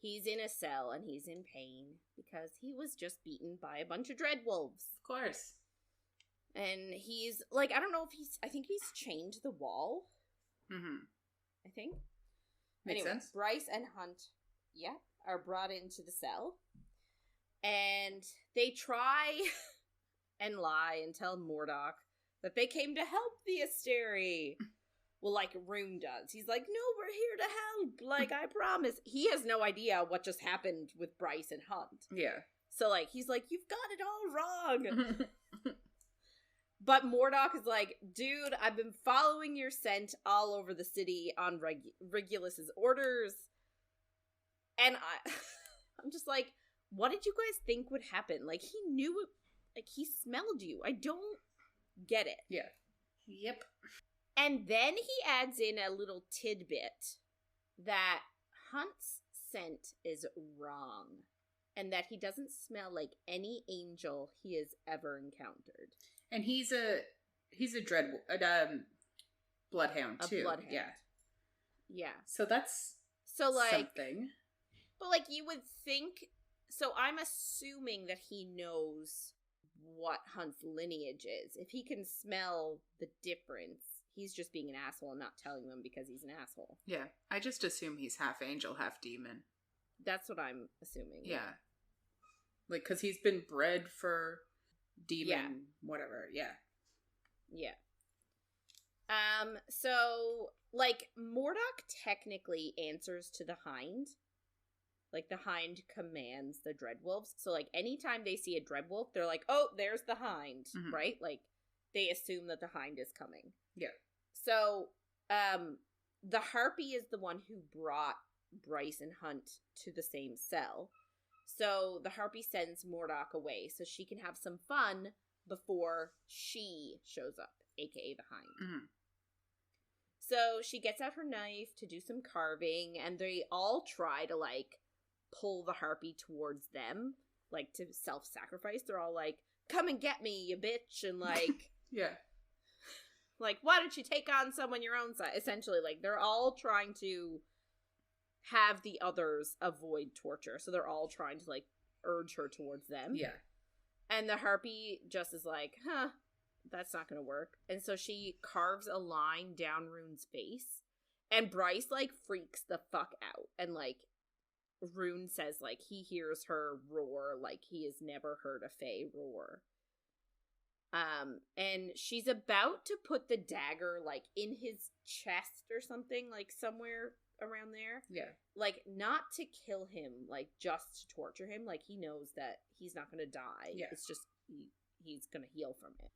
He's in a cell, and he's in pain, because he was just beaten by a bunch of dreadwolves. Of course. And he's, like, I don't know if I think he's chained to the wall. Mm-hmm. I think. Makes sense. Bryce and Hunt, are brought into the cell. And they try and lie and tell Mordok that they came to help the Asteri. Well, like Rune does. He's like, no, we're here to help. Like, I promise. He has no idea what just happened with Bryce and Hunt. Yeah. So, like, he's like, you've got it all wrong. But Mordok is like, dude, I've been following your scent all over the city on Regulus's orders. And I'm just like, what did you guys think would happen? Like, he knew it. Like, he smelled you. I don't get it. Yeah. Yep. And then he adds in a little tidbit that Hunt's scent is wrong. And that he doesn't smell like any angel he has ever encountered. And he's a bloodhound too. A bloodhound. Yeah. Yeah. So that's like something. But like you would think, so I'm assuming that he knows what Hunt's lineage is. If he can smell the difference, he's just being an asshole and not telling them because he's an asshole. Yeah. I just assume he's half angel, half demon. That's what I'm assuming. Yeah. Like, because he's been bred for demon, whatever. Yeah. Yeah. So, like, Mordok technically answers to the Hind. Like, the Hind commands the Dreadwolves. So, like, anytime they see a Dreadwolf, they're like, oh, there's the Hind, right? Like, they assume that the Hind is coming. Yeah. So, the Harpy is the one who brought Bryce and Hunt to the same cell. So, the Harpy sends Mordok away so she can have some fun before she shows up, aka the Hind. Mm-hmm. So, she gets out her knife to do some carving, and they all try to, like, pull the Harpy towards them, like, to self-sacrifice. They're all like, come and get me, you bitch, and, like... yeah. Like, why don't you take on someone your own size? Essentially, like, they're all trying to have the others avoid torture. So they're all trying to, like, urge her towards them. Yeah. And the Harpy just is like, that's not gonna work. And so she carves a line down Rune's face. And Bryce, like, freaks the fuck out. And, like, Rune says, like, he hears her roar like he has never heard a fae roar. And she's about to put the dagger, like, in his chest or something, like, somewhere around there. Yeah. Like, not to kill him, like, just to torture him. Like, he knows that he's not gonna die. Yeah. It's just, he's gonna heal from it.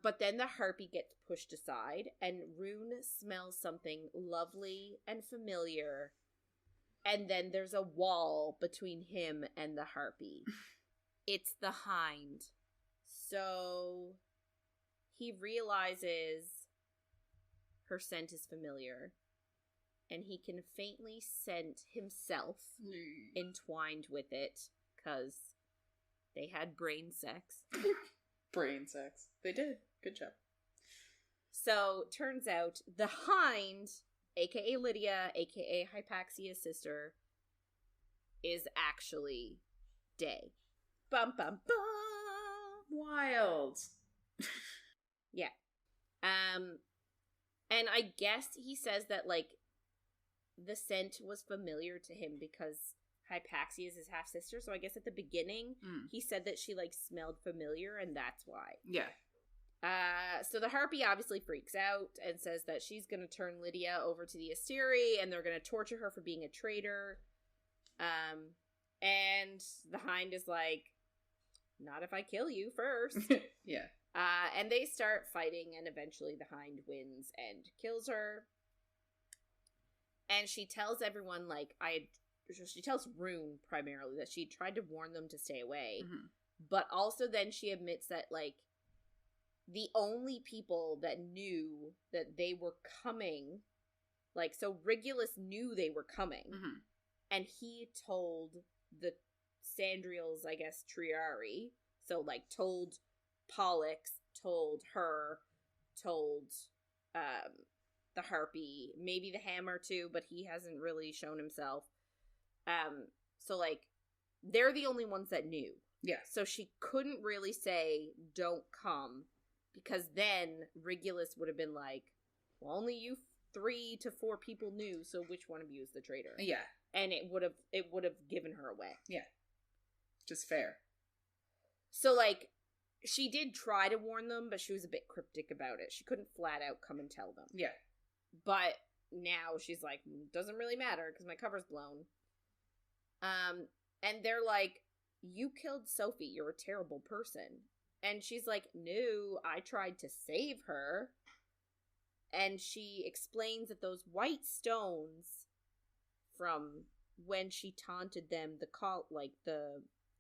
But then the Harpy gets pushed aside, and Rune smells something lovely and familiar. And then there's a wall between him and the Harpy. It's the Hind. So he realizes her scent is familiar, and he can faintly scent himself entwined with it, because they had brain sex. Brain sex. They did. Good job. So, turns out, the Hind, aka Lydia, aka Hypaxia's sister, is actually Day. Bum bum bum! Wild. Yeah. And I guess he says that, like, the scent was familiar to him because Hypaxia is his half-sister, so I guess at the beginning, he said that she, like, smelled familiar, and that's why. Yeah. So the Harpy obviously freaks out and says that she's gonna turn Lydia over to the Asteri, and they're gonna torture her for being a traitor. And the Hind is like, not if I kill you first. Yeah. And they start fighting, and eventually the Hind wins and kills her. And she tells everyone, like, I she tells Rune primarily that she tried to warn them to stay away, Mm-hmm. but also then she admits that, like, the only people that knew that they were coming, like, so Regulus knew they were coming, Mm-hmm. and he told the Sandriel's, I guess, Triari, so, like, told Pollux, told her, told the Harpy, maybe the Hammer too, but he hasn't really shown himself. So, like, they're the only ones that knew. Yeah. So she couldn't really say, don't come, because then Regulus would have been like, well, only you 3 to 4 people knew, so which one of you is the traitor? Yeah. And it would have given her away. Yeah. Just fair. So, like, she did try to warn them, but she was a bit cryptic about it. She couldn't flat out come and tell them. Yeah. But now she's like, doesn't really matter because my cover's blown. And they're like, you killed Sophie. You're a terrible person. And she's like, no, I tried to save her. And she explains that those white stones from when she taunted them, the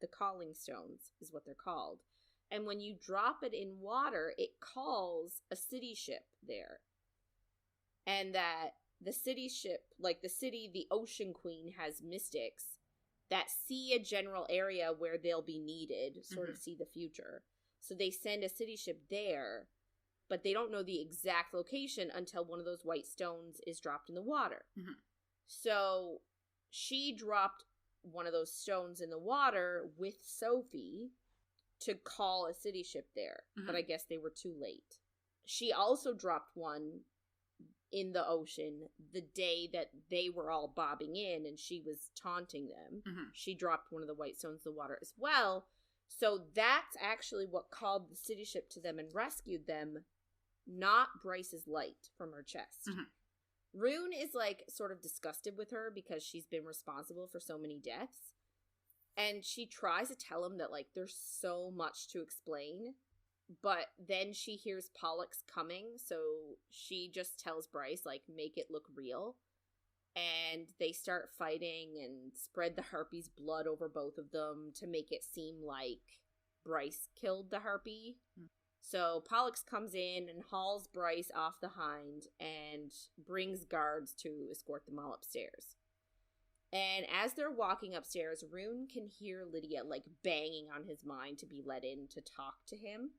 calling stones is what they're called. And when you drop it in water, it calls a city ship there. And that the city ship, like the Ocean Queen has mystics that see a general area where they'll be needed, sort of see the future. So they send a city ship there, but they don't know the exact location until one of those white stones is dropped in the water. Mm-hmm. So she dropped one of those stones in the water with Sophie to call a city ship there, but I guess they were too late. She also dropped one in the ocean the day that they were all bobbing in and she was taunting them. She dropped one of the white stones in the water as well. So that's actually what called the city ship to them and rescued them, not Bryce's light from her chest. Rune is, like, sort of disgusted with her because she's been responsible for so many deaths. And she tries to tell him that, like, there's so much to explain. But then she hears Pollux coming, so she just tells Bryce, like, make it look real. And they start fighting and spread the Harpy's blood over both of them to make it seem like Bryce killed the Harpy. So Pollux comes in and hauls Bryce off the hind and brings guards to escort them all upstairs. And as they're walking upstairs, Rune can hear Lydia, like, banging on his mind to be let in to talk to him.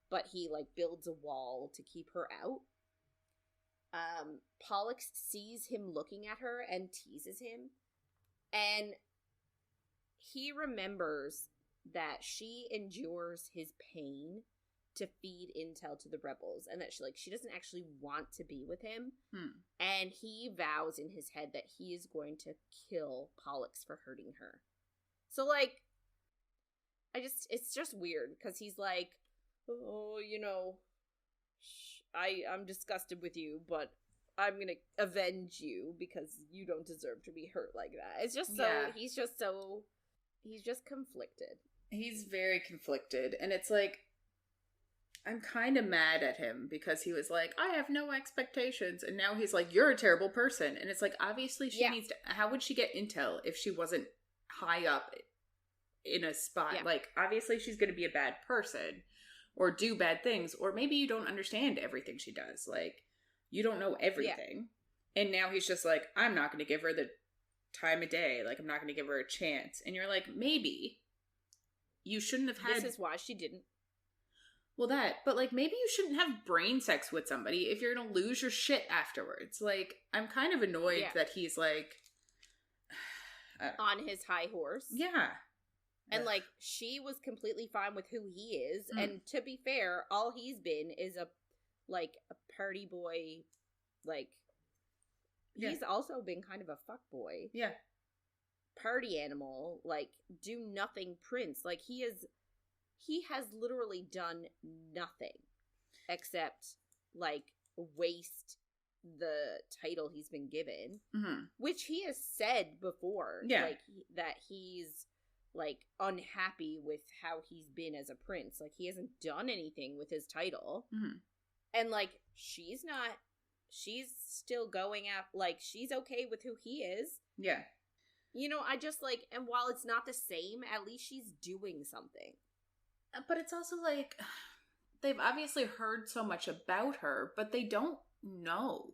But he, like, builds a wall to keep her out. Pollux sees him looking at her and teases him. And he remembers that she endures his pain to feed intel to the rebels. And that she doesn't actually want to be with him. And he vows in his head that he is going to kill Pollux for hurting her. So, like, it's just weird. Because he's like, oh, you know, I'm disgusted with you, but I'm gonna avenge you because you don't deserve to be hurt like that. It's just he's just conflicted. He's very conflicted, and it's like, I'm kind of mad at him because he was like, I have no expectations, and now he's like, you're a terrible person, and it's like, obviously she needs to, how would she get intel if she wasn't high up in a spot? Like, obviously she's gonna be a bad person. Or do bad things, or maybe you don't understand everything she does. Like, you don't know everything. And now he's just like, I'm not going to give her the time of day. Like, I'm not going to give her a chance. And you're like, maybe you shouldn't have had... This is why she didn't. Well, but, like, maybe you shouldn't have brain sex with somebody if you're going to lose your shit afterwards. Like, I'm kind of annoyed that he's, like... on his high horse. Yeah. And, like, she was completely fine with who he is. And to be fair, all he's been is a party boy. Like, he's also been kind of a fuckboy. Yeah. Party animal. Like, do nothing prince. Like, he has literally done nothing except, like, waste the title he's been given. Which he has said before. Yeah. Like, that he's... like, unhappy with how he's been as a prince. Like, he hasn't done anything with his title. And, like, she's still going out, like, she's okay with who he is. Yeah. You know, I just like, and while it's not the same, at least she's doing something. But it's also like, they've obviously heard so much about her, but they don't know.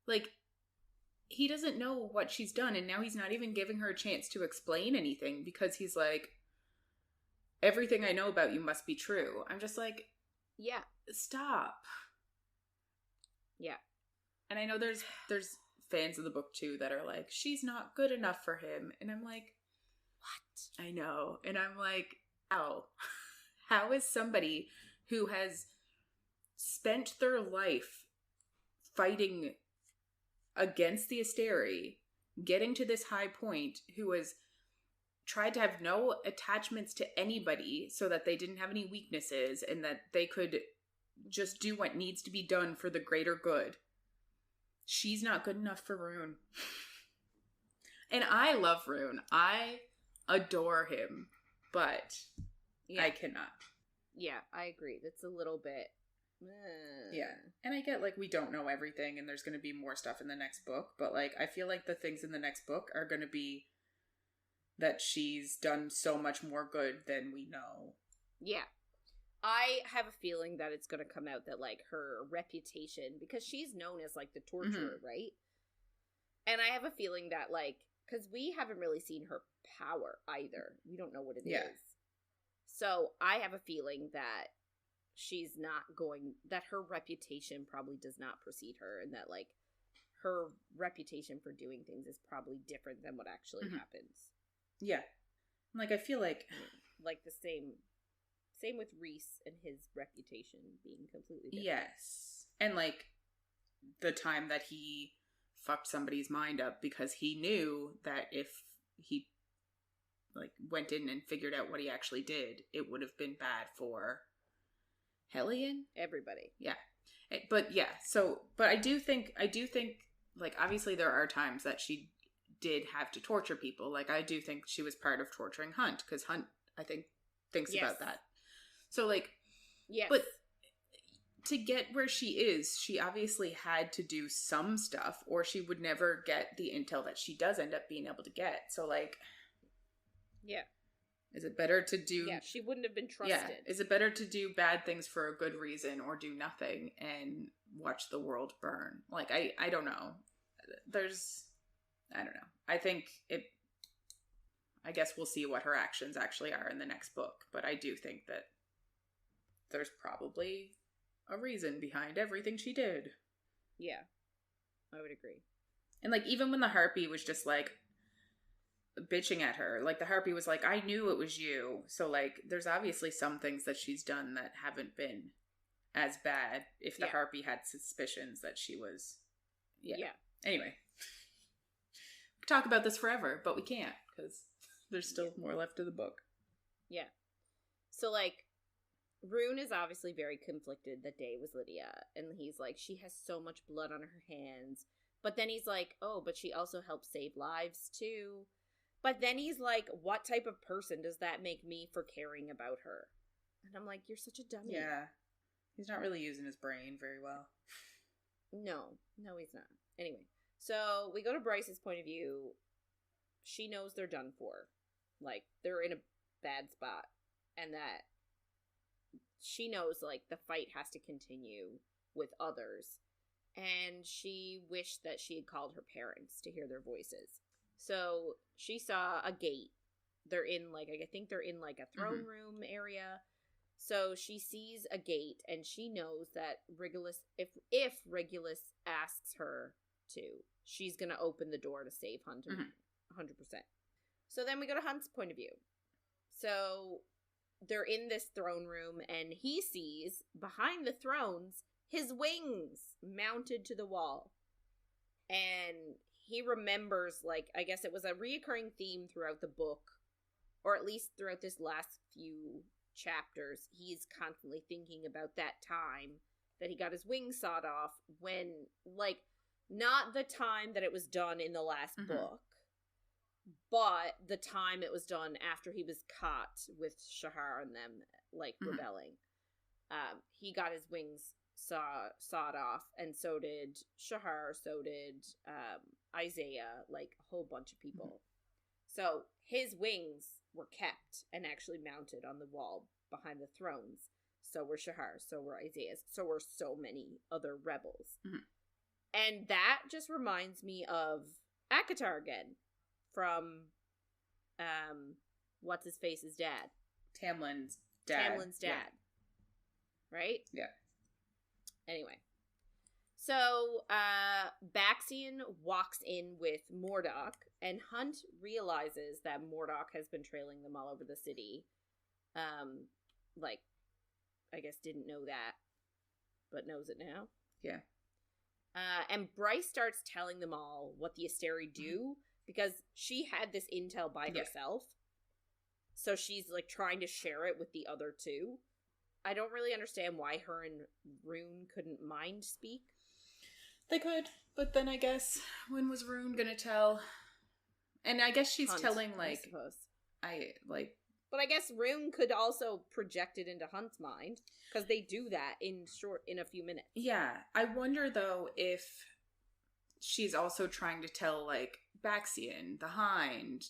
Like, he doesn't know what she's done, and now he's not even giving her a chance to explain anything because he's like, everything I know about you must be true. I'm just like, yeah, stop. Yeah. And I know there's fans of the book too that are like, she's not good enough for him. And I'm like, what? I know. And I'm like, how is somebody who has spent their life fighting against the Asteri, getting to this high point, who has tried to have no attachments to anybody so that they didn't have any weaknesses and that they could just do what needs to be done for the greater good. She's not good enough for Rune. And I love Rune. I adore him, but I cannot. Yeah, I agree. That's a little bit... Yeah. And I get, like, we don't know everything and there's going to be more stuff in the next book, but, like, I feel like the things in the next book are going to be that she's done so much more good than we know. Yeah. I have a feeling that it's going to come out that, like, her reputation, because she's known as, like, the torturer, right? And I have a feeling that, like, because we haven't really seen her power either. We don't know what it is. So I have a feeling that she's not going, that her reputation probably does not precede her, and that, like, her reputation for doing things is probably different than what actually happens. Yeah. Like, I feel like the same with Rhys and his reputation being completely different. Yes. And, like, the time that he fucked somebody's mind up because he knew that if he, like, went in and figured out what he actually did, it would have been bad for Hellion? Everybody. Yeah. But, yeah, so, but I do think, like, obviously there are times that she did have to torture people. Like, I do think she was part of torturing Hunt, because Hunt, I think, thinks about that. So, like, but to get where she is, she obviously had to do some stuff, or she would never get the intel that she does end up being able to get. So, like, is it better to do... Yeah, she wouldn't have been trusted. Yeah, is it better to do bad things for a good reason, or do nothing and watch the world burn? Like, I don't know. I don't know. I think I guess we'll see what her actions actually are in the next book, but I do think that there's probably a reason behind everything she did. Yeah, I would agree. And, like, even when the Harpy was just, like, bitching at her, like, the Harpy was like, I knew it was you. So, like, there's obviously some things that she's done that haven't been as bad if the Harpy had suspicions that she was... Yeah. Anyway. We could talk about this forever, but we can't, because there's still more left of the book. Yeah. So, like, Rune is obviously very conflicted that day with Lydia, and he's like, she has so much blood on her hands, but then he's like, oh, but she also helps save lives too. But then he's like, what type of person does that make me for caring about her? And I'm like, you're such a dummy. Yeah. He's not really using his brain very well. No, he's not. Anyway, so we go to Bryce's point of view. She knows they're done for. Like, they're in a bad spot, and that she knows, like, the fight has to continue with others, and she wished that she had called her parents to hear their voices. So she saw a gate. They're in, like, I think they're in, like, a throne room area. So she sees a gate, and she knows that Regulus, if Regulus asks her to, she's gonna open the door to save Hunt 100%. So then we go to Hunt's point of view. So they're in this throne room, and he sees, behind the thrones, his wings mounted to the wall. And he remembers, like, I guess it was a reoccurring theme throughout the book, or at least throughout this last few chapters. He's constantly thinking about that time that he got his wings sawed off, when, like, not the time that it was done in the last book, but the time it was done after he was caught with Shahar and them, like, rebelling. He got his wings sawed off, and so did Shahar, so did Isaiah, like, a whole bunch of people. So his wings were kept and actually mounted on the wall behind the thrones. So were Shahar, so were Isaiah's, so were so many other rebels. Mm-hmm. And that just reminds me of Akatar again from what's his face's dad? Tamlin's dad. Yeah. Right? Yeah. Anyway. So, Baxian walks in with Mordok, and Hunt realizes that Mordok has been trailing them all over the city. I guess didn't know that, but knows it now. Yeah. And Bryce starts telling them all what the Asteri do, because she had this intel by herself. So she's, trying to share it with the other two. I don't really understand why her and Rune couldn't mind speak. They could, but then I guess, when was Rune gonna tell? And I guess she's Hunt, telling, I suppose. But I guess Rune could also project it into Hunt's mind, because they do that in a few minutes. Yeah. I wonder, though, if she's also trying to tell, Baxian, the Hind,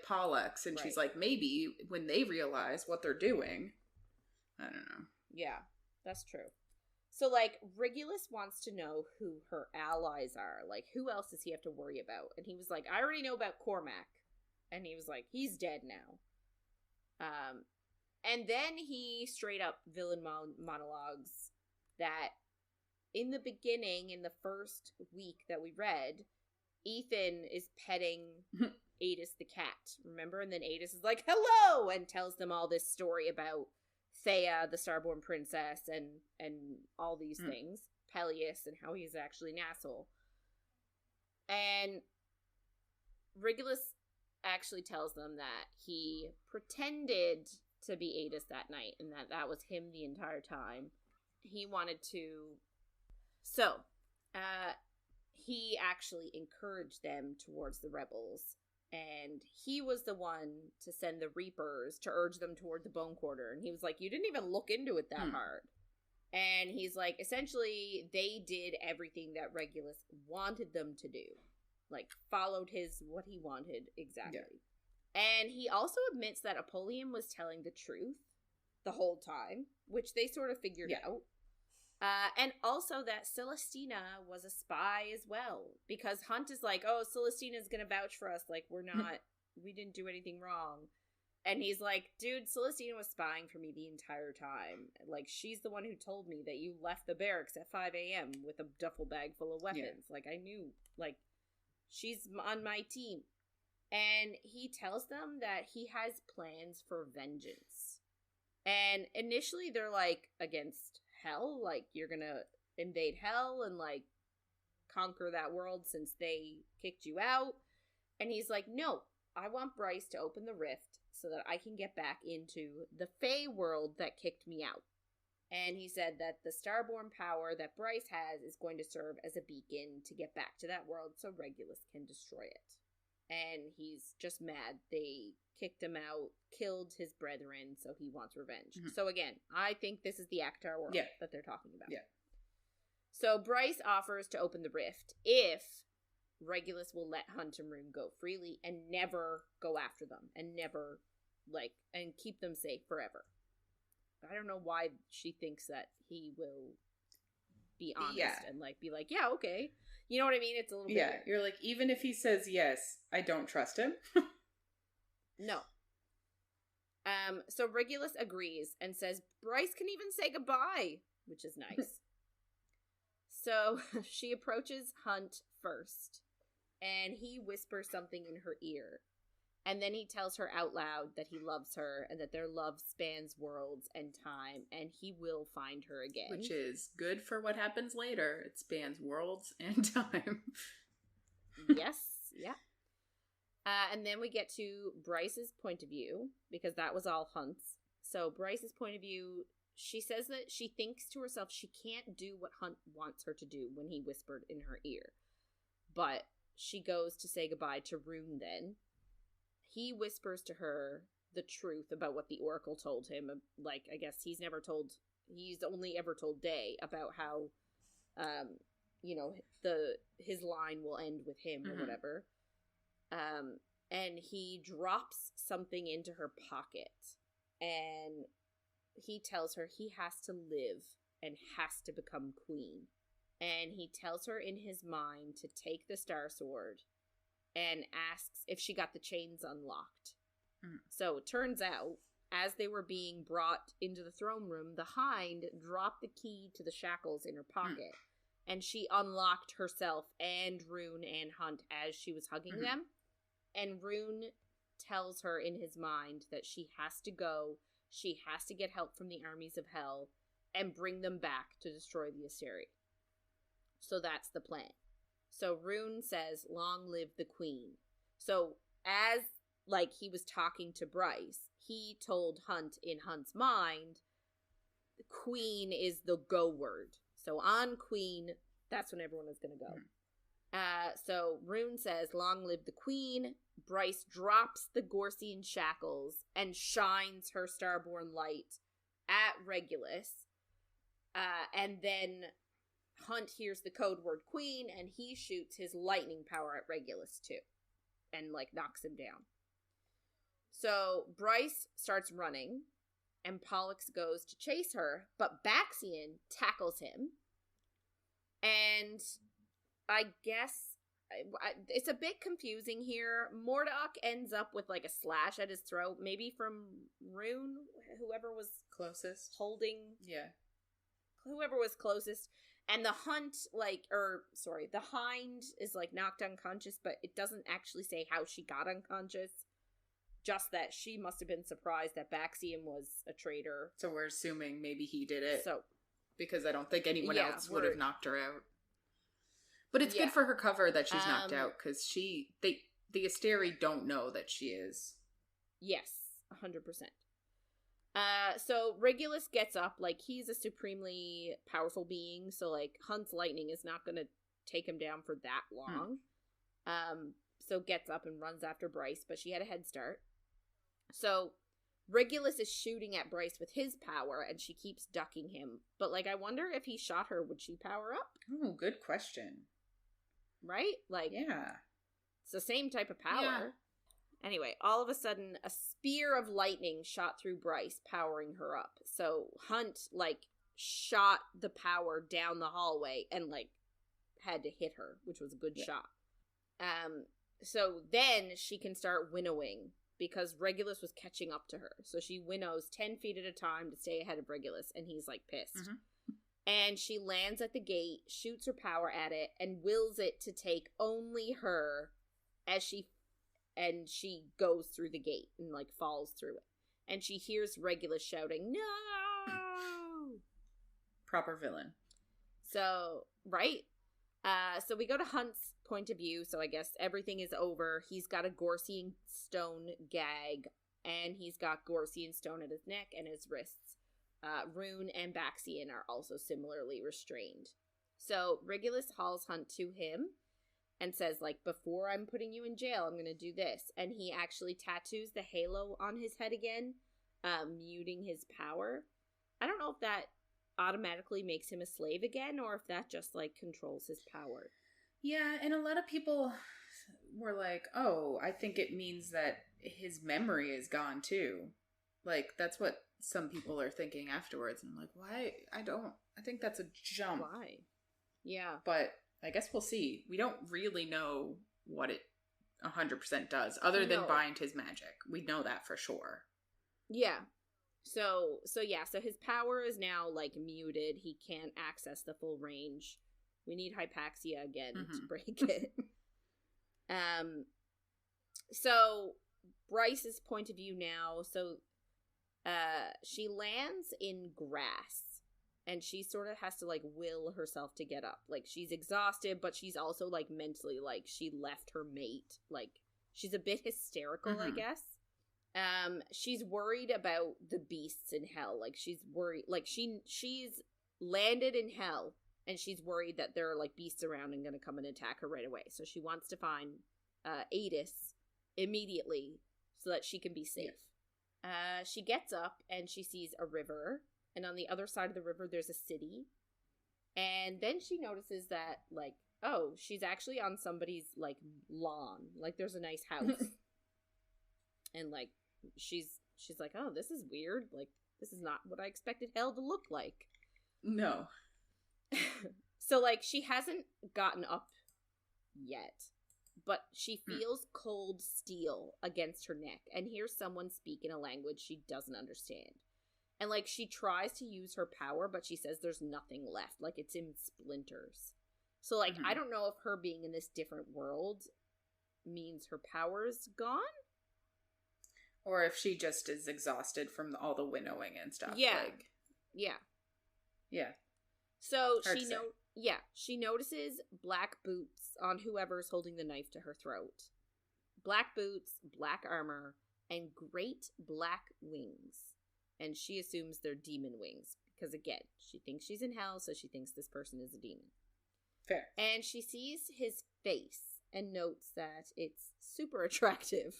Pollux, and she's maybe when they realize what they're doing. I don't know. Yeah, that's true. So, Regulus wants to know who her allies are. Who else does he have to worry about? And he was like, I already know about Cormac. And he was like, he's dead now. And then he straight up villain monologues that in the beginning, in the first week that we read, Ethan is petting Adis the cat. Remember? And then Adis is like, hello! And tells them all this story about Thea, the Starborn Princess, and all these things. Peleus, and how he's actually an asshole. And Regulus actually tells them that he pretended to be Adis that night, and that was him the entire time. He wanted to... So, he actually encouraged them towards the rebels. And he was the one to send the Reapers to urge them toward the Bone Quarter. And he was like, you didn't even look into it that hard. And he's like, essentially, they did everything that Regulus wanted them to do. Followed what he wanted exactly. Yeah. And he also admits that Apollyon was telling the truth the whole time, which they sort of figured out. And also that Celestina was a spy as well. Because Hunt is like, oh, Celestina's gonna vouch for us. We're not, we didn't do anything wrong. And he's like, dude, Celestina was spying for me the entire time. She's the one who told me that you left the barracks at 5 a.m. with a duffel bag full of weapons. Yeah. I knew, she's on my team. And he tells them that he has plans for vengeance. And initially they're against hell, you're gonna invade hell and conquer that world since they kicked you out. And he's like, no, I want Bryce to open the rift so that I can get back into the Fey world that kicked me out. And he said that the Starborn power that Bryce has is going to serve as a beacon to get back to that world so Regulus can destroy it. And he's just mad. They kicked him out, killed his brethren, so he wants revenge. So again, I think this is the Akatar world that they're talking about. Yeah. So Bryce offers to open the rift if Regulus will let Hunt and Rune go freely and never go after them and never, and keep them safe forever. I don't know why she thinks that he will be honest and be like, yeah, okay. You know what I mean? It's a little bit weird. You're like, even if he says yes, I don't trust him. No. So Regulus agrees and says Bryce can even say goodbye, which is nice. So she approaches Hunt first, and he whispers something in her ear. And then he tells her out loud that he loves her and that their love spans worlds and time, and he will find her again. Which is good for what happens later. It spans worlds and time. Yes, yeah. And then we get to Bryce's point of view, because that was all Hunt's. So Bryce's point of view, she says that she thinks to herself she can't do what Hunt wants her to do when he whispered in her ear. But she goes to say goodbye to Rune then. He whispers to her the truth about what the Oracle told him. I guess he's only ever told Day about how, his line will end with him or whatever. and he drops something into her pocket, and he tells her he has to live and has to become queen. And he tells her in his mind to take the Star Sword and asks if she got the chains unlocked. So it turns out, as they were being brought into the throne room, the Hind dropped the key to the shackles in her pocket, and she unlocked herself and Rune and Hunt as she was hugging them. And Rune tells her in his mind that she has to go, she has to get help from the armies of hell, and bring them back to destroy the Aseri. So that's the plan. So Rune says, "Long live the queen." So as he was talking to Bryce, he told Hunt in Hunt's mind, queen is the go word. So on queen, that's when everyone is going to go. So Rune says, "Long live the queen." Bryce drops the Gorsian shackles and shines her starborn light at Regulus. And then Hunt hears the code word queen, and he shoots his lightning power at Regulus too, and knocks him down. So Bryce starts running, and Pollux goes to chase her, but Baxian tackles him. And I guess it's a bit confusing here. Mordock ends up with a slash at his throat, maybe from Rune, whoever was closest holding. Yeah. Whoever was closest. And the Hunt, the Hind is knocked unconscious, but it doesn't actually say how she got unconscious. Just that she must have been surprised that Baxian was a traitor. So we're assuming maybe he did it. So, because I don't think anyone else would have knocked her out. But it's good for her cover that she's knocked out, because the Asteri don't know that she is. Yes, 100%. So Regulus gets up, he's a supremely powerful being, so Hunt's lightning is not going to take him down for that long. So gets up and runs after Bryce, but she had a head start. So Regulus is shooting at Bryce with his power, and she keeps ducking him. But I wonder if he shot her, would she power up? Oh, good question. Right? Yeah. It's the same type of power. Yeah. Anyway, all of a sudden, a spear of lightning shot through Bryce, powering her up. So Hunt, shot the power down the hallway and, had to hit her, which was a good shot. So then she can start winnowing, because Regulus was catching up to her. So she winnows 10 feet at a time to stay ahead of Regulus, and he's, pissed. And she lands at the gate, shoots her power at it, and wills it to take only her as she goes through the gate and, falls through it. And she hears Regulus shouting, "No!" Proper villain. So, right? So we go to Hunt's point of view, so I guess everything is over. He's got a Gorsian stone gag, and he's got Gorsian stone at his neck and his wrists. Rune and Baxian are also similarly restrained. So Regulus hauls Hunt to him and says, before I'm putting you in jail, I'm going to do this. And he actually tattoos the halo on his head again, muting his power. I don't know if that automatically makes him a slave again, or if that just, controls his power. Yeah, and a lot of people were like, oh, I think it means that his memory is gone, too. That's what some people are thinking afterwards. And I'm like, why? I think that's a jump. Why? Yeah. But I guess we'll see. We don't really know what it 100% does, other than bind his magic. We know that for sure. Yeah. So his power is now, muted. He can't access the full range. We need Hypaxia again to break it. So Bryce's point of view now, she lands in grass, and she sort of has to will herself to get up. She's exhausted, but she's also mentally she left her mate. She's a bit hysterical, I guess. She's worried about the beasts in hell. She's worried, she's landed in hell, and she's worried that there are beasts around and gonna come and attack her right away. So she wants to find Adis immediately so that she can be safe. She gets up and she sees a river, and on the other side of the river there's a city. And then she notices that she's actually on somebody's lawn. There's a nice house. And, like, she's like, oh, this is weird. Like, this is not what I expected hell to look like. No. So, like, she hasn't gotten up yet, but she feels cold steel against her neck and hears someone speak in a language she doesn't understand. And, like, she tries to use her power, but she says there's nothing left. Like, it's in splinters. So, like, I don't know if her being in this different world means her power's gone. Or if she just is exhausted from all the winnowing and stuff. Yeah. Like, yeah. So she notices black boots on whoever's holding the knife to her throat. Black boots, black armor, and great black wings. And she assumes they're demon wings. Because, again, she thinks she's in hell, so she thinks this person is a demon. Fair. And she sees his face and notes that it's super attractive.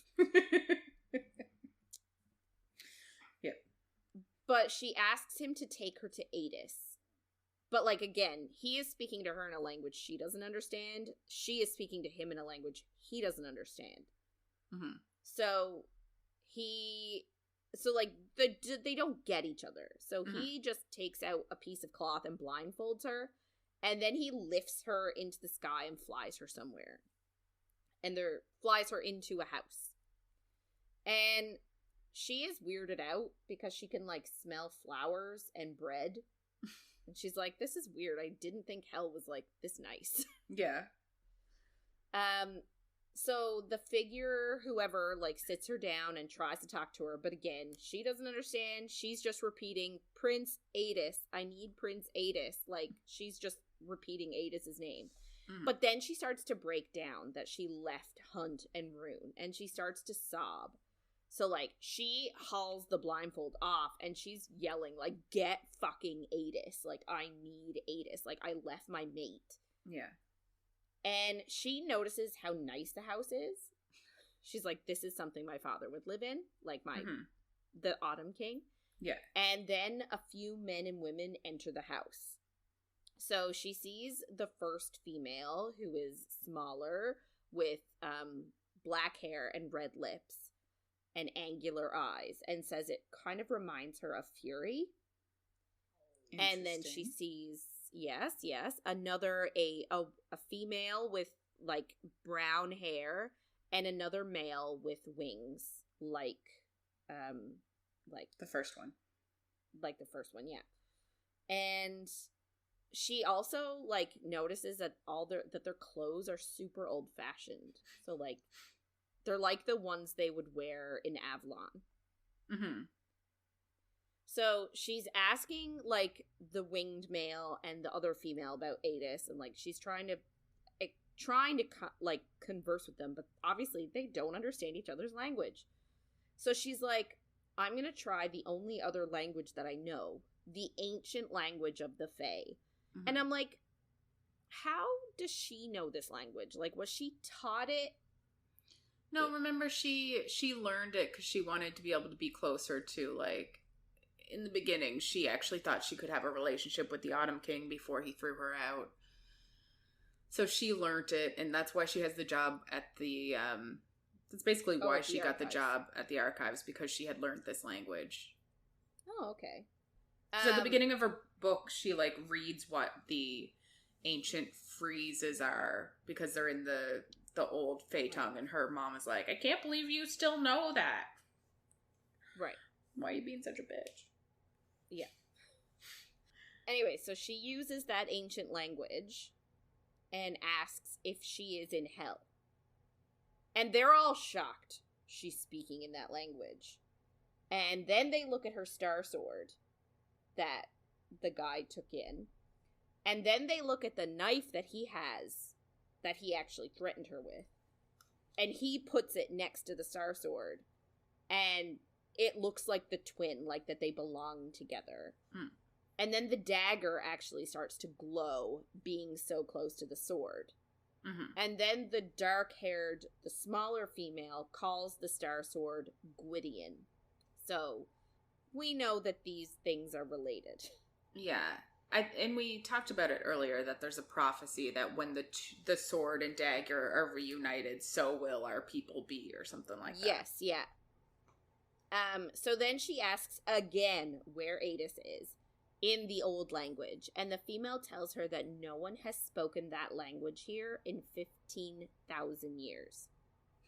Yeah. But she asks him to take her to Adis. But, like, again, he is speaking to her in a language she doesn't understand. She is speaking to him in a language he doesn't understand. Mm-hmm. So, they don't get each other. So he just takes out a piece of cloth and blindfolds her. And then he lifts her into the sky and flies her somewhere. And flies her into a house. And she is weirded out because she can, like, smell flowers and bread. And she's like, this is weird. I didn't think hell was, like, this nice. Yeah. So the figure, whoever, like, sits her down and tries to talk to her. But again, she doesn't understand. She's just repeating, Prince Adis. I need Prince Adis. Like, she's just repeating Adis's name. Mm-hmm. But then she starts to break down that she left Hunt and Rune. And she starts to sob. So, like, she hauls the blindfold off and she's yelling, like, get fucking Adis. Like, I need Adis. Like, I left my mate. Yeah. And she notices how nice the house is. She's like, this is something my father would live in. Like, the Autumn King. Yeah. And then a few men and women enter the house. So she sees the first female, who is smaller, with black hair and red lips. And angular eyes, and says it kind of reminds her of Fury. And then she sees, yes, another, a female with, like, brown hair, and another male with wings, like the first one. Like the first one, yeah. And she also, like, notices that that their clothes are super old-fashioned. So, like, they're like the ones they would wear in Avalon. Mm-hmm. So she's asking, like, the winged male and the other female about Adis, and, like, she's trying to converse with them, but obviously they don't understand each other's language. So she's like, I'm gonna try the only other language that I know, the ancient language of the Fae. Mm-hmm. And I'm like, how does she know this language? Like, was she taught it? No, remember she learned it because she wanted to be able to be closer to, like, in the beginning, she actually thought she could have a relationship with the Autumn King before he threw her out. So she learned it, and that's why she has the job at the, that's basically why she got the job at the archives, because she had learned this language. Oh, okay. So at the beginning of her book, she, like, reads what the ancient phrases are, because they're in the old Fae tongue, and her mom is like, I can't believe you still know that. Right. Why are you being such a bitch? Yeah. Anyway, so she uses that ancient language and asks if she is in hell. And they're all shocked she's speaking in that language. And then they look at her star sword that the guy took in. And then they look at the knife that he has, that he actually threatened her with. And he puts it next to the star sword. And it looks like the twin, like that they belong together. Mm. And then the dagger actually starts to glow, being so close to the sword. Mm-hmm. And then the dark-haired, the smaller female, calls the star sword Gwydion. So we know that these things are related. Yeah. And we talked about it earlier, that there's a prophecy that when the sword and dagger are reunited, so will our people be, or something like that. Yes, yeah. So then she asks again where Adis is in the old language, and the female tells her that no one has spoken that language here in 15,000 years,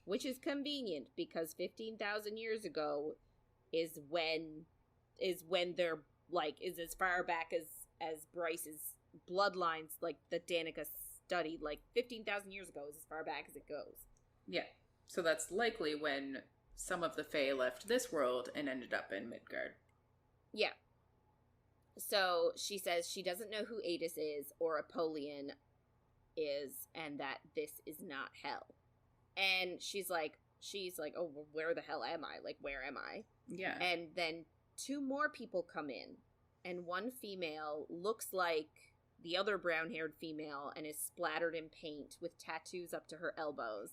which is convenient because 15,000 years ago is when they're like is as far back as Bryce's bloodlines, like that Danica studied, like 15,000 years ago is as far back as it goes. Yeah, so that's likely when some of the Fae left this world and ended up in Midgard. Yeah. So she says she doesn't know who Adis is or Apollyon is, and that this is not hell. And she's like, oh, well, where the hell am I? Like, where am I? Yeah. And then two more people come in, and one female looks like the other brown-haired female and is splattered in paint with tattoos up to her elbows.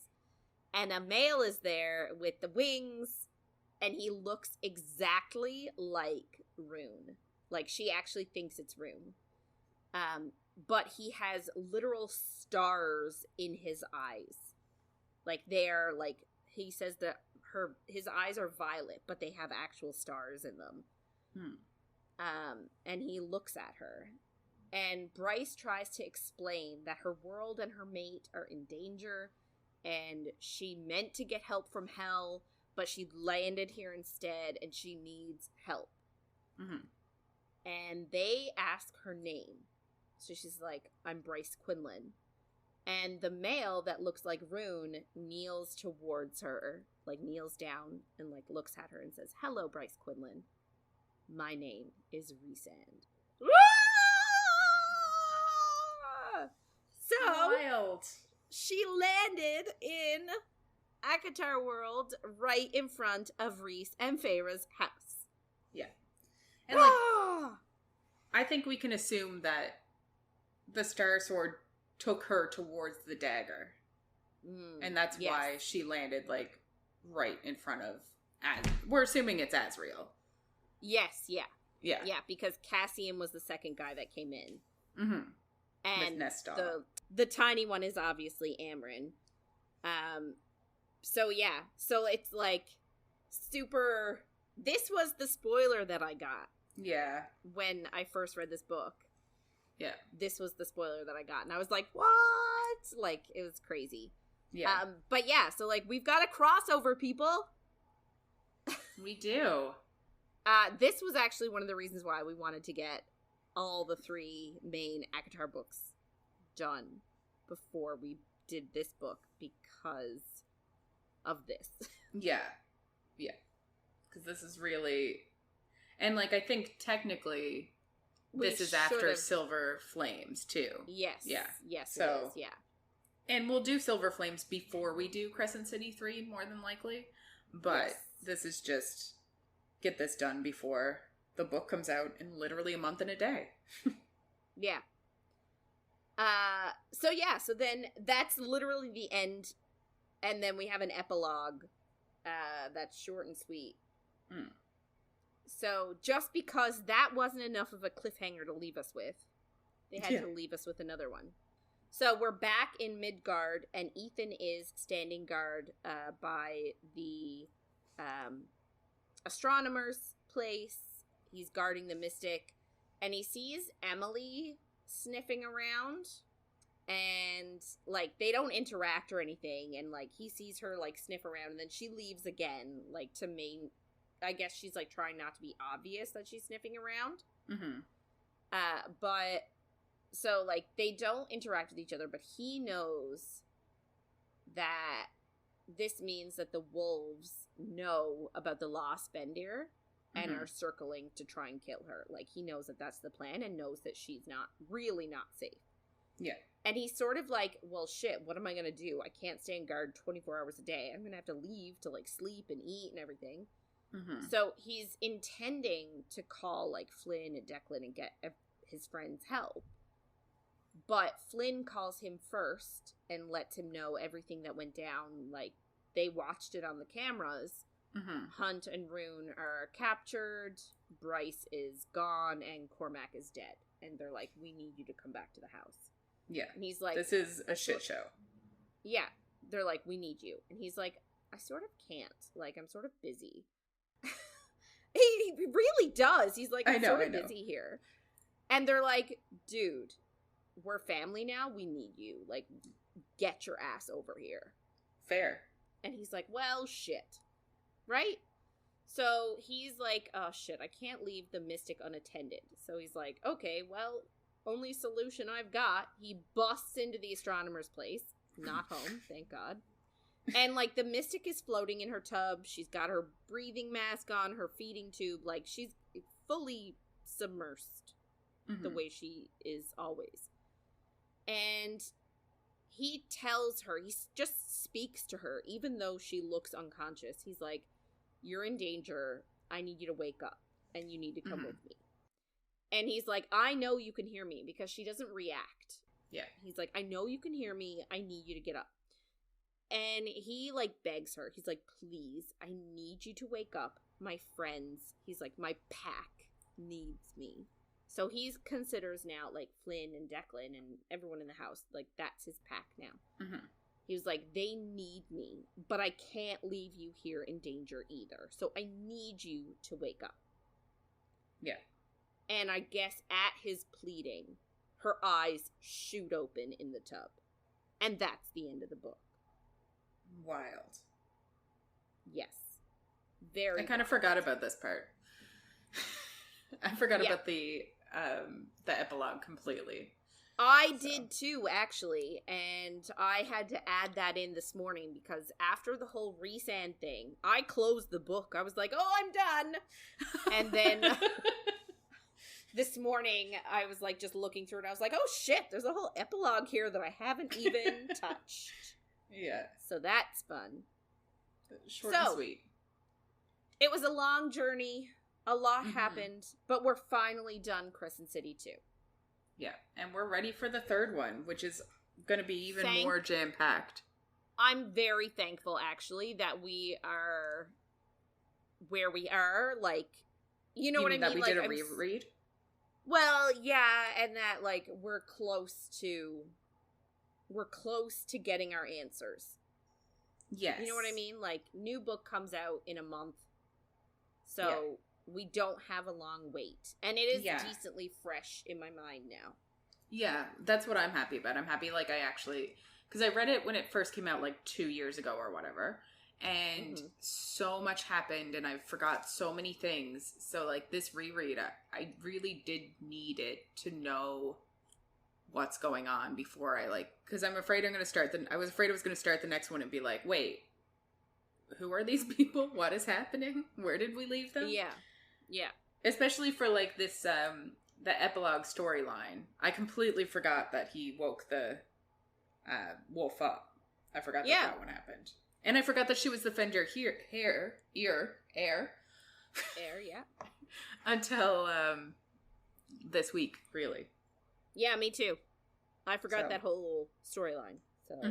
And a male is there with the wings, and he looks exactly like Rune. Like, she actually thinks it's Rune. But he has literal stars in his eyes. Like, they're, like, he says that his eyes are violet, but they have actual stars in them. And he looks at her. And Bryce tries to explain that her world and her mate are in danger, and she meant to get help from hell, but she landed here instead, and she needs help. Mm-hmm. And they ask her name. So she's like, I'm Bryce Quinlan. And the male that looks like Rune kneels towards her, like kneels down and like looks at her and says, hello, Bryce Quinlan. My name is Rhysand. So wild. She landed in Akatar world right in front of Rhys and Feyre's house. Yeah. And like, I think we can assume that the Star Sword took her towards the dagger. And that's why she landed like right in front of we're assuming it's Azrael. Yes, yeah. Yeah. Yeah, because Cassian was the second guy that came in. Mm-hmm. And with Nestor. The tiny one is obviously Amryn. So yeah. So it's like super... This was the spoiler that I got. Yeah. When I first read this book. Yeah. This was the spoiler that I got. And I was like, what? Like, it was crazy. Yeah. But yeah, so like, we've got a crossover, people. We do. This was actually one of the reasons why we wanted to get all the three main Akatar books done before we did this book because of this. Yeah. Yeah. Because this is really... And, like, I think technically this is after Silver Flames, too. Yes. Yeah. Yes, so, it is, yeah. And we'll do Silver Flames before we do Crescent City 3, more than likely. But this is just... Get this done before the book comes out in literally a month and a day. Yeah. So then that's literally the end. And then we have an epilogue that's short and sweet. So just because that wasn't enough of a cliffhanger to leave us with, they had to leave us with another one. So we're back in Midgard, and Ethan is standing guard by the astronomer's place. He's guarding the mystic, and he sees Emily sniffing around, and like they don't interact or anything, and like he sees her like sniff around, and then she leaves again, like I guess she's like trying not to be obvious that she's sniffing around. But so like they don't interact with each other, but he knows that this means that the wolves know about the lost Bendir and are circling to try and kill her. Like, he knows that that's the plan and knows that she's not safe. Yeah. And he's sort of like, well, shit, what am I going to do? I can't stand guard 24 hours a day. I'm going to have to leave to, like, sleep and eat and everything. So he's intending to call, like, Flynn and Declan and get his friend's help. But Flynn calls him first and lets him know everything that went down. Like, they watched it on the cameras. Hunt and Rune are captured. Bryce is gone, and Cormac is dead. And they're like, we need you to come back to the house. Yeah. And he's like... This is a shit show. Yeah. They're like, we need you. And he's like, I sort of can't. Like, I'm sort of busy. He really does. He's like, I'm I know. busy here. And they're like, dude, we're family now. We need you. Like, get your ass over here. Fair. And he's like, well, shit. Right? So he's like, oh, shit, I can't leave the mystic unattended. So he's like, okay, well, only solution I've got. He busts into the astronomer's place. Not home, thank God. And, like, the mystic is floating in her tub. She's got her breathing mask on, her feeding tube. Like, she's fully submersed the way she is always. And he tells her, he just speaks to her, even though she looks unconscious. He's like, you're in danger. I need you to wake up, and you need to come with me. And he's like, I know you can hear me, because she doesn't react. Yeah. He's like, I know you can hear me. I need you to get up. And he, like, begs her. He's like, please, I need you to wake up. My friends, he's like, my pack needs me. So he considers now, like, Flynn and Declan and everyone in the house, like, that's his pack now. He was like, they need me, but I can't leave you here in danger either. So I need you to wake up. Yeah. And I guess at his pleading, her eyes shoot open in the tub. And that's the end of the book. Wild. Yes. Very. I kind of forgot about this part. I forgot about the epilogue completely. I did too, actually, and I had to add that in this morning because after the whole Rhysand thing, I closed the book. I was like, oh, I'm done. And then this morning, I was like just looking through it. I was like, oh shit, there's a whole epilogue here that I haven't even touched. Yeah. So that's fun. Short and sweet. It was a long journey. A lot happened, but we're finally done Crescent City 2. Yeah, and we're ready for the third one, which is going to be even more jam-packed. I'm very thankful, actually, that we are where we are. Like, you know what I mean? That we did a reread? Well, yeah, and that, like, we're close to getting our answers. Yes. You know what I mean? Like, new book comes out in a month, so we don't have a long wait. And it is decently fresh in my mind now. Yeah, that's what I'm happy about. I'm happy, like, I actually... Because I read it when it first came out, like, 2 years ago or whatever. And so much happened, and I forgot so many things. So, like, this reread, I really did need it to know what's going on before I, like... Because I'm afraid I was afraid I was going to start the next one and be like, wait, who are these people? What is happening? Where did we leave them? Yeah. Yeah. Especially for, like, this, the epilogue storyline. I completely forgot that he woke the wolf up. I forgot that one happened. And I forgot that she was the Fender heir. Until, this week, really. Yeah, me too. I forgot that whole storyline. So.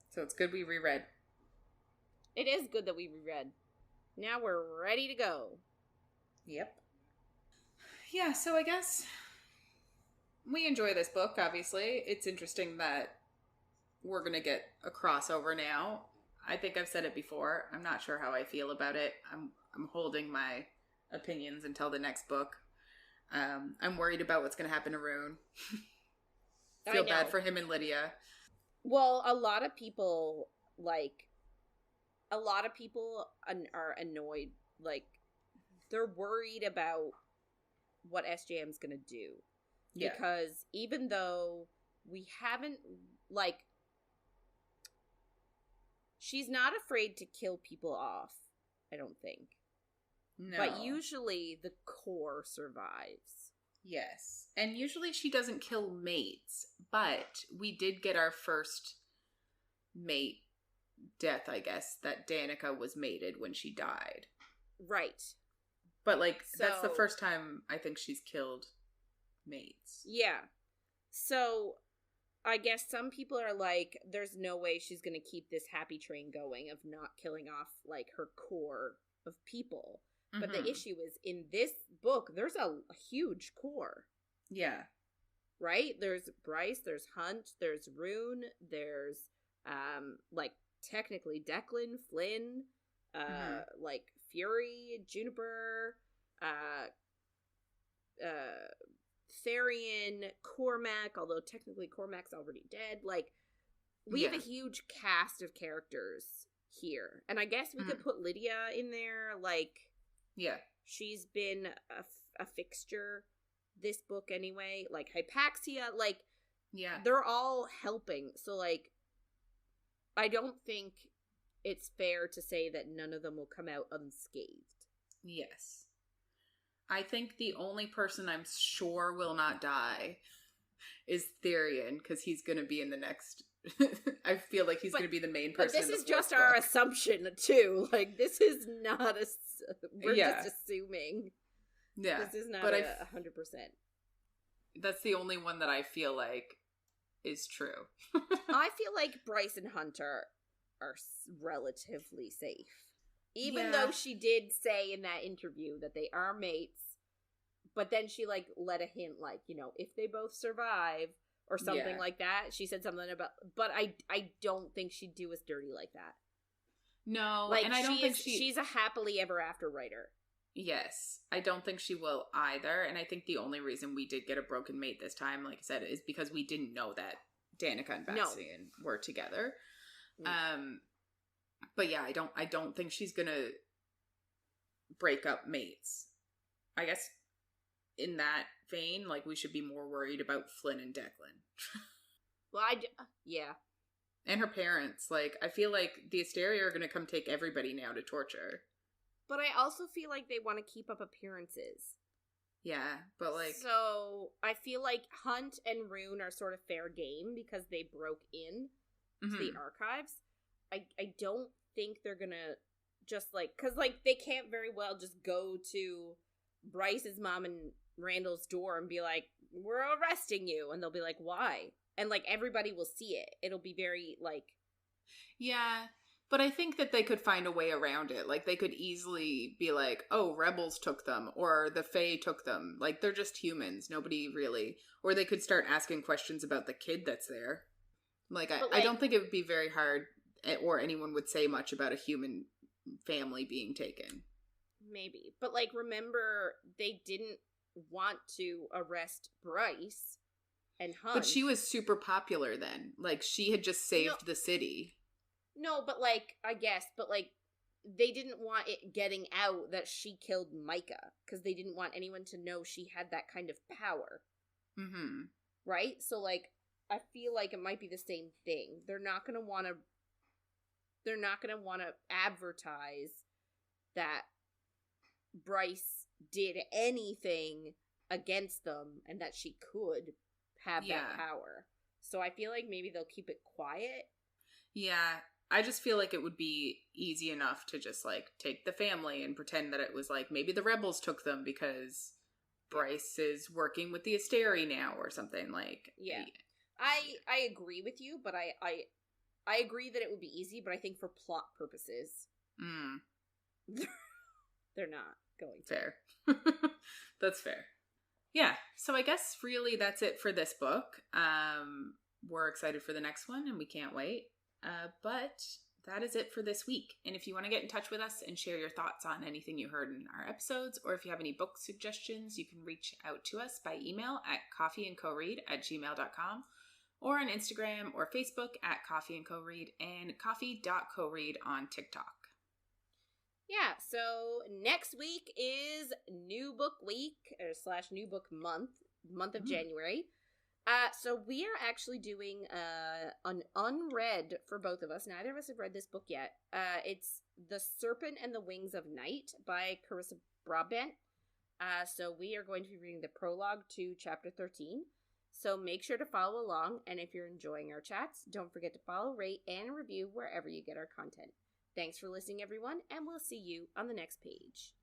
So it's good we reread. It is good that we reread. Now we're ready to go. Yep. Yeah, so I guess we enjoy this book, obviously. It's interesting that we're going to get a crossover now. I think I've said it before. I'm not sure how I feel about it. I'm holding my opinions until the next book. I'm worried about what's going to happen to Rune. Feel bad for him and Lydia. Well, a lot of people are annoyed. Like, they're worried about what SJM's going to do. Yeah. Because even though we haven't, like, she's not afraid to kill people off, I don't think. No. But usually the core survives. Yes. And usually she doesn't kill mates, but we did get our first mate death, I guess, that Danica was mated when she died. Right. But, like, that's the first time I think she's killed mates. Yeah. So, I guess some people are like, there's no way she's going to keep this happy train going of not killing off, like, her core of people. But the issue is, in this book, there's a huge core. Yeah. Right? There's Bryce, there's Hunt, there's Rune, there's, like, technically Declan, Flynn, like Fury, Juniper, Therian, Cormac, although technically Cormac's already dead. Like, we have a huge cast of characters here. And I guess we could put Lydia in there. Like, she's been a fixture this book anyway. Like, Hypaxia, like, they're all helping. So, like, I don't think it's fair to say that none of them will come out unscathed. Yes. I think the only person I'm sure will not die is Therian, because he's going to be in the next... I feel like he's going to be the main person. But this is just our assumption, too. Like, this is not a... We're just assuming. Yeah. This is not 100%. That's the only one that I feel like is true. I feel like Bryce and Hunter are relatively safe. Even though she did say in that interview that they are mates, but then she, like, let a hint, like, you know, if they both survive or something like that. She said something about, but I don't think she'd do us dirty like that. No, like, and I don't think she's a happily ever after writer. Yes, I don't think she will either, and I think the only reason we did get a broken mate this time, like I said, is because we didn't know that Danica and Bastian were together. But yeah, I don't think she's gonna break up mates. I guess in that vein, like, we should be more worried about Flynn and Declan. Well, yeah. And her parents. Like, I feel like the Asteria are gonna come take everybody now to torture. But I also feel like they want to keep up appearances. Yeah, but like... So, I feel like Hunt and Rune are sort of fair game because they broke in to the archives. I don't think they're gonna just, like... Because, like, they can't very well just go to Bryce's mom and Randall's door and be like, we're arresting you. And they'll be like, why? And, like, everybody will see it. It'll be very, like... Yeah... But I think that they could find a way around it. Like, they could easily be like, oh, rebels took them, or the Fae took them. Like, they're just humans. Nobody really... Or they could start asking questions about the kid that's there. Like, I don't think it would be very hard, or anyone would say much about a human family being taken. Maybe. But, like, remember, they didn't want to arrest Bryce and Hunt. But she was super popular then. Like, she had just saved the city. No, but, like, I guess, but, like, they didn't want it getting out that she killed Micah, because they didn't want anyone to know she had that kind of power. Mm-hmm. Right? So, like, I feel like it might be the same thing. They're not gonna want to advertise that Bryce did anything against them, and that she could have that power. So I feel like maybe they'll keep it quiet. Yeah. I just feel like it would be easy enough to just, like, take the family and pretend that it was, like, maybe the rebels took them because Bryce is working with the Asteri now or something, like... Yeah. I agree with you, but I agree that it would be easy, but I think for plot purposes... they're not going to. Fair. That's fair. Yeah, so I guess really that's it for this book. We're excited for the next one, and we can't wait. But that is it for this week. And if you want to get in touch with us and share your thoughts on anything you heard in our episodes, or if you have any book suggestions, you can reach out to us by email at coffeeandcoread@gmail.com, or on Instagram or Facebook at coffeeandcoread and coffee.coread on TikTok. Yeah, so next week is New Book Week, / New Book month of January. So we are actually doing an unread for both of us. Neither of us have read this book yet. It's The Serpent and the Wings of Night by Carissa Broadbent. So we are going to be reading the prologue to chapter 13. So make sure to follow along, and if you're enjoying our chats, don't forget to follow, rate, and review wherever you get our content. Thanks for listening, everyone, and we'll see you on the next page.